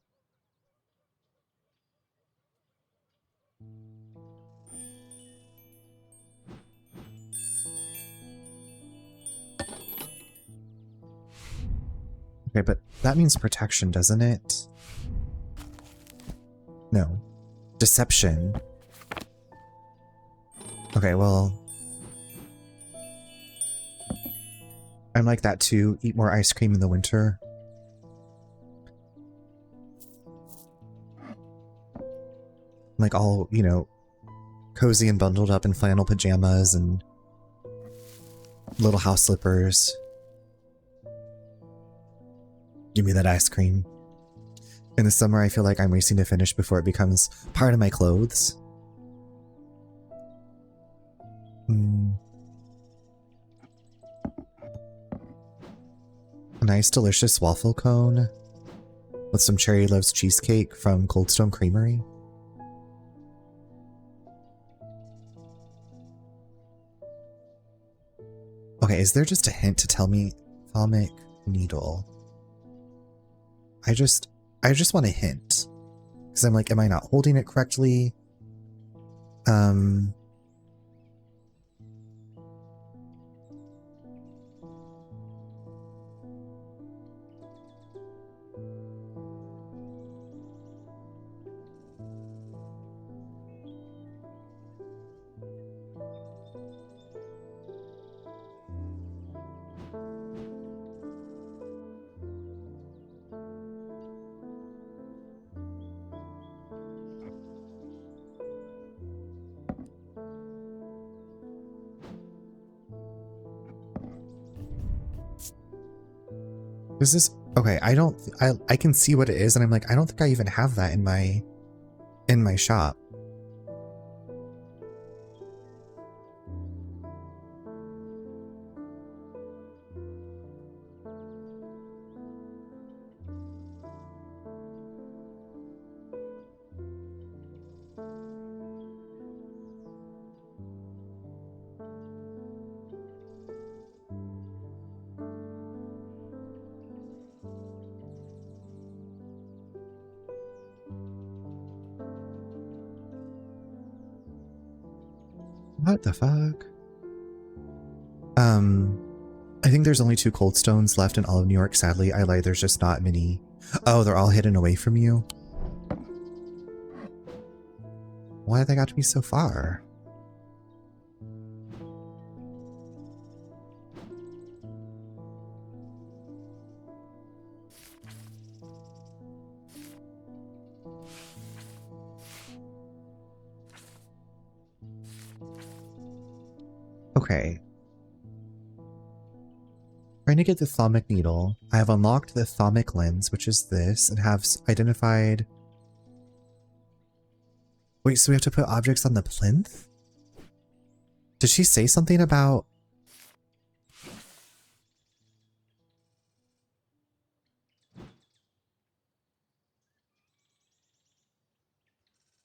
Okay, but that means protection, doesn't it? No. Deception. Okay, well... I'm like that too. Eat more ice cream in the winter. Like all, you know, cozy and bundled up in flannel pajamas and little house slippers. Give me that ice cream. In the summer, I feel like I'm racing to finish before it becomes part of my clothes. A nice, delicious waffle cone with some Cherry Loves cheesecake from Cold Stone Creamery. Okay, is there just a hint to tell me Thalmic Needle? I just want a hint. Because I'm like, am I not holding it correctly? Is this okay? I can see what it is, and I'm like, I don't think I even have that in my shop. What the fuck? I think there's only 2 cold stones left in all of New York, sadly. I lied, there's just not many. Oh, they're all hidden away from you? Why have they got to be so far? Okay. Trying to get the thalmic needle. I have unlocked the thalmic lens, which is this, and have identified... Wait, so we have to put objects on the plinth? Did she say something about...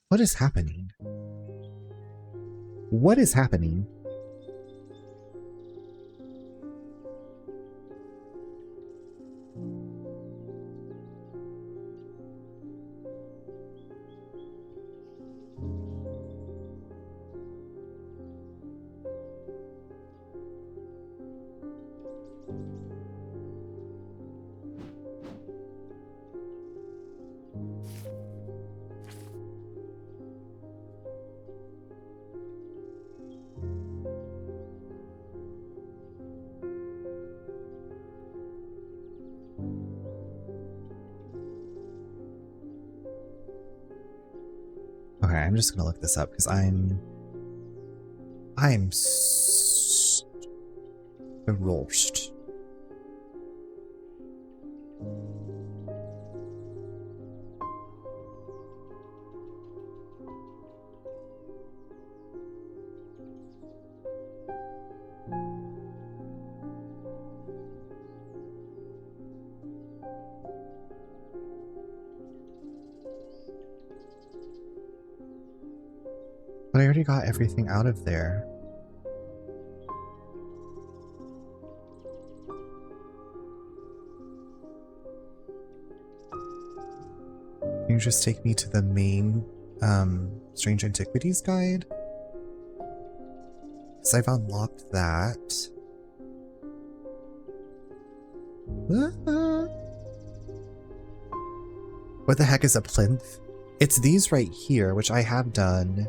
What is happening? What is happening? Okay, I'm just gonna look this up because I'm roast. But I already got everything out of there. Can you just take me to the main Strange Antiquities guide? Because I've unlocked that. What the heck is a plinth? It's these right here, which I have done.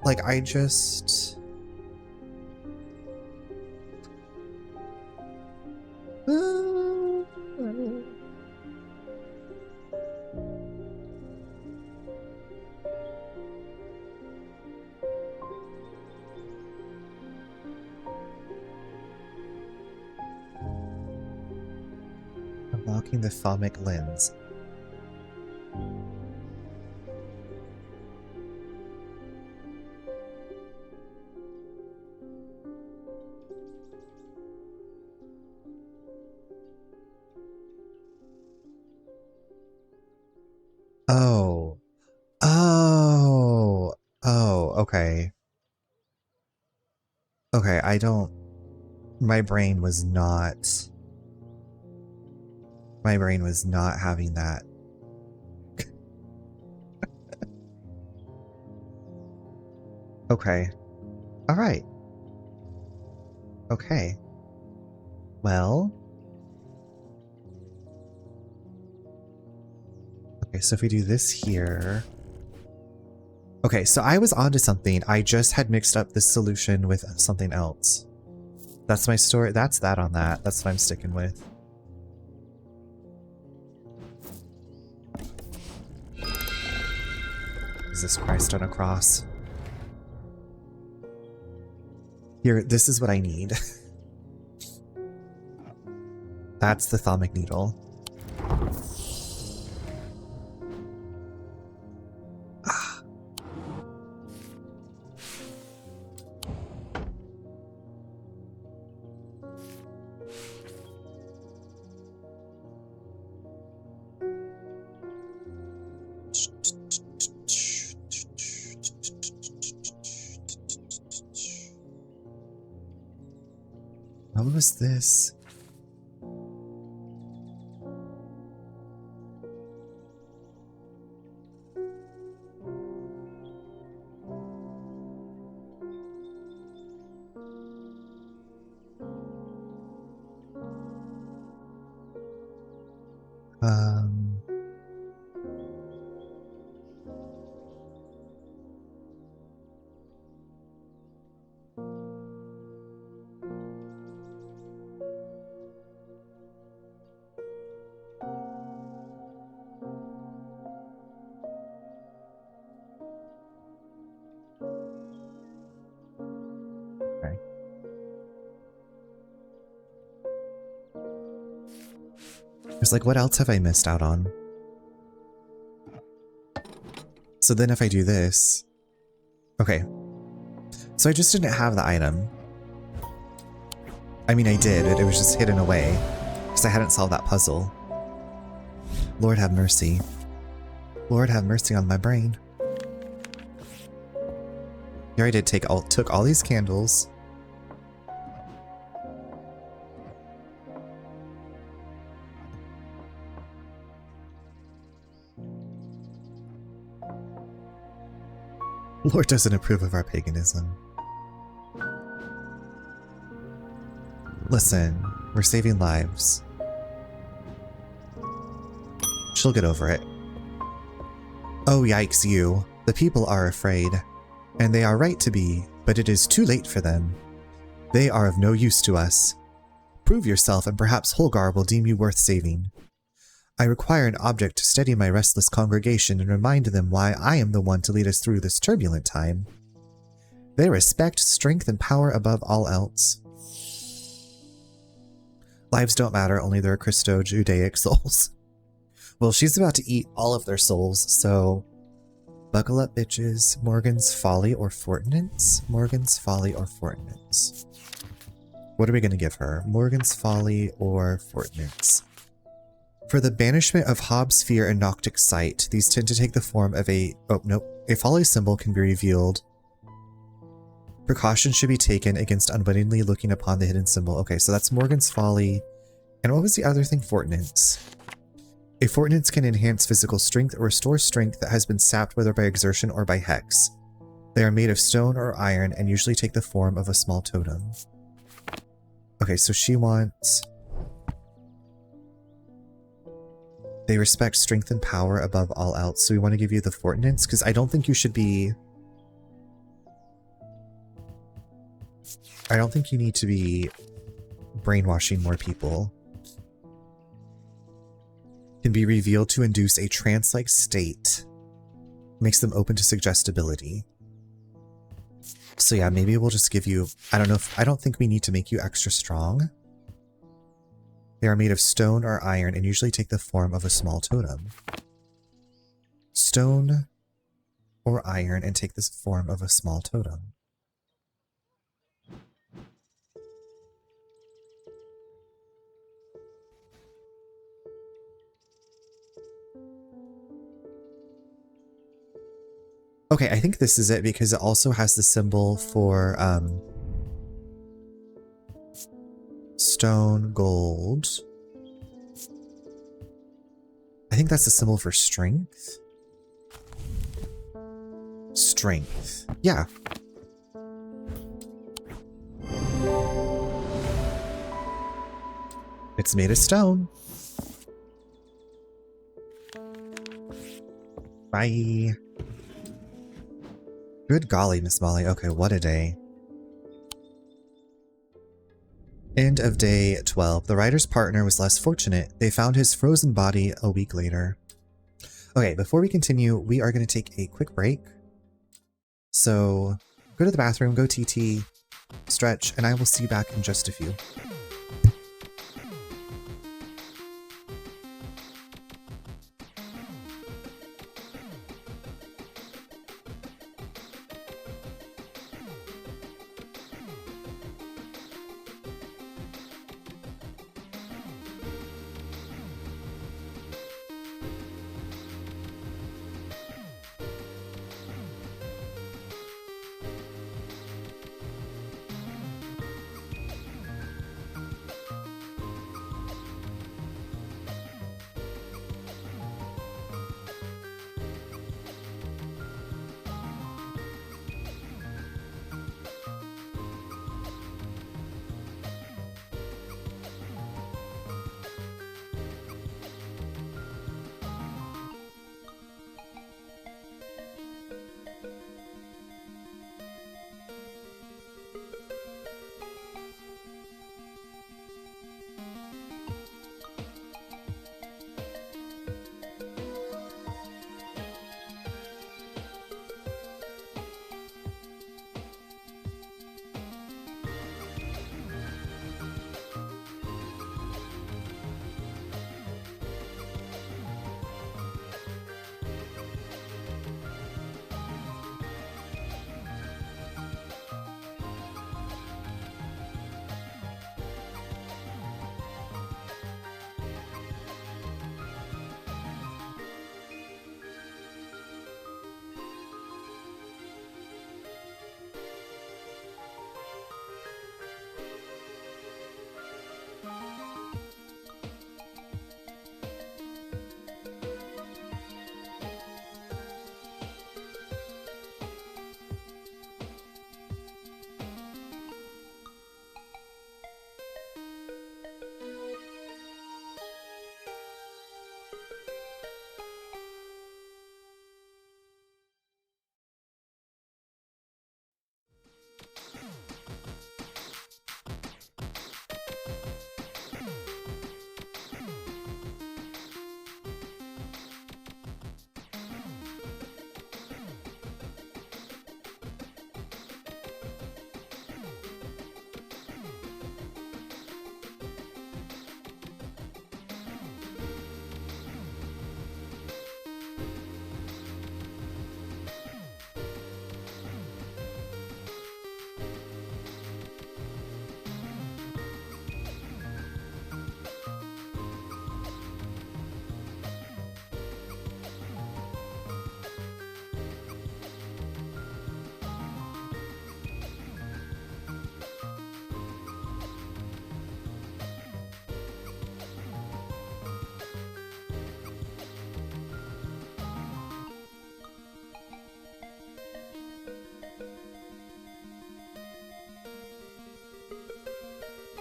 Like, I just... Unlocking the thalmic lens. Oh. Oh. Oh, okay. Okay, I don't... My brain was not... My brain was not having that. Okay. Alright. Okay. Well... Okay, so if we do this here... Okay, so I was onto something. I just had mixed up this solution with something else. That's my story. That's that on that. That's what I'm sticking with. Jesus Christ on a cross. Here, this is what I need. That's the thalmic needle. Ah. What was this? Okay. It's like, what else have I missed out on? So then if I do this... Okay. So I just didn't have the item. I mean, I did, but it was just hidden away. Because I hadn't solved that puzzle. Lord have mercy. Lord have mercy on my brain. Here I did took all these candles. Lord doesn't approve of our paganism. Listen, we're saving lives. She'll get over it. Oh, yikes, you. The people are afraid. And they are right to be, but it is too late for them. They are of no use to us. Prove yourself, and perhaps Holgar will deem you worth saving. I require an object to steady my restless congregation and remind them why I am the one to lead us through this turbulent time. They respect strength and power above all else. Lives don't matter, only their Christo-Judaic souls. Well, she's about to eat all of their souls, so... Buckle up, bitches. Morgan's Folly or Fortnance? Morgan's Folly or Fortnance? What are we going to give her? Morgan's Folly or Fortnance? For the banishment of Hobbs' fear and Noctic sight, these tend to take the form of a... Oh, nope. A folly symbol can be revealed. Precaution should be taken against unwittingly looking upon the hidden symbol. Okay, so that's Morgan's Folly. And what was the other thing? Fortnance. A Fortnance can enhance physical strength or restore strength that has been sapped whether by exertion or by hex. They are made of stone or iron and usually take the form of a small totem. Okay, so she wants... They respect strength and power above all else, so we want to give you the Fortnance, because I don't think you should be... I don't think you need to be brainwashing more people. Can be revealed to induce a trance-like state. Makes them open to suggestibility. So yeah, maybe we'll just give you... I don't think we need to make you extra strong. They are made of stone or iron and usually take the form of a small totem. Stone or iron and take the form of a small totem. Okay, I think this is it because it also has the symbol for stone, gold. I think that's the symbol for strength. Strength. Yeah. It's made of stone. Bye. Good golly, Miss Molly. Okay, what a day. End of day 12. The writer's partner was less fortunate. They found his frozen body a week later. Okay, before we continue, we are going to take a quick break. So, go to the bathroom, go TT, stretch, and I will see you back in just a few.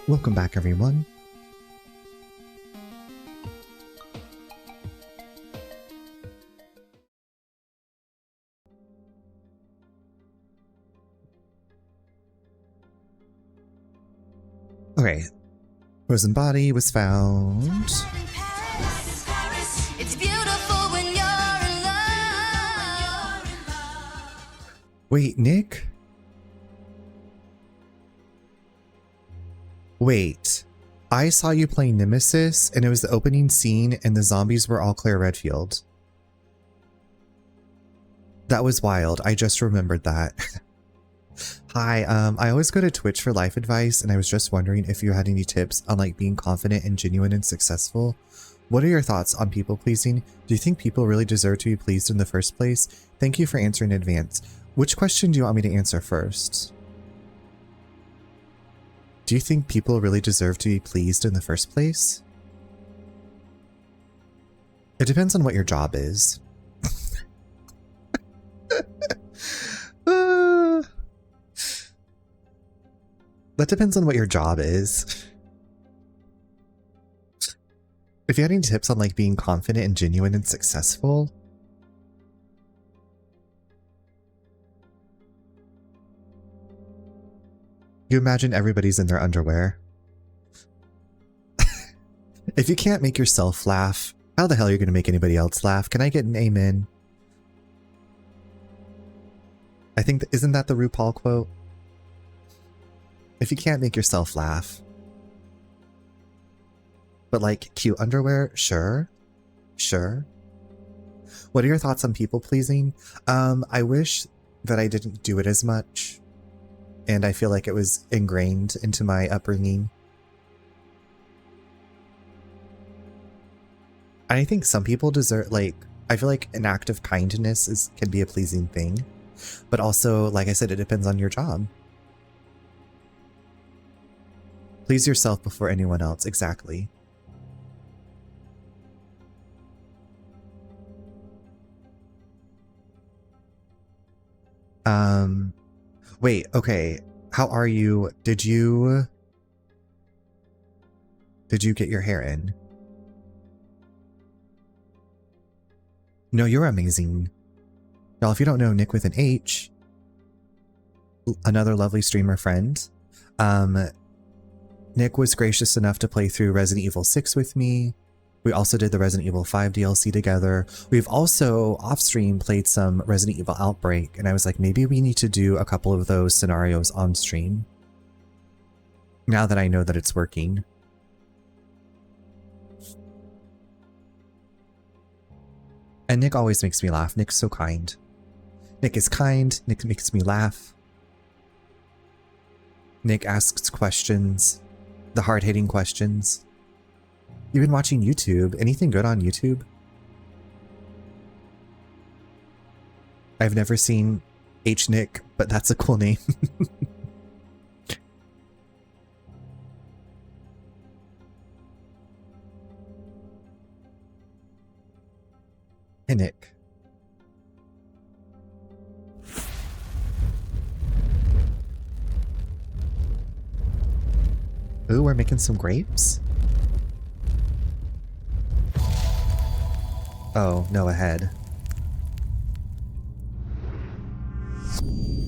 Welcome back, everyone. Okay. Frozen body was found. It's beautiful when you're in love. Wait, Nick? Wait. I saw you playing Nemesis, and it was the opening scene, and the zombies were all Claire Redfield. That was wild. I just remembered that. Hi, I always go to Twitch for life advice, and I was just wondering if you had any tips on like being confident and genuine and successful. What are your thoughts on people pleasing? Do you think people really deserve to be pleased in the first place? Thank you for answering in advance. Which question do you want me to answer first? Do you think people really deserve to be pleased in the first place? It depends on what your job is. That depends on what your job is. If you had any tips on like being confident and genuine and successful, you imagine everybody's in their underwear. If you can't make yourself laugh, how the hell are you going to make anybody else laugh? Can I get an amen? I think, isn't that the RuPaul quote? If you can't make yourself laugh. But like cute underwear, sure. Sure. What are your thoughts on people pleasing? I wish that I didn't do it as much. And I feel like it was ingrained into my upbringing. I think some people deserve, like, I feel like an act of kindness can be a pleasing thing. But also, like I said, it depends on your job. Please yourself before anyone else, exactly. Wait, okay. How are you? Did you get your hair in? No, you're amazing. Y'all, if you don't know Nick with an H, another lovely streamer friend, Nick was gracious enough to play through Resident Evil 6 with me. We also did the Resident Evil 5 DLC together. We've also, off-stream, played some Resident Evil Outbreak, and I was like, maybe we need to do a couple of those scenarios on stream. Now that I know that it's working. And Nick always makes me laugh. Nick's so kind. Nick is kind. Nick makes me laugh. Nick asks questions. The hard-hitting questions. You've been watching YouTube. Anything good on YouTube? I've never seen H. Nick, but that's a cool name. Hey, Nick. Ooh, we're making some grapes? Oh, no, ahead.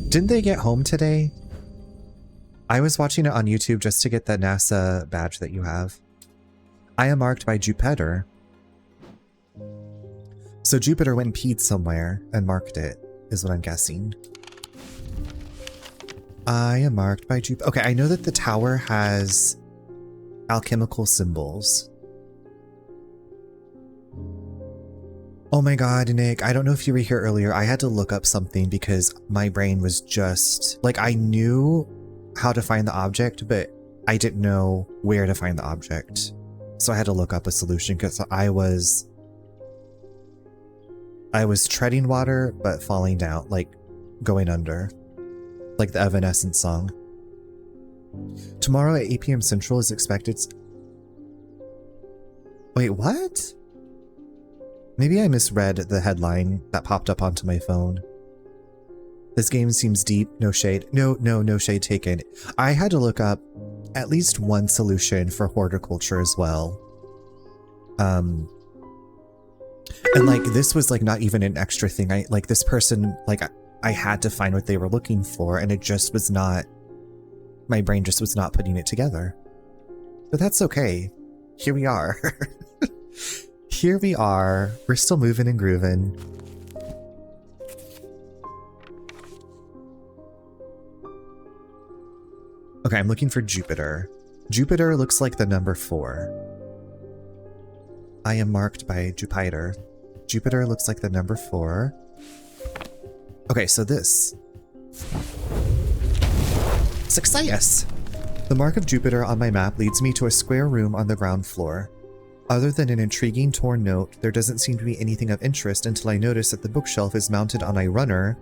Didn't they get home today? I was watching it on YouTube just to get that NASA badge that you have. I am marked by Jupiter. So Jupiter went and peed somewhere and marked it, is what I'm guessing. I am marked by Jupiter. Okay, I know that the tower has alchemical symbols. Oh my god, Nick, I don't know if you were here earlier. I had to look up something because my brain was just... like, I knew how to find the object, but I didn't know where to find the object. So I had to look up a solution because I was treading water, but falling down, like going under. Like the Evanescence song. Tomorrow at 8 p.m. Central is expected... Wait, what? Maybe I misread the headline that popped up onto my phone. This game seems deep, no shade. No shade taken. I had to look up at least one solution for horticulture as well. And like this was like not even an extra thing. I like this person, like I had to find what they were looking for, and it just was not, my brain just was not putting it together. But that's okay. Here we are. Here we are. We're still moving and grooving. Okay, I'm looking for Jupiter. Jupiter looks like the number 4. I am marked by Jupiter. Jupiter looks like the number 4. Okay, so this. Success! The mark of Jupiter on my map leads me to a square room on the ground floor. Other than an intriguing torn note, there doesn't seem to be anything of interest until I notice that the bookshelf is mounted on a runner,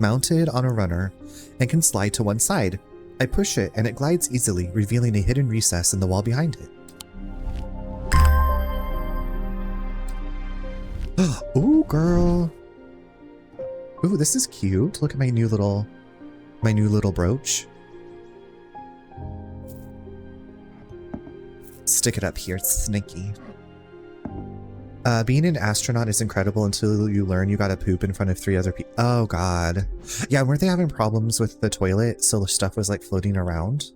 and can slide to one side. I push it and it glides easily, revealing a hidden recess in the wall behind it. Ooh, girl. Ooh, this is cute. Look at my new little brooch. Stick it up here, it's sneaky. Being an astronaut is incredible until you learn you gotta poop in front of 3 other people. Oh god. Yeah, weren't they having problems with the toilet, so the stuff was like floating around?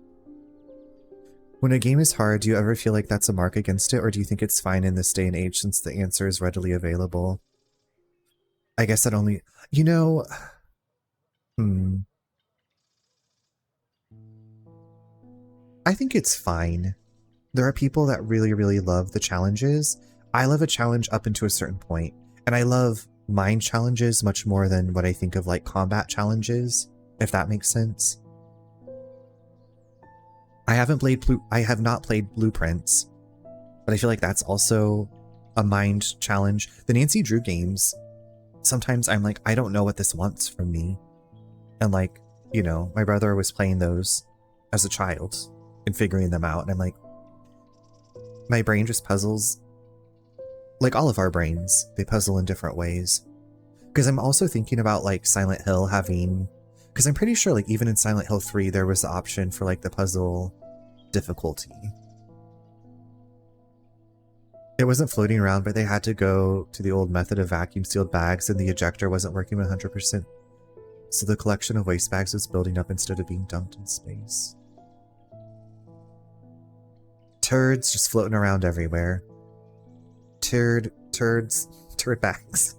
When a game is hard, do you ever feel like that's a mark against it, or do you think it's fine in this day and age since the answer is readily available? I guess that only... You know... I think it's fine. There are people that really, really love the challenges. I love a challenge up into a certain point, and I love mind challenges much more than what I think of like combat challenges, if that makes sense. I have not played Blueprints, but I feel like that's also a mind challenge. The Nancy Drew games, sometimes I'm like, I don't know what this wants from me. And like, you know, my brother was playing those as a child and figuring them out, and I'm like, my brain just puzzles. Like all of our brains, they puzzle in different ways. Because I'm also thinking about like Silent Hill having, because I'm pretty sure like even in Silent Hill 3 there was the option for like the puzzle difficulty. It wasn't floating around, but they had to go to the old method of vacuum sealed bags, and the ejector wasn't working 100%. So the collection of waste bags was building up instead of being dumped in space. Turds just floating around everywhere. Turd bags.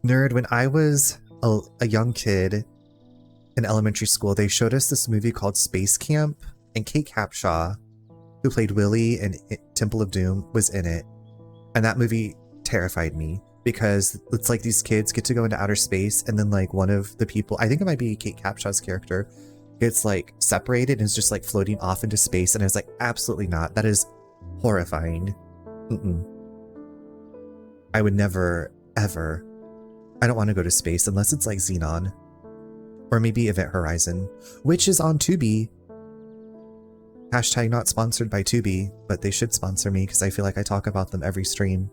Nerd, when I was a young kid in elementary school, they showed us this movie called Space Camp, and Kate Capshaw, who played Willie in Temple of Doom, was in it. And that movie terrified me because it's like these kids get to go into outer space, and then like one of the people, I think it might be Kate Capshaw's character, gets like separated and is just like floating off into space. And I was like, absolutely not. That is horrifying. I would never, ever. I don't want to go to space unless it's like Xenon. Or maybe Event Horizon, which is on Tubi. Hashtag not sponsored by Tubi, but they should sponsor me because I feel like I talk about them every stream.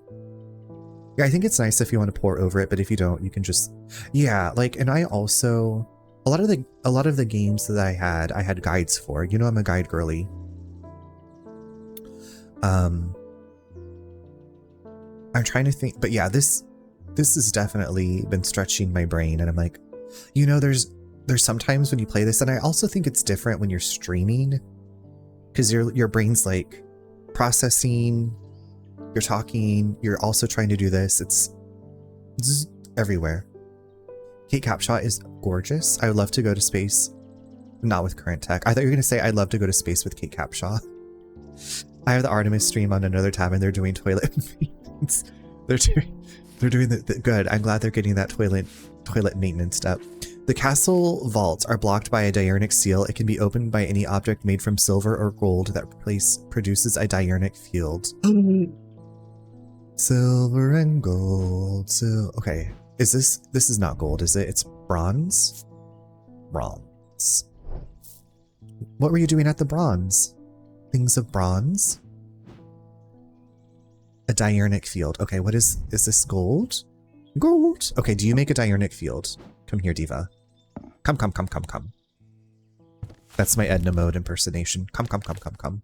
Yeah, I think it's nice if you want to pour over it, but if you don't, you can just... Yeah, like, and I also... A lot of the games that I had guides for. You know I'm a guide girly. I'm trying to think, but yeah, this has definitely been stretching my brain, and I'm like, you know, there's sometimes when you play this, and I also think it's different when you're streaming, because your brain's like processing, you're talking, you're also trying to do this. It's everywhere. Kate Capshaw is gorgeous. I would love to go to space, not with current tech. I thought you were gonna say I'd love to go to space with Kate Capshaw. I have the Artemis stream on another tab, and they're doing toilet maintenance. They're doing the good. I'm glad they're getting that toilet maintenance up. The castle vaults are blocked by a diurnic seal. It can be opened by any object made from silver or gold that produces a diurnic field. Silver and gold. So okay, this is not gold, is it? It's bronze. Bronze. What were you doing at the bronze? Things of bronze. A diurnic field. Okay, what is this gold? Gold. Okay, do you make a diurnic field? Come here, Diva. Come. That's my Edna mode impersonation. Come, come, come, come, come.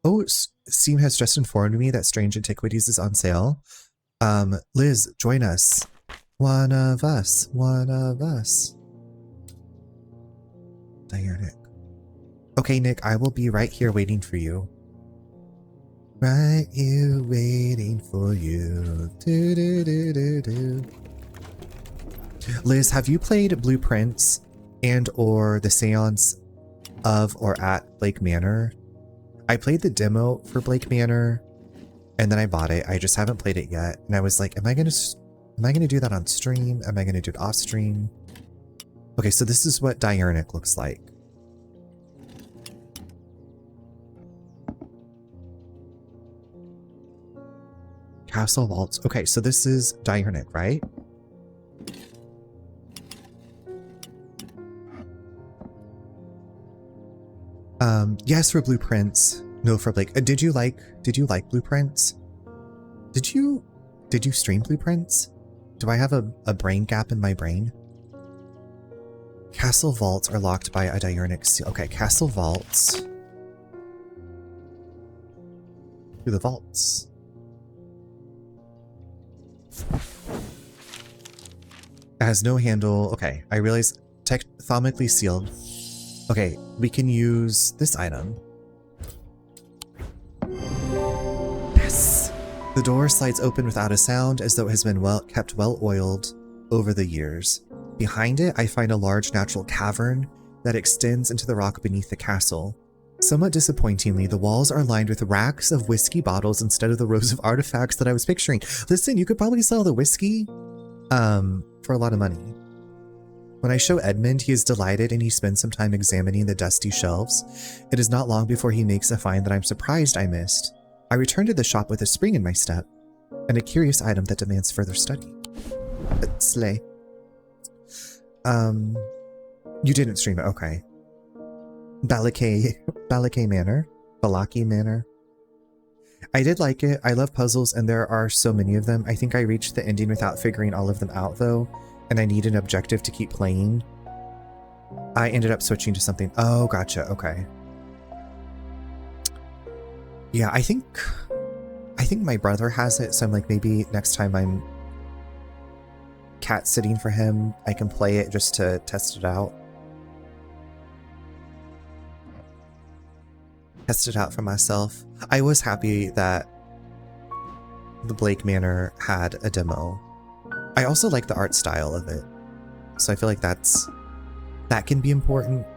Oh, Steam has just informed me that Strange Antiquities is on sale. Liz, join us. One of us. One of us. Dire Nick. Okay, Nick, I will be right here waiting for you. Right here waiting for you. Do, do, do, do, do. Liz, have you played Blueprints and or the Seance of or at Blake Manor? I played the demo for Blake Manor and then I bought it. I just haven't played it yet. And I was like, am I gonna do that on stream? Am I gonna do it off stream? Okay, so this is what Diurnic looks like. Castle Vaults. Okay, so this is Diurnic, right? Yes for Blueprints. No for Blake. Did you like Blueprints? Did you stream Blueprints? Do I have a brain gap in my brain? Castle Vaults are locked by a Diurnic seal. Okay, Castle Vaults. Through the vaults. It has no handle. Okay, I realize tectonically sealed. Okay, we can use this item. Yes! The door slides open without a sound as though it has been kept well oiled over the years. Behind it, I find a large natural cavern that extends into the rock beneath the castle. Somewhat disappointingly, the walls are lined with racks of whiskey bottles instead of the rows of artifacts that I was picturing. Listen, you could probably sell the whiskey for a lot of money. When I show Edmund, he is delighted and he spends some time examining the dusty shelves. It is not long before he makes a find that I'm surprised I missed. I return to the shop with a spring in my step and a curious item that demands further study. Slay. You didn't stream it, okay. Balake Manor. Balaki Manor. I did like it. I love puzzles and there are so many of them. I think I reached the ending without figuring all of them out though, and I need an objective to keep playing. I ended up switching to something. Oh, gotcha. Okay. Yeah, I think my brother has it, so I'm like, maybe next time I'm cat sitting for him, I can play it just to test it out. Test it out for myself. I was happy that the Blake Manor had a demo. I also like the art style of it, so I feel like that can be important.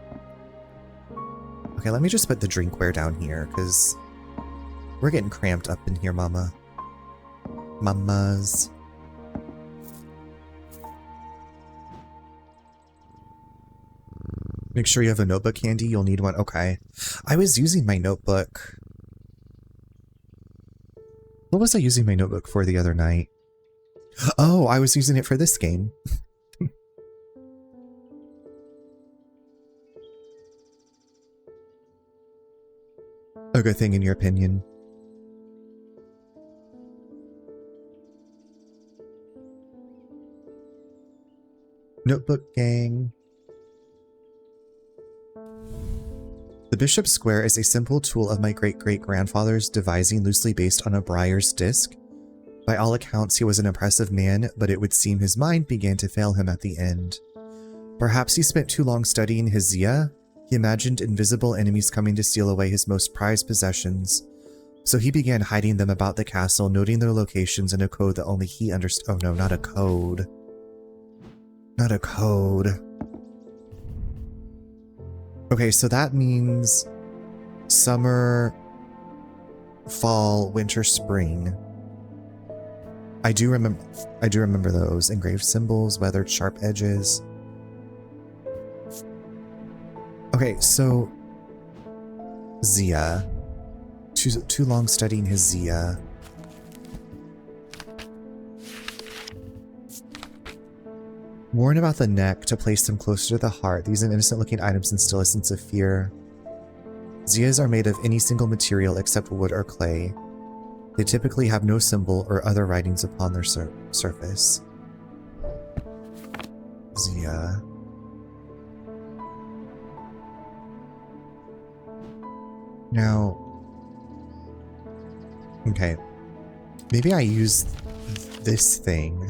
Okay, let me just put the drinkware down here because we're getting cramped up in here, mama. Mamas. Make sure you have a notebook handy. You'll need one. Okay. I was using my notebook. What was I using my notebook for the other night? Oh, I was using it for this game. A good thing in your opinion. Notebook gang. The Bishop's Square is a simple tool of my great-great-grandfather's devising, loosely based on a briar's disc. By all accounts, he was an impressive man, but it would seem his mind began to fail him at the end. Perhaps he spent too long studying his Zia. He imagined invisible enemies coming to steal away his most prized possessions. So he began hiding them about the castle, noting their locations in a code that only he understood. Oh no, not a code. Not a code. Okay, so that means summer, fall, winter, spring. I do remember those. Engraved symbols, weathered sharp edges. Okay, so Zia. Too long studying his Zia. Worn about the neck to place them closer to the heart, these innocent-looking items instill a sense of fear. Zias are made of any single material except wood or clay. They typically have no symbol or other writings upon their surface. Zia. Now, okay, maybe I use this thing.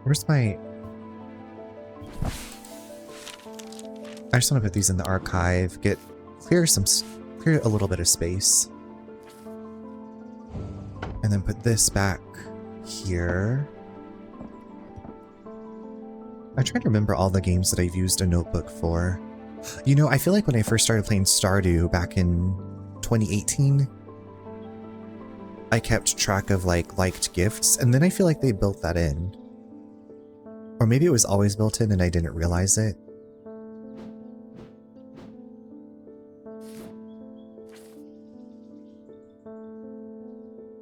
Where's my... I just want to put these in the archive, clear a little bit of space. And then put this back here. I try to remember all the games that I've used a notebook for. You know, I feel like when I first started playing Stardew back in 2018, I kept track of like liked gifts, and then I feel like they built that in. Or maybe it was always built in and I didn't realize it.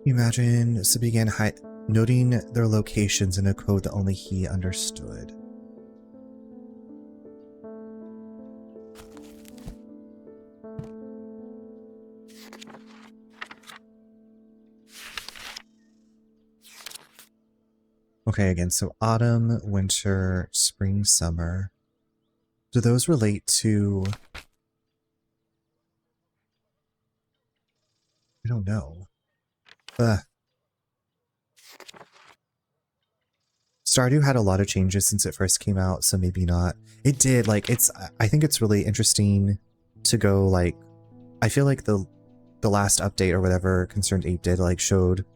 Imagine so began noting their locations in a code that only he understood. Okay, again, so autumn, winter, spring, summer. Do those relate to... I don't know. Stardew had a lot of changes since it first came out, so maybe not. It did, like, I think it's really interesting to go, like, I feel like the last update or whatever Concerned Ape did, like, showed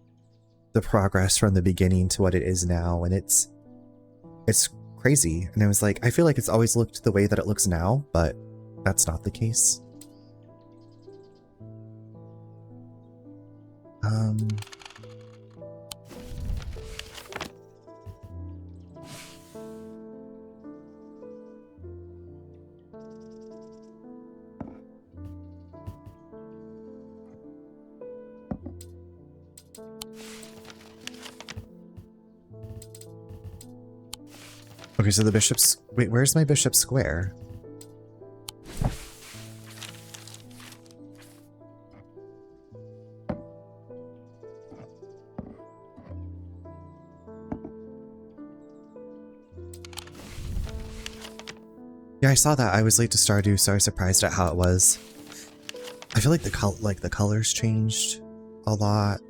the progress from the beginning to what it is now, and it's crazy. And I was like, I feel like it's always looked the way that it looks now, but that's not the case. Okay, so the bishop's... Wait, where's my bishop square? Yeah, I saw that. I was late to Stardew, so I was surprised at how it was. I feel like the colors changed a lot.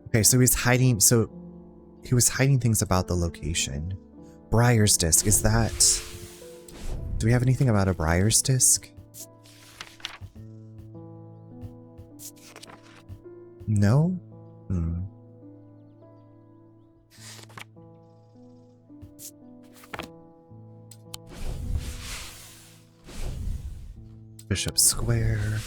Okay, so he was hiding things about the location. Briar's Disc, is that... Do we have anything about a Briar's Disc? No? Bishop Square...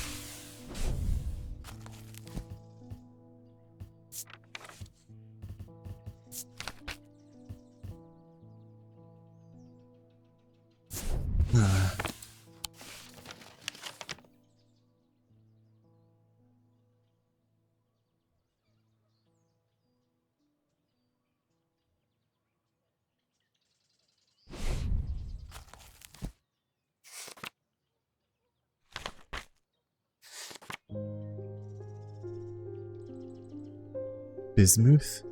Bismuth?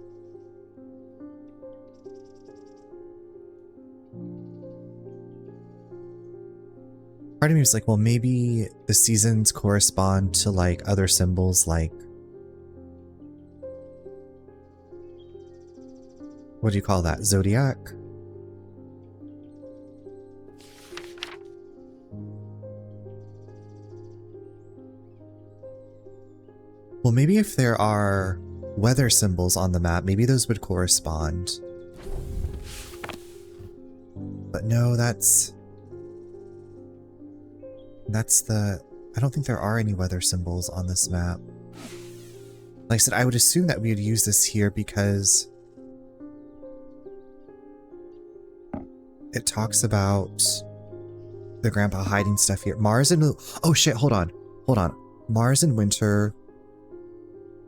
Part of me was like, well, maybe the seasons correspond to, like, other symbols, like... What do you call that? Zodiac? Well, maybe if there are weather symbols on the map, maybe those would correspond. But no, that's the... I don't think there are any weather symbols on this map. Like I said, I would assume that we would use this here because it talks about the grandpa hiding stuff here. Mars and... Oh shit, hold on. Hold on. Mars and winter.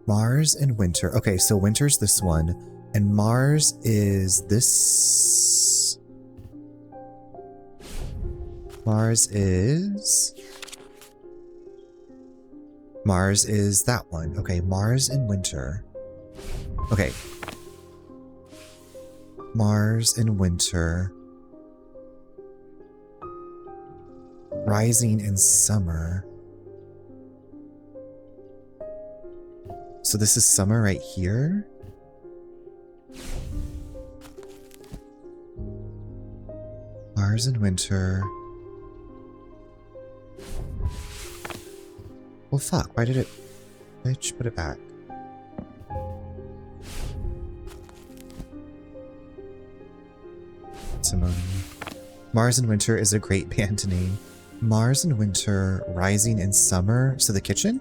Mars and winter. Okay, so winter's this one. And Mars is this... Mars is that one. Okay, Mars and winter. Okay. Mars and winter. Rising in summer. So this is summer right here? Mars and winter. Well, fuck. Why did it... Bitch, put it back. Simone. Mars and winter is a great band name. Mars and winter, rising in summer. So the kitchen?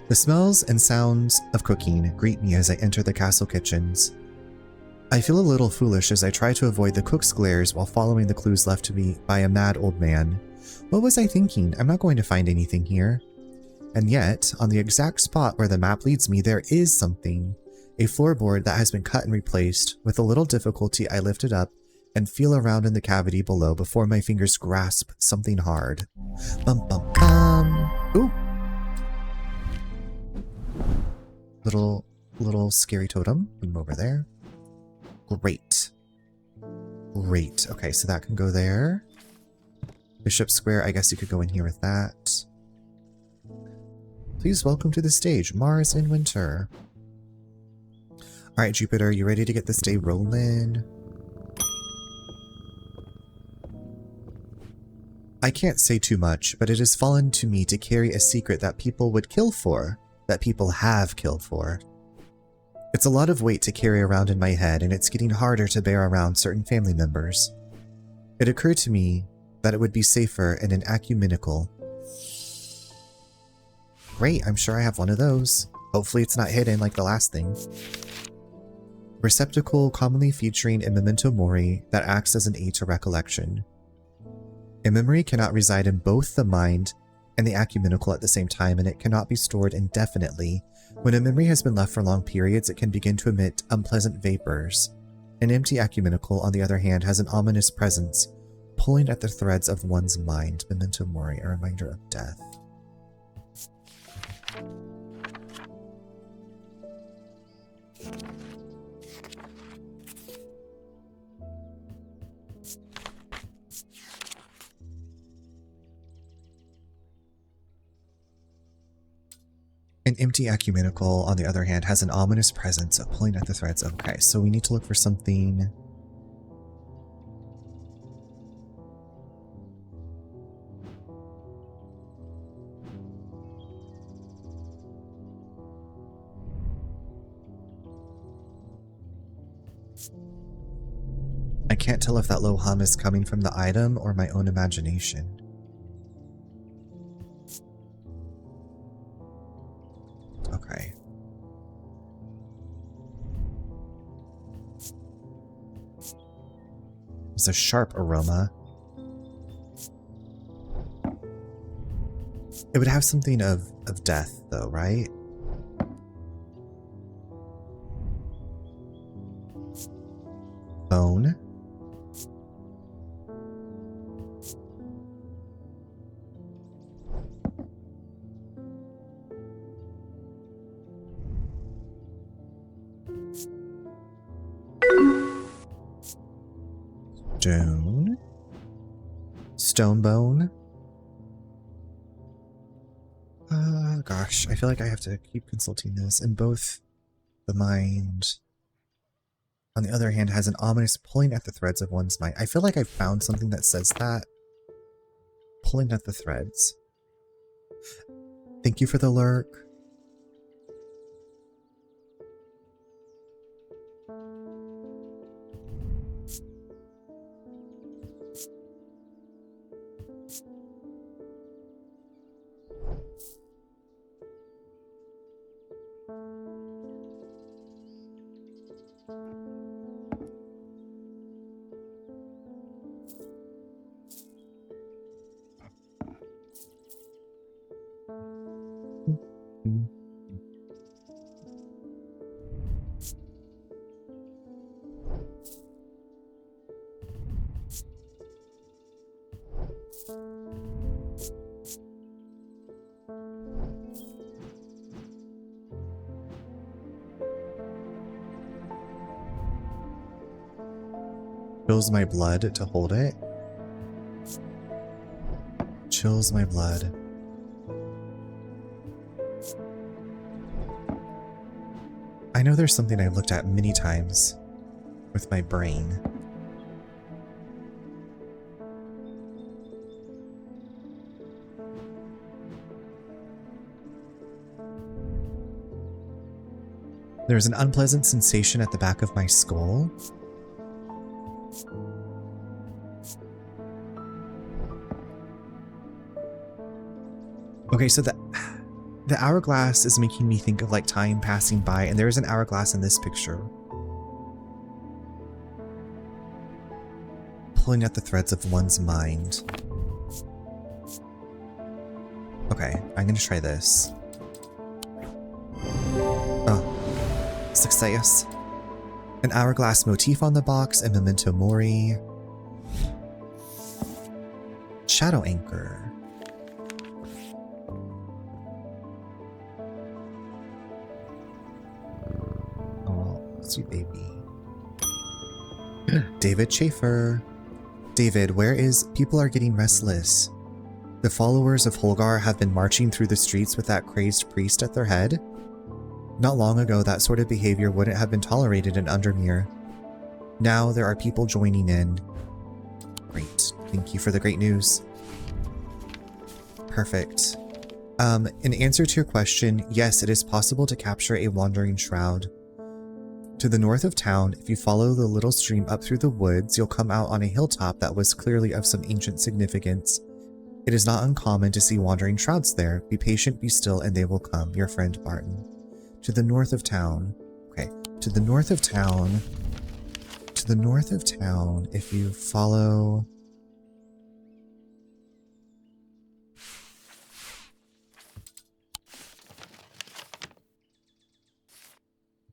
The smells and sounds of cooking greet me as I enter the castle kitchens. I feel a little foolish as I try to avoid the cook's glares while following the clues left to me by a mad old man. What was I thinking? I'm not going to find anything here. And yet, on the exact spot where the map leads me, there is something. A floorboard that has been cut and replaced. With a little difficulty, I lift it up and feel around in the cavity below before my fingers grasp something hard. Bum bum bum. Ooh. Little scary totem. Put him over there. Great. Great. Okay, so that can go there. Bishop Square, I guess you could go in here with that. Please welcome to the stage, Mars in winter. Alright, Jupiter, you ready to get this day rolling? I can't say too much, but it has fallen to me to carry a secret that people would kill for, that people have killed for. It's a lot of weight to carry around in my head, and it's getting harder to bear around certain family members. It occurred to me that it would be safer in an ecumenical. Great, I'm sure I have one of those. Hopefully it's not hidden like the last thing. Receptacle commonly featuring a memento mori that acts as an aid to recollection. A memory cannot reside in both the mind and the ecumenical at the same time, and it cannot be stored indefinitely. When a memory has been left for long periods, it can begin to emit unpleasant vapors. An empty ecumenical, on the other hand, has an ominous presence, pulling at the threads of one's mind. Memento mori, a reminder of death. An empty ecumenical, on the other hand, has an ominous presence of pulling at the threads. Okay, so we need to look for something. I can't tell if that low hum is coming from the item or my own imagination. Okay. It's a sharp aroma. It would have something of death, though, right? Bone. Stone. Stone bone. Gosh, I feel like I have to keep consulting this. And both the mind, on the other hand, has an ominous pulling at the threads of one's mind. I feel like I found something that says that. Pulling at the threads. Thank you for the lurk. Chills my blood to hold it. Chills my blood. I know there's something I've looked at many times with my brain. There's an unpleasant sensation at the back of my skull. Okay, so the hourglass is making me think of like time passing by, and there is an hourglass in this picture. Pulling at the threads of one's mind. Okay, I'm gonna try this. Oh, success. An hourglass motif on the box and memento mori. Shadow anchor. Sweet baby. David Schaefer. David, where is... People are getting restless. The followers of Holgar have been marching through the streets with that crazed priest at their head. Not long ago, that sort of behavior wouldn't have been tolerated in Undermere. Now there are people joining in. Great. Thank you for the great news. Perfect. In answer to your question, yes, it is possible to capture a wandering shroud. To the north of town, if you follow the little stream up through the woods, you'll come out on a hilltop that was clearly of some ancient significance. It is not uncommon to see wandering shrouds there. Be patient, be still, and they will come. Your friend Barton. To the north of town. Okay, to the north of town. To the north of town, if you follow...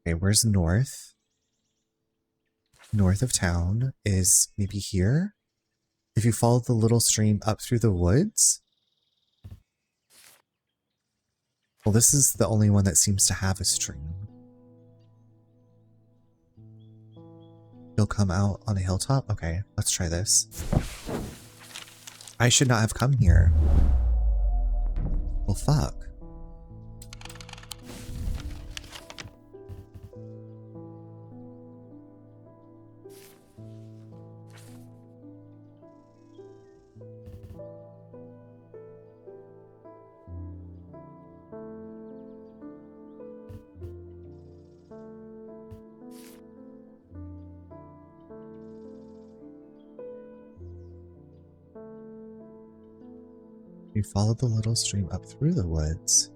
Okay, where's north? North of town is maybe here. If you follow the little stream up through the woods. Well, this is the only one that seems to have a stream. You'll come out on a hilltop? Okay, let's try this. I should not have come here. Well, fuck. You follow the little stream up through the woods.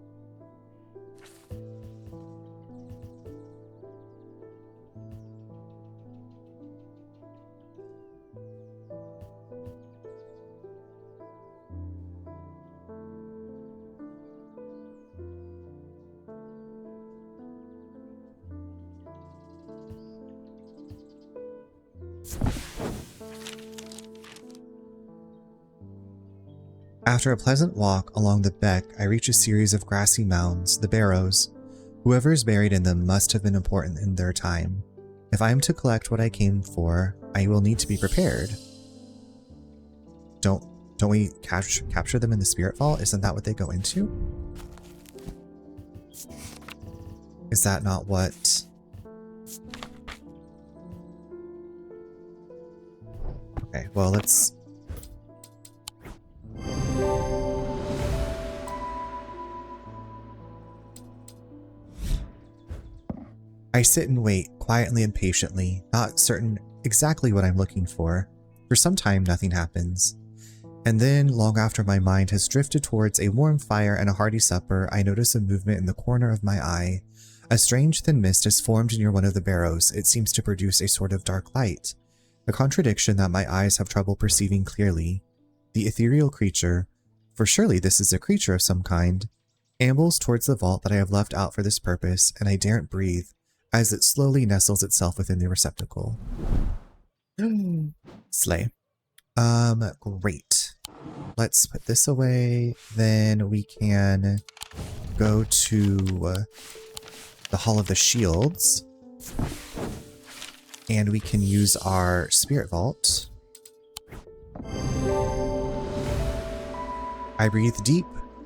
After a pleasant walk along the beck, I reach a series of grassy mounds, the barrows. Whoever is buried in them must have been important in their time. If I am to collect what I came for, I will need to be prepared. Don't we capture them in the spirit vault? Isn't that what they go into? Is that not what... Okay, well, let's... I sit and wait, quietly and patiently, not certain exactly what I'm looking for. For some time, nothing happens. And then, long after my mind has drifted towards a warm fire and a hearty supper, I notice a movement in the corner of my eye. A strange thin mist has formed near one of the barrows. It seems to produce a sort of dark light. A contradiction that my eyes have trouble perceiving clearly. The ethereal creature, for surely this is a creature of some kind, ambles towards the vault that I have left out for this purpose, and I daren't breathe, as it slowly nestles itself within the receptacle. Slay. Great. Let's put this away. Then we can go to the Hall of the Shields. And we can use our spirit vault. I breathe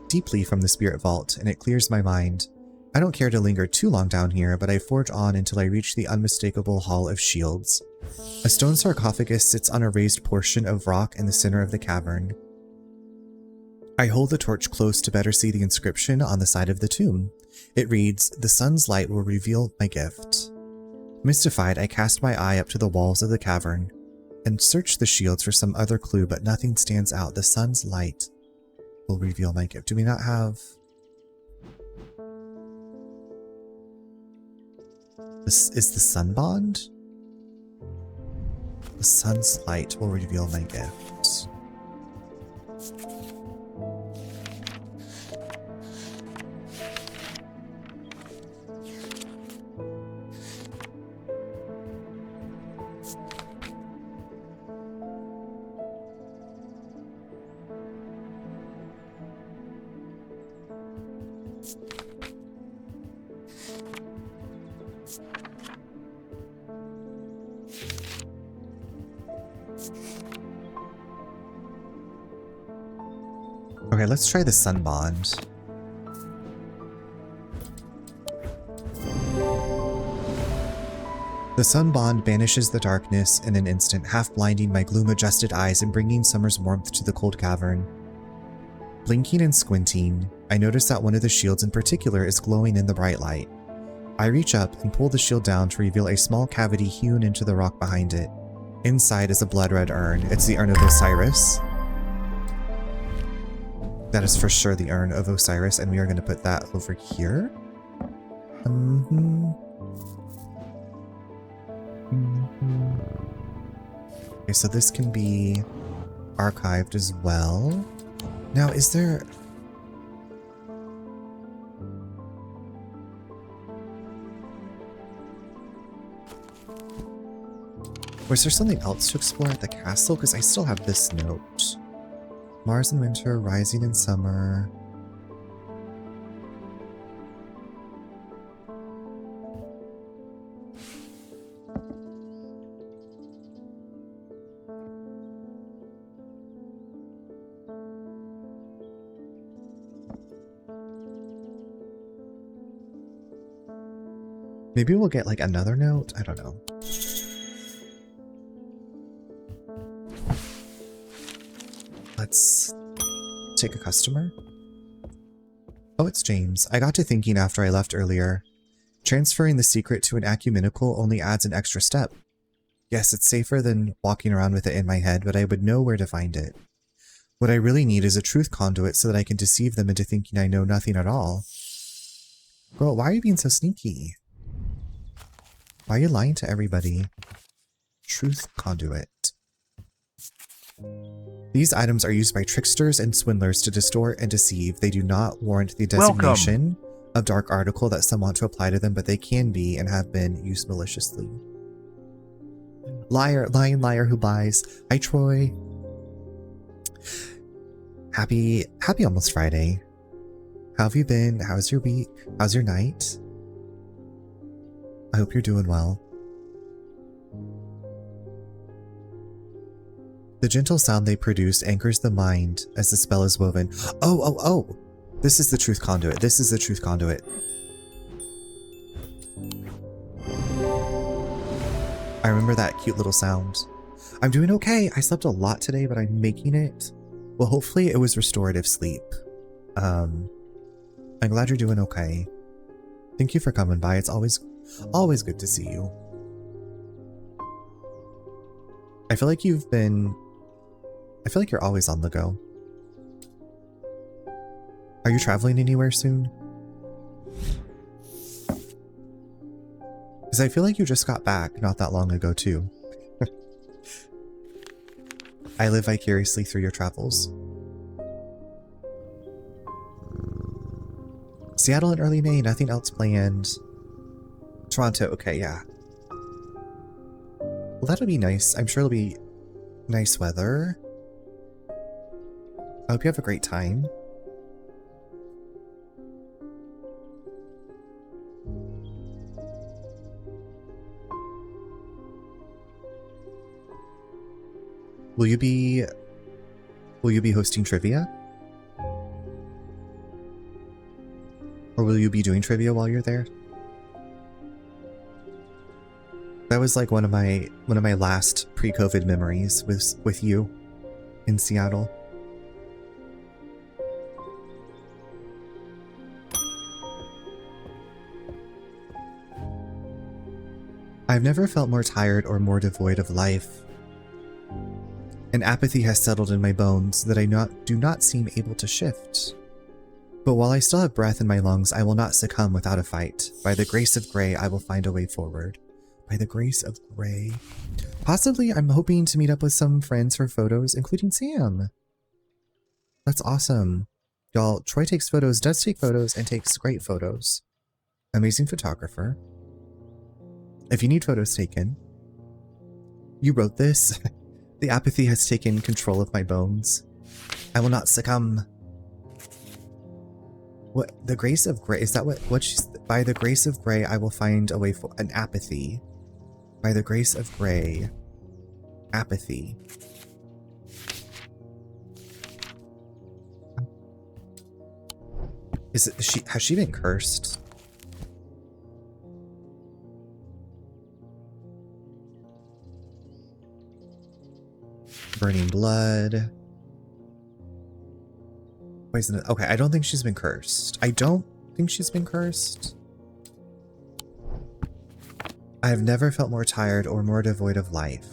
deeply from the spirit vault, and it clears my mind. I don't care to linger too long down here, but I forge on until I reach the unmistakable Hall of Shields. A stone sarcophagus sits on a raised portion of rock in the center of the cavern. I hold the torch close to better see the inscription on the side of the tomb. It reads, "The sun's light will reveal my gift." Mystified, I cast my eye up to the walls of the cavern and search the shields for some other clue, but nothing stands out. The sun's light will reveal my gift. Do we not have... This is the sun bond? The sun's light will reveal my gift. Okay, let's try the sun bond. The sun bond banishes the darkness in an instant, half blinding my gloom-adjusted eyes and bringing summer's warmth to the cold cavern. Blinking and squinting, I notice that one of the shields in particular is glowing in the bright light. I reach up and pull the shield down to reveal a small cavity hewn into the rock behind it. Inside is a blood-red urn. It's the urn of Osiris. That is for sure the urn of Osiris, and we are going to put that over here. Okay, so this can be archived as well. Now, is there... Was there something else to explore at the castle? Because I still have this note. Mars in winter, rising in summer. Maybe we'll get like another note? I don't know. Let's take a customer. Oh, it's James. I got to thinking after I left earlier. Transferring the secret to an ecumenical only adds an extra step. Yes, it's safer than walking around with it in my head, but I would know where to find it. What I really need is a truth conduit so that I can deceive them into thinking I know nothing at all. Girl, why are you being so sneaky? Why are you lying to everybody? Truth conduit. These items are used by tricksters and swindlers to distort and deceive. They do not warrant the designation of dark article that some want to apply to them, but they can be and have been used maliciously. Liar, lying liar who buys. Hi, Troy. Happy almost Friday. How have you been? How's your week? How's your night? I hope you're doing well. The gentle sound they produce anchors the mind as the spell is woven. Oh! This is the truth conduit. This is the truth conduit. I remember that cute little sound. I'm doing okay. I slept a lot today, but I'm making it. Well, hopefully it was restorative sleep. I'm glad you're doing okay. Thank you for coming by. It's always good to see you. I feel like you're always on the go. Are you traveling anywhere soon? Because I feel like you just got back not that long ago too. I live vicariously through your travels. Seattle in early May, nothing else planned. Toronto, okay, yeah. Well, that'll be nice. I'm sure it'll be nice weather. I hope you have a great time. Will you be hosting trivia? Or will you be doing trivia while you're there? That was like one of my last pre-COVID memories with you in Seattle. I've never felt more tired or more devoid of life. An apathy has settled in my bones that I do not seem able to shift. But while I still have breath in my lungs, I will not succumb without a fight. By the grace of Grey, I will find a way forward. By the grace of Grey. Possibly, I'm hoping to meet up with some friends for photos, including Sam. That's awesome. Y'all, Troy takes photos, does take photos, and takes great photos. Amazing photographer. If you need photos taken, you wrote this. The apathy has taken control of my bones. I will not succumb. What, the grace of Grey, is that what she's, by the grace of Grey, I will find a way for an apathy. By the grace of Grey, apathy. Has she been cursed? Burning blood. Poison. Okay, I don't think she's been cursed. I don't think she's been cursed. I have never felt more tired or more devoid of life.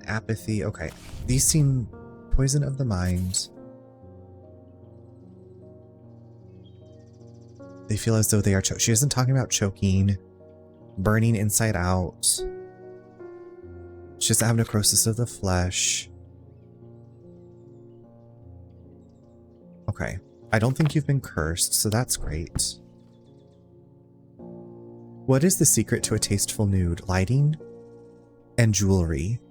Apathy. Okay, these seem poison of the mind. They feel as though they are she isn't talking about choking. Burning inside out. She doesn't have necrosis of the flesh. Okay. I don't think you've been cursed, so that's great. What is the secret to a tasteful nude? Lighting and jewelry.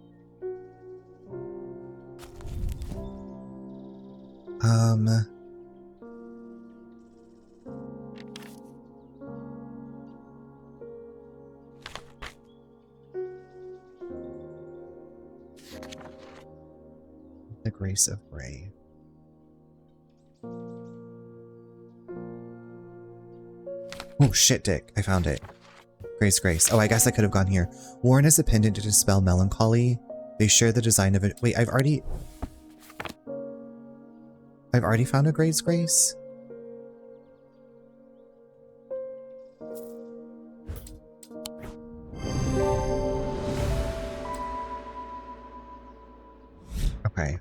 The grace of Grey. Oh shit, Dick. I found it. Grace. Oh, I guess I could have gone here. Worn as a pendant to dispel melancholy. They share the design of it. Wait, I've already found a Grace. Okay.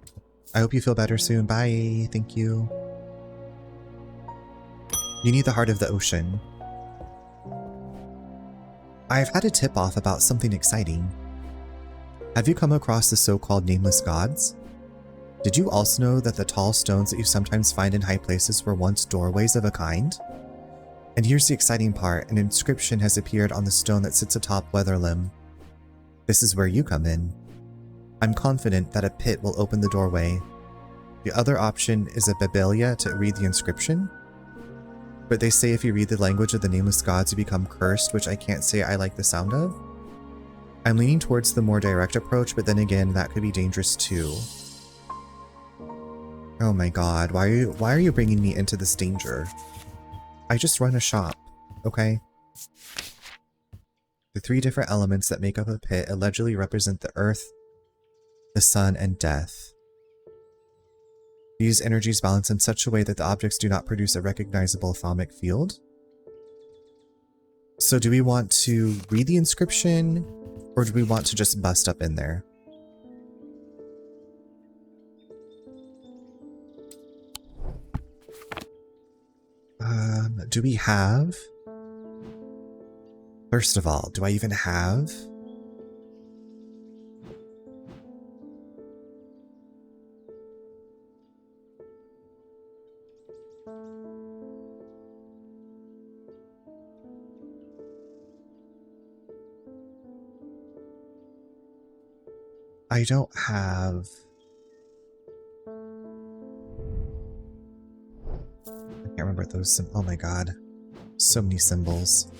I hope you feel better soon. Bye. Thank you. You need the heart of the ocean. I've had a tip-off about something exciting. Have you come across the so-called nameless gods? Did you also know that the tall stones that you sometimes find in high places were once doorways of a kind? And here's the exciting part. An inscription has appeared on the stone that sits atop Weatherlim. This is where you come in. I'm confident that a pit will open the doorway. The other option is a Babelia to read the inscription. But they say if you read the language of the nameless gods, you become cursed, which I can't say I like the sound of. I'm leaning towards the more direct approach, but then again, that could be dangerous too. Oh my god, why are you bringing me into this danger? I just run a shop, okay? The 3 different elements that make up a pit allegedly represent the earth, the sun, and death. These energies balance in such a way that the objects do not produce a recognizable thaumic field. So do we want to read the inscription, or do we want to just bust up in there? Do we have? First of all, do I even have? I don't have... I can't remember those. Oh my god. So many symbols.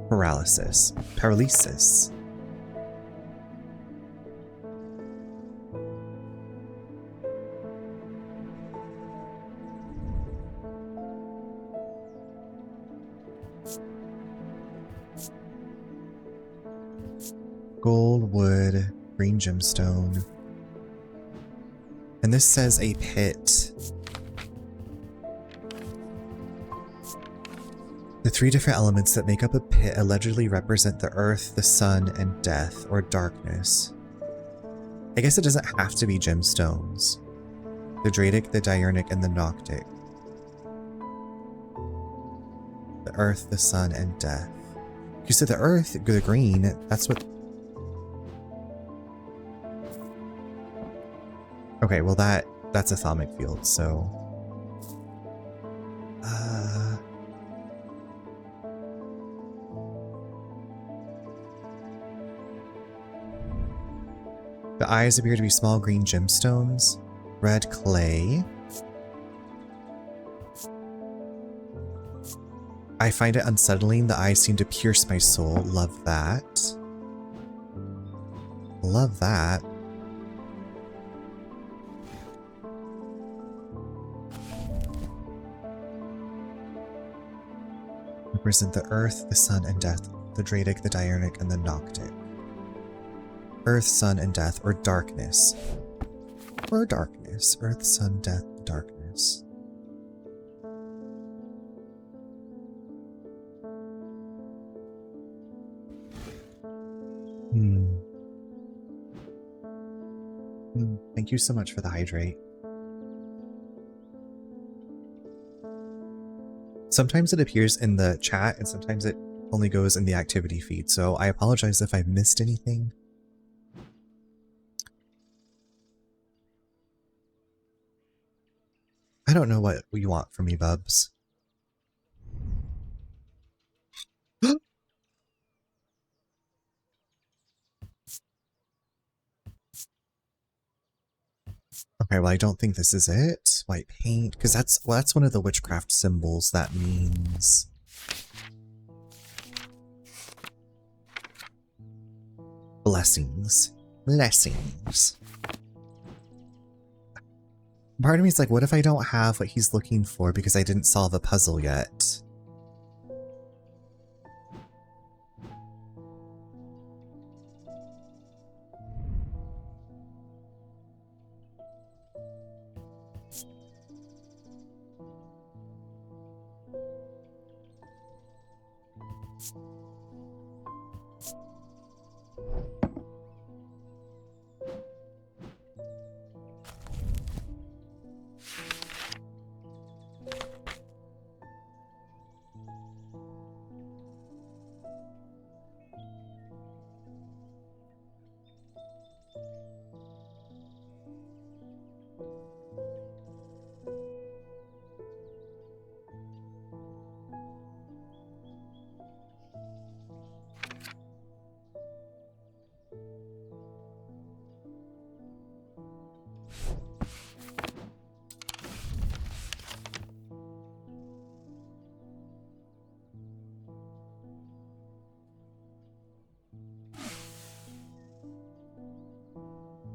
Paralysis. Paralysis. Gold, wood, green gemstone. And this says a pit. The three different elements that make up a pit allegedly represent the earth, the sun, and death, or darkness. I guess it doesn't have to be gemstones. The Dradic, the Diurnic, and the Noctic. The earth, the sun, and death. You said the earth, the green, that's what... Okay, well that's a thaumic field, so... The eyes appear to be small green gemstones. Red clay. I find it unsettling. The eyes seem to pierce my soul. Love that. Love that. Represent the earth, the sun, and death. The Dradic, the Diurnic, and the Noctic. Earth, sun, and death, or darkness. Or darkness. Earth, sun, death, darkness. Thank you so much for the hydrate. Sometimes it appears in the chat, and sometimes it only goes in the activity feed, so I apologize if I missed anything. I don't know what you want from me, Bubs. Okay, well, I don't think this is it. White paint, because that's one of the witchcraft symbols. That means blessings. Blessings. Part of me is like, what if I don't have what he's looking for because I didn't solve a puzzle yet?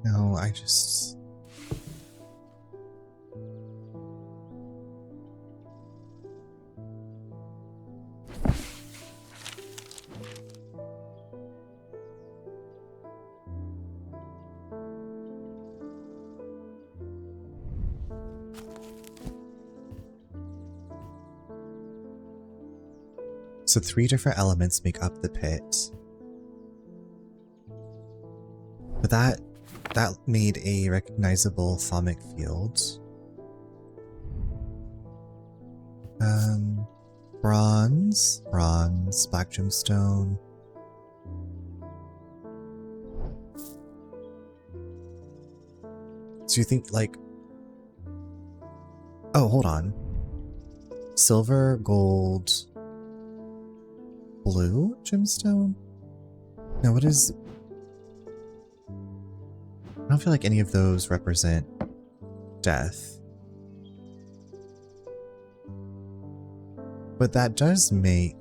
No, I just... So 3 different elements make up the pit. But that made a recognizable thaumic field. Bronze, black gemstone. So you think like... Oh, hold on. Silver, gold, blue gemstone? No, what is... I don't feel like any of those represent death. But that does make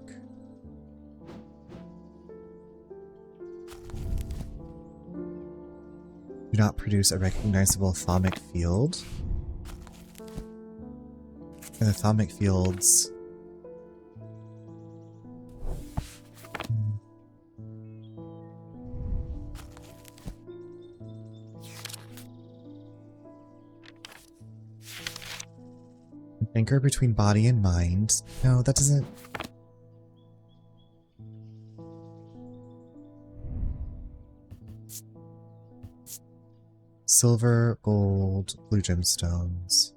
Do not produce a recognizable thaumic field. And the thaumic fields... Anchor between body and mind. No, that doesn't... Silver, gold, blue gemstones.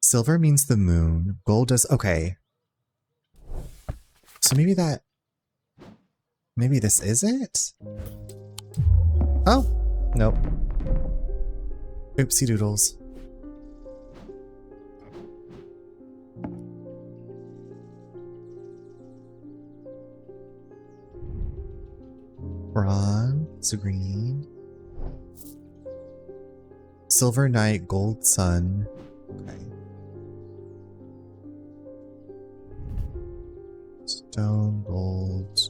Silver means the moon. Gold does... Okay. So maybe that... Maybe this is it? Oh! Nope. Oopsie doodles. Bronze, green. Silver night, gold sun. Okay. Stone, gold.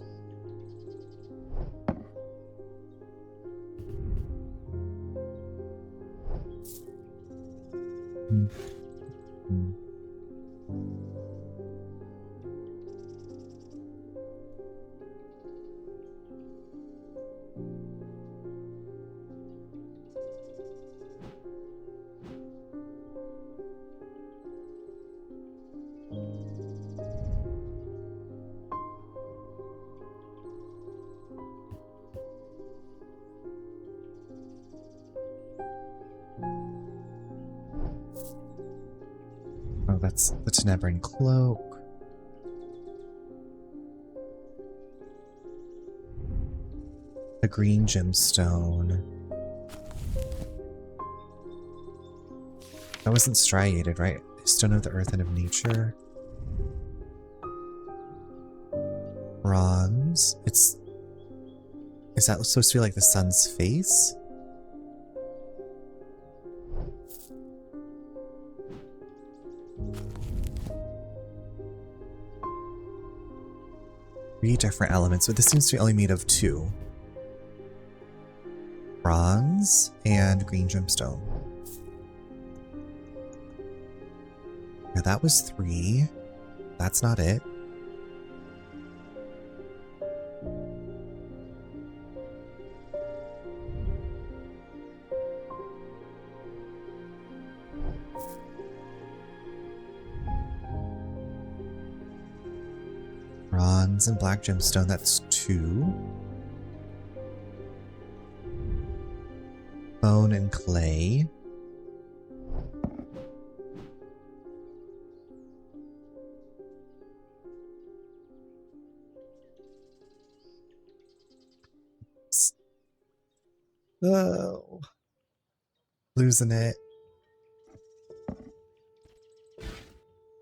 Oh, that's the Tenebran cloak. A green gemstone. That wasn't striated, right? Stone of the earth and of nature. Bronze. Is that supposed to be like the sun's face? Three different elements, but this seems to be only made of two. Bronze and green gemstone. Yeah, that was 3. That's not it. Bronze and black gemstone, that's 2. Bone and clay. Oh. Losing it.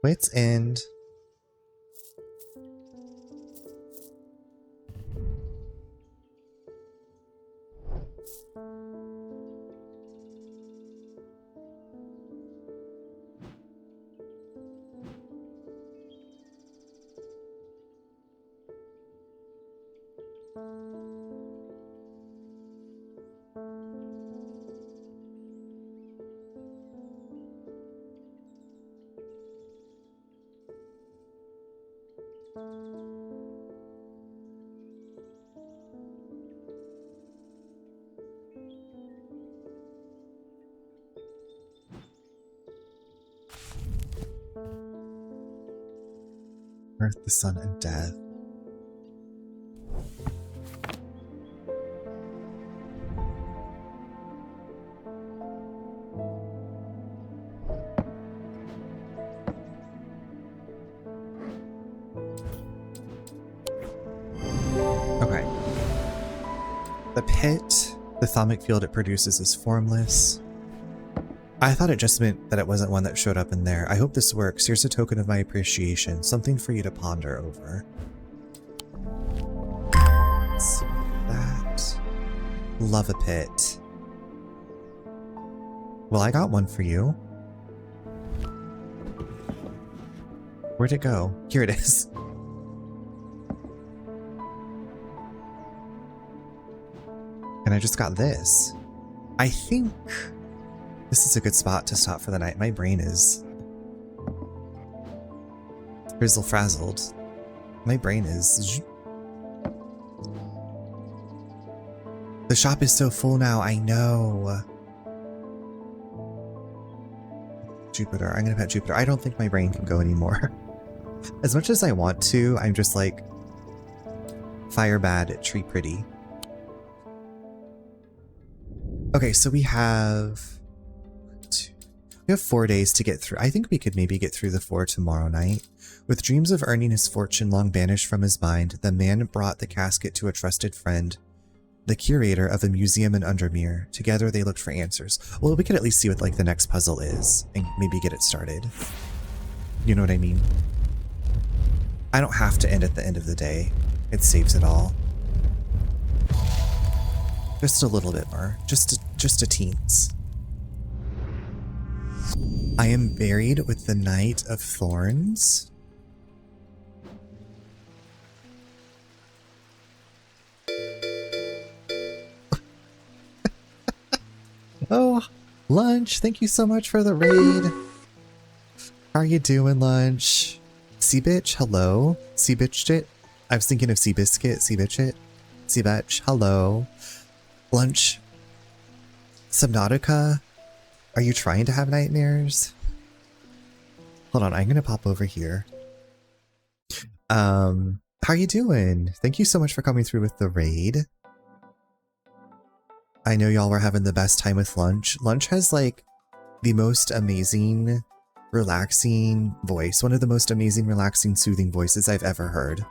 Wits end. Earth, the sun, and death. Okay. The pit, the thaumic field it produces is formless. I thought it just meant that it wasn't one that showed up in there. I hope this works. Here's a token of my appreciation. Something for you to ponder over. Let's see that. Love a pit. Well, I got one for you. Where'd it go? Here it is. And I just got this. I think this is a good spot to stop for the night. My brain is frizzle frazzled. My brain is... The shop is so full now, I know. Jupiter, I'm gonna pet Jupiter. I don't think my brain can go anymore. As much as I want to, I'm just like fire bad, tree pretty. Okay, so we have 4 days to get through. I think we could maybe get through the 4 tomorrow night. With dreams of earning his fortune long banished from his mind, the man brought the casket to a trusted friend, the curator of a museum in Undermere. Together they looked for answers. Well, we could at least see what like the next puzzle is and maybe get it started. You know what I mean? I don't have to end at the end of the day. It saves it all. Just a little bit more. Just a teens. I am buried with the Knight of Thorns. Oh, Lunch, thank you so much for the raid. How are you doing, Lunch? Seabitch, hello. Seabitchit. I was thinking of Seabiscuit, Seabitchit. Seabitch, hello. Lunch. Subnautica, are you trying to have nightmares? Hold on, I'm gonna pop over here. How are you doing? Thank you so much for coming through with the raid. I know y'all were having the best time with Lunch. Lunch has like the most amazing, relaxing voice. One of the most amazing, relaxing, soothing voices I've ever heard.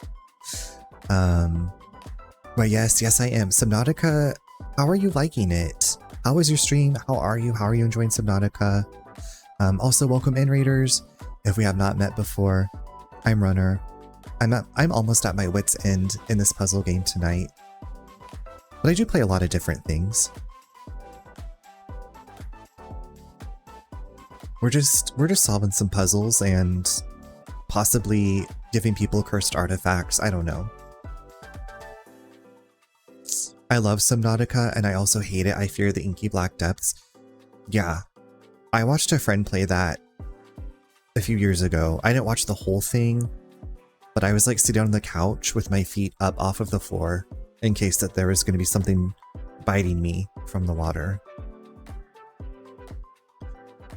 But yes, I am. Subnautica, how are you liking it? How was your stream? How are you? How are you enjoying Subnautica? Also, welcome in, Raiders. If we have not met before, I'm Runner. I'm almost at my wit's end in this puzzle game tonight. But I do play a lot of different things. We're just solving some puzzles and possibly giving people cursed artifacts. I don't know. I love Subnautica and I also hate it. I fear the inky black depths. Yeah. I watched a friend play that a few years ago. I didn't watch the whole thing, but I was like sitting on the couch with my feet up off of the floor in case that there was going to be something biting me from the water.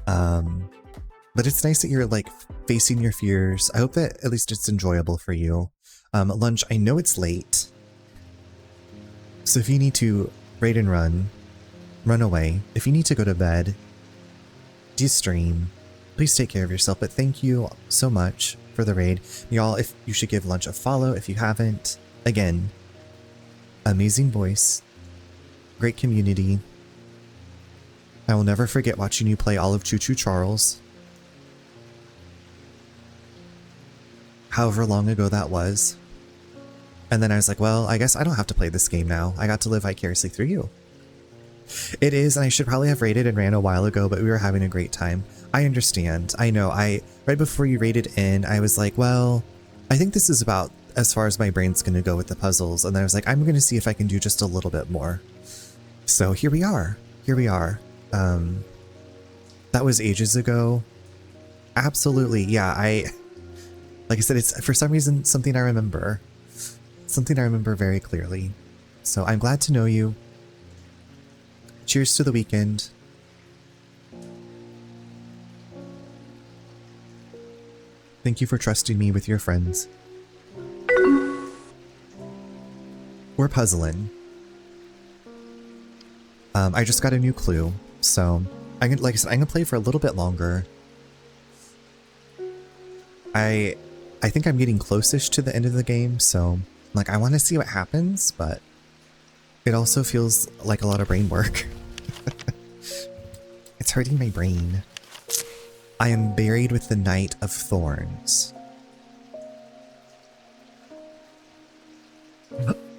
But it's nice that you're like facing your fears. I hope that at least it's enjoyable for you. Lunch, I know it's late. So if you need to raid and run away. If you need to go to bed, de-stream, please take care of yourself. But thank you so much for the raid. Y'all, if you should give Lunch a follow if you haven't. Again, amazing voice, great community. I will never forget watching you play all of Choo Choo Charles. However long ago that was. And then I was like, well, I guess I don't have to play this game now. I got to live vicariously through you. It is, and I should probably have raided and ran a while ago, but we were having a great time. I understand. I know. Right before you raided in, I was like, well, I think this is about as far as my brain's going to go with the puzzles. And then I was like, I'm going to see if I can do just a little bit more. So here we are. Here we are. That was ages ago. Absolutely. Yeah, like I said, it's for some reason something I remember. Something I remember very clearly. So I'm glad to know you. Cheers to the weekend. Thank you for trusting me with your friends. We're puzzling. I just got a new clue, so like I said, I'm gonna play for a little bit longer. I think I'm getting close-ish to the end of the game, so like I want to see what happens, but it also feels like a lot of brain work. It's hurting my brain. I am buried with the Knight of Thorns.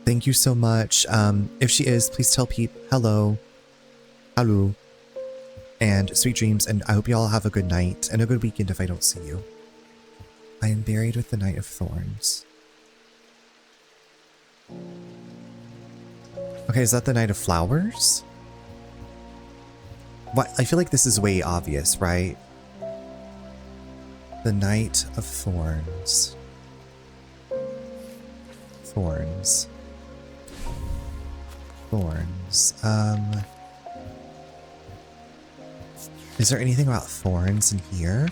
Thank you so much. If she is, please tell Peep hello. Hello. And sweet dreams, and I hope you all have a good night and a good weekend if I don't see you. I am buried with the Knight of Thorns. Okay, is that the Knight of Flowers? What? I feel like this is way obvious, right? The Knight of Thorns. Thorns. Thorns. Is there anything about thorns in here?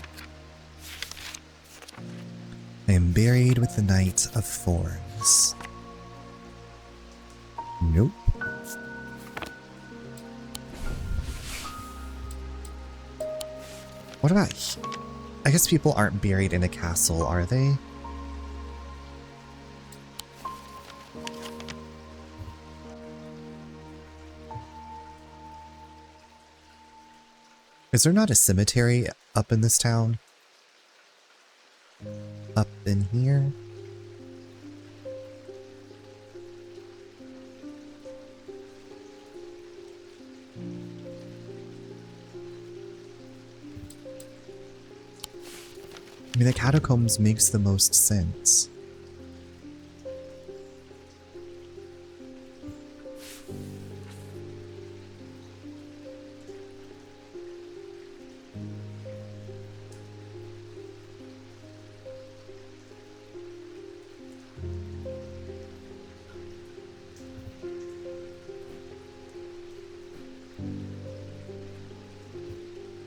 I am buried with the Knight of Thorns. Nope. What about... I guess people aren't buried in a castle, are they? Is there not a cemetery up in this town? Up in here? I mean, the catacombs makes the most sense.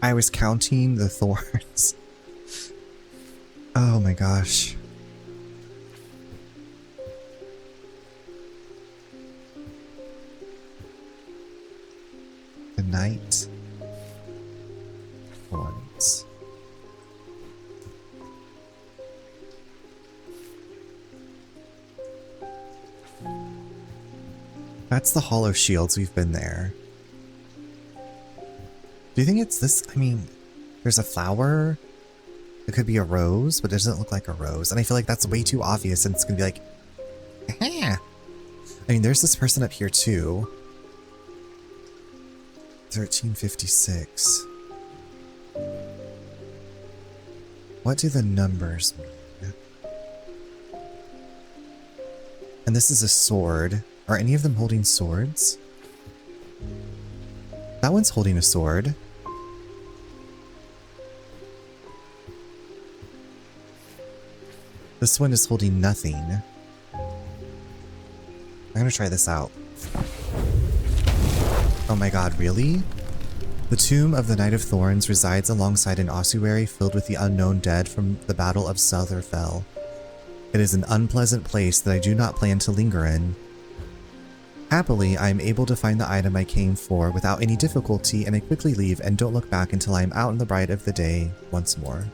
I was counting the thorns. Oh my gosh. The Knight. Thorns. That's the Hall of Shields. We've been there. Do you think it's this? I mean, there's a flower. It could be a rose, but it doesn't look like a rose. And I feel like that's way too obvious and it's gonna be like, aha! I mean, there's this person up here too. 1356. What do the numbers mean? And this is a sword. Are any of them holding swords? That one's holding a sword. This one is holding nothing. I'm gonna try this out. Oh my god, really? The tomb of the Knight of Thorns resides alongside an ossuary filled with the unknown dead from the Battle of Southerfell. It is an unpleasant place that I do not plan to linger in. Happily, I am able to find the item I came for without any difficulty, and I quickly leave and don't look back until I am out in the bright of the day once more.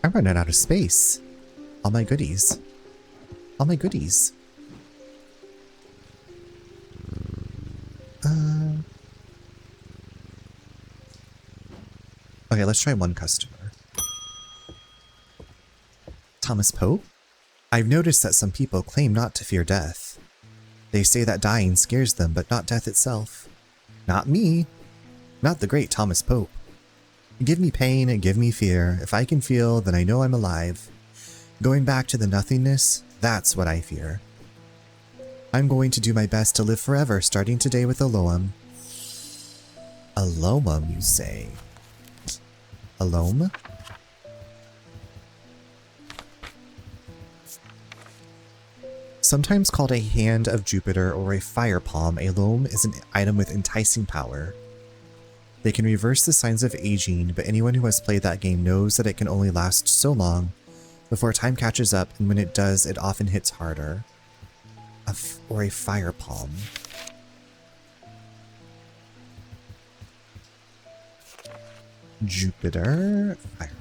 I'm running out of space. All my goodies. All my goodies. Okay, let's try one customer. Thomas Pope? I've noticed that some people claim not to fear death. They say that dying scares them, but not death itself. Not me. Not the great Thomas Pope. Give me pain and give me fear. If I can feel, then I know I'm alive. Going back to the nothingness, that's what I fear. I'm going to do my best to live forever, starting today with a loam. A loam, you say? A loam? Sometimes called a hand of Jupiter or a fire palm, a loam is an item with enticing power. They can reverse the signs of aging, but anyone who has played that game knows that it can only last so long before time catches up, and when it does, it often hits harder. Or a fire palm. Jupiter. Fire.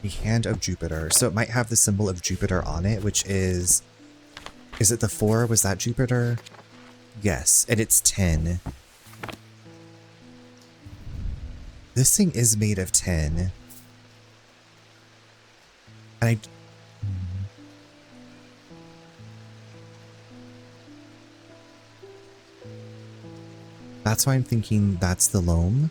The hand of Jupiter. So it might have the symbol of Jupiter on it, which is it the 4? Was that Jupiter? Yes, and it's 10. This thing is made of 10. And I... That's why I'm thinking that's the loam.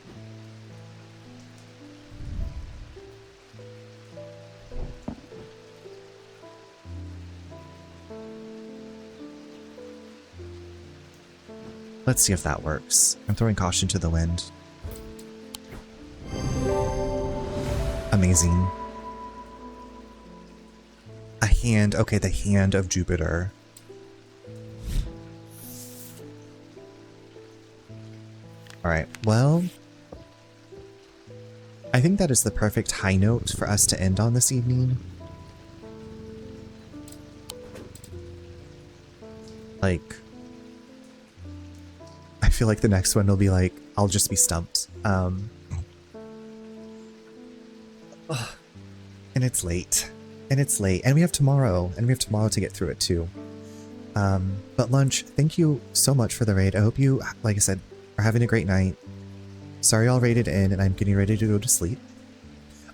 Let's see if that works. I'm throwing caution to the wind. Amazing. A hand. Okay, the hand of Jupiter. Alright, well... I think that is the perfect high note for us to end on this evening. Like... I feel like the next one will be like, I'll just be stumped. And it's late. And it's late. And we have tomorrow. And we have tomorrow to get through it too. But Lunch, thank you so much for the raid. I hope you, like I said, are having a great night. Sorry all raided in and I'm getting ready to go to sleep.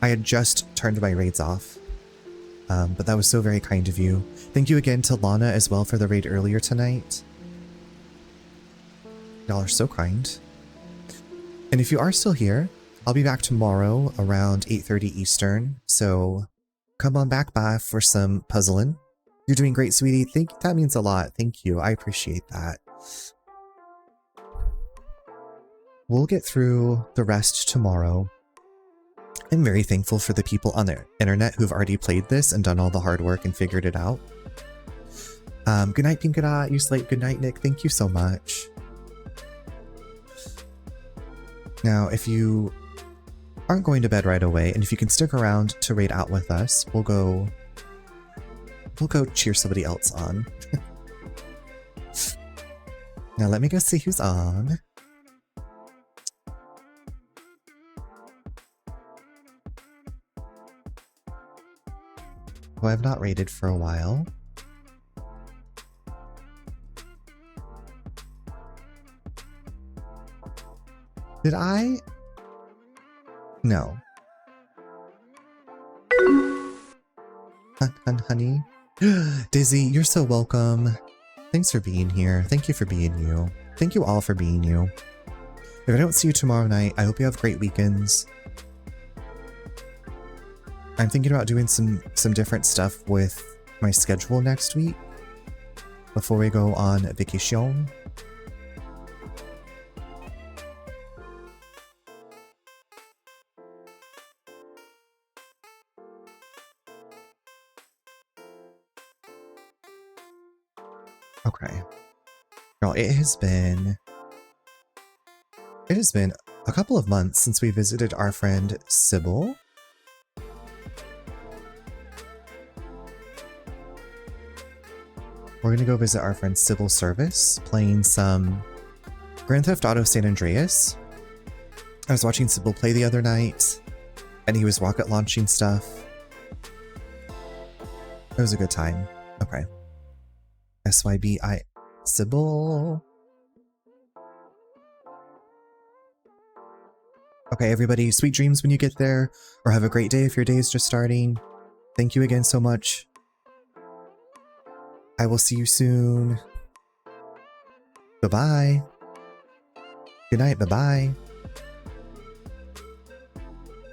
I had just turned my raids off. But that was so very kind of you. Thank you again to Lana as well for the raid earlier tonight. Y'all are so kind. And if you are still here, I'll be back tomorrow around 8:30 Eastern. So come on back by for some puzzling. You're doing great, sweetie. That means a lot. Thank you. I appreciate that. We'll get through the rest tomorrow. I'm very thankful for the people on the internet who've already played this and done all the hard work and figured it out. Good night, Pinkada. You sleep. Good night, Nick. Thank you so much. Now, if you aren't going to bed right away, and if you can stick around to raid out with us, we'll go cheer somebody else on. Now let me go see who's on. Who I've not raided for a while. Did I? No. Honey. Dizzy, you're so welcome. Thanks for being here. Thank you for being you. Thank you all for being you. If I don't see you tomorrow night, I hope you have great weekends. I'm thinking about doing some different stuff with my schedule next week before we go on vacation. Okay. Girl, it has been a couple of months since we visited our friend Sybil. We're gonna go visit our friend Sybil Service, playing some Grand Theft Auto San Andreas. I was watching Sybil play the other night, and he was rocket launching stuff. It was a good time. Okay. SYBI Sybil. Okay, everybody, sweet dreams when you get there, or have a great day if your day is just starting. Thank you again so much. I will see you soon. Bye-bye. Good night, bye-bye.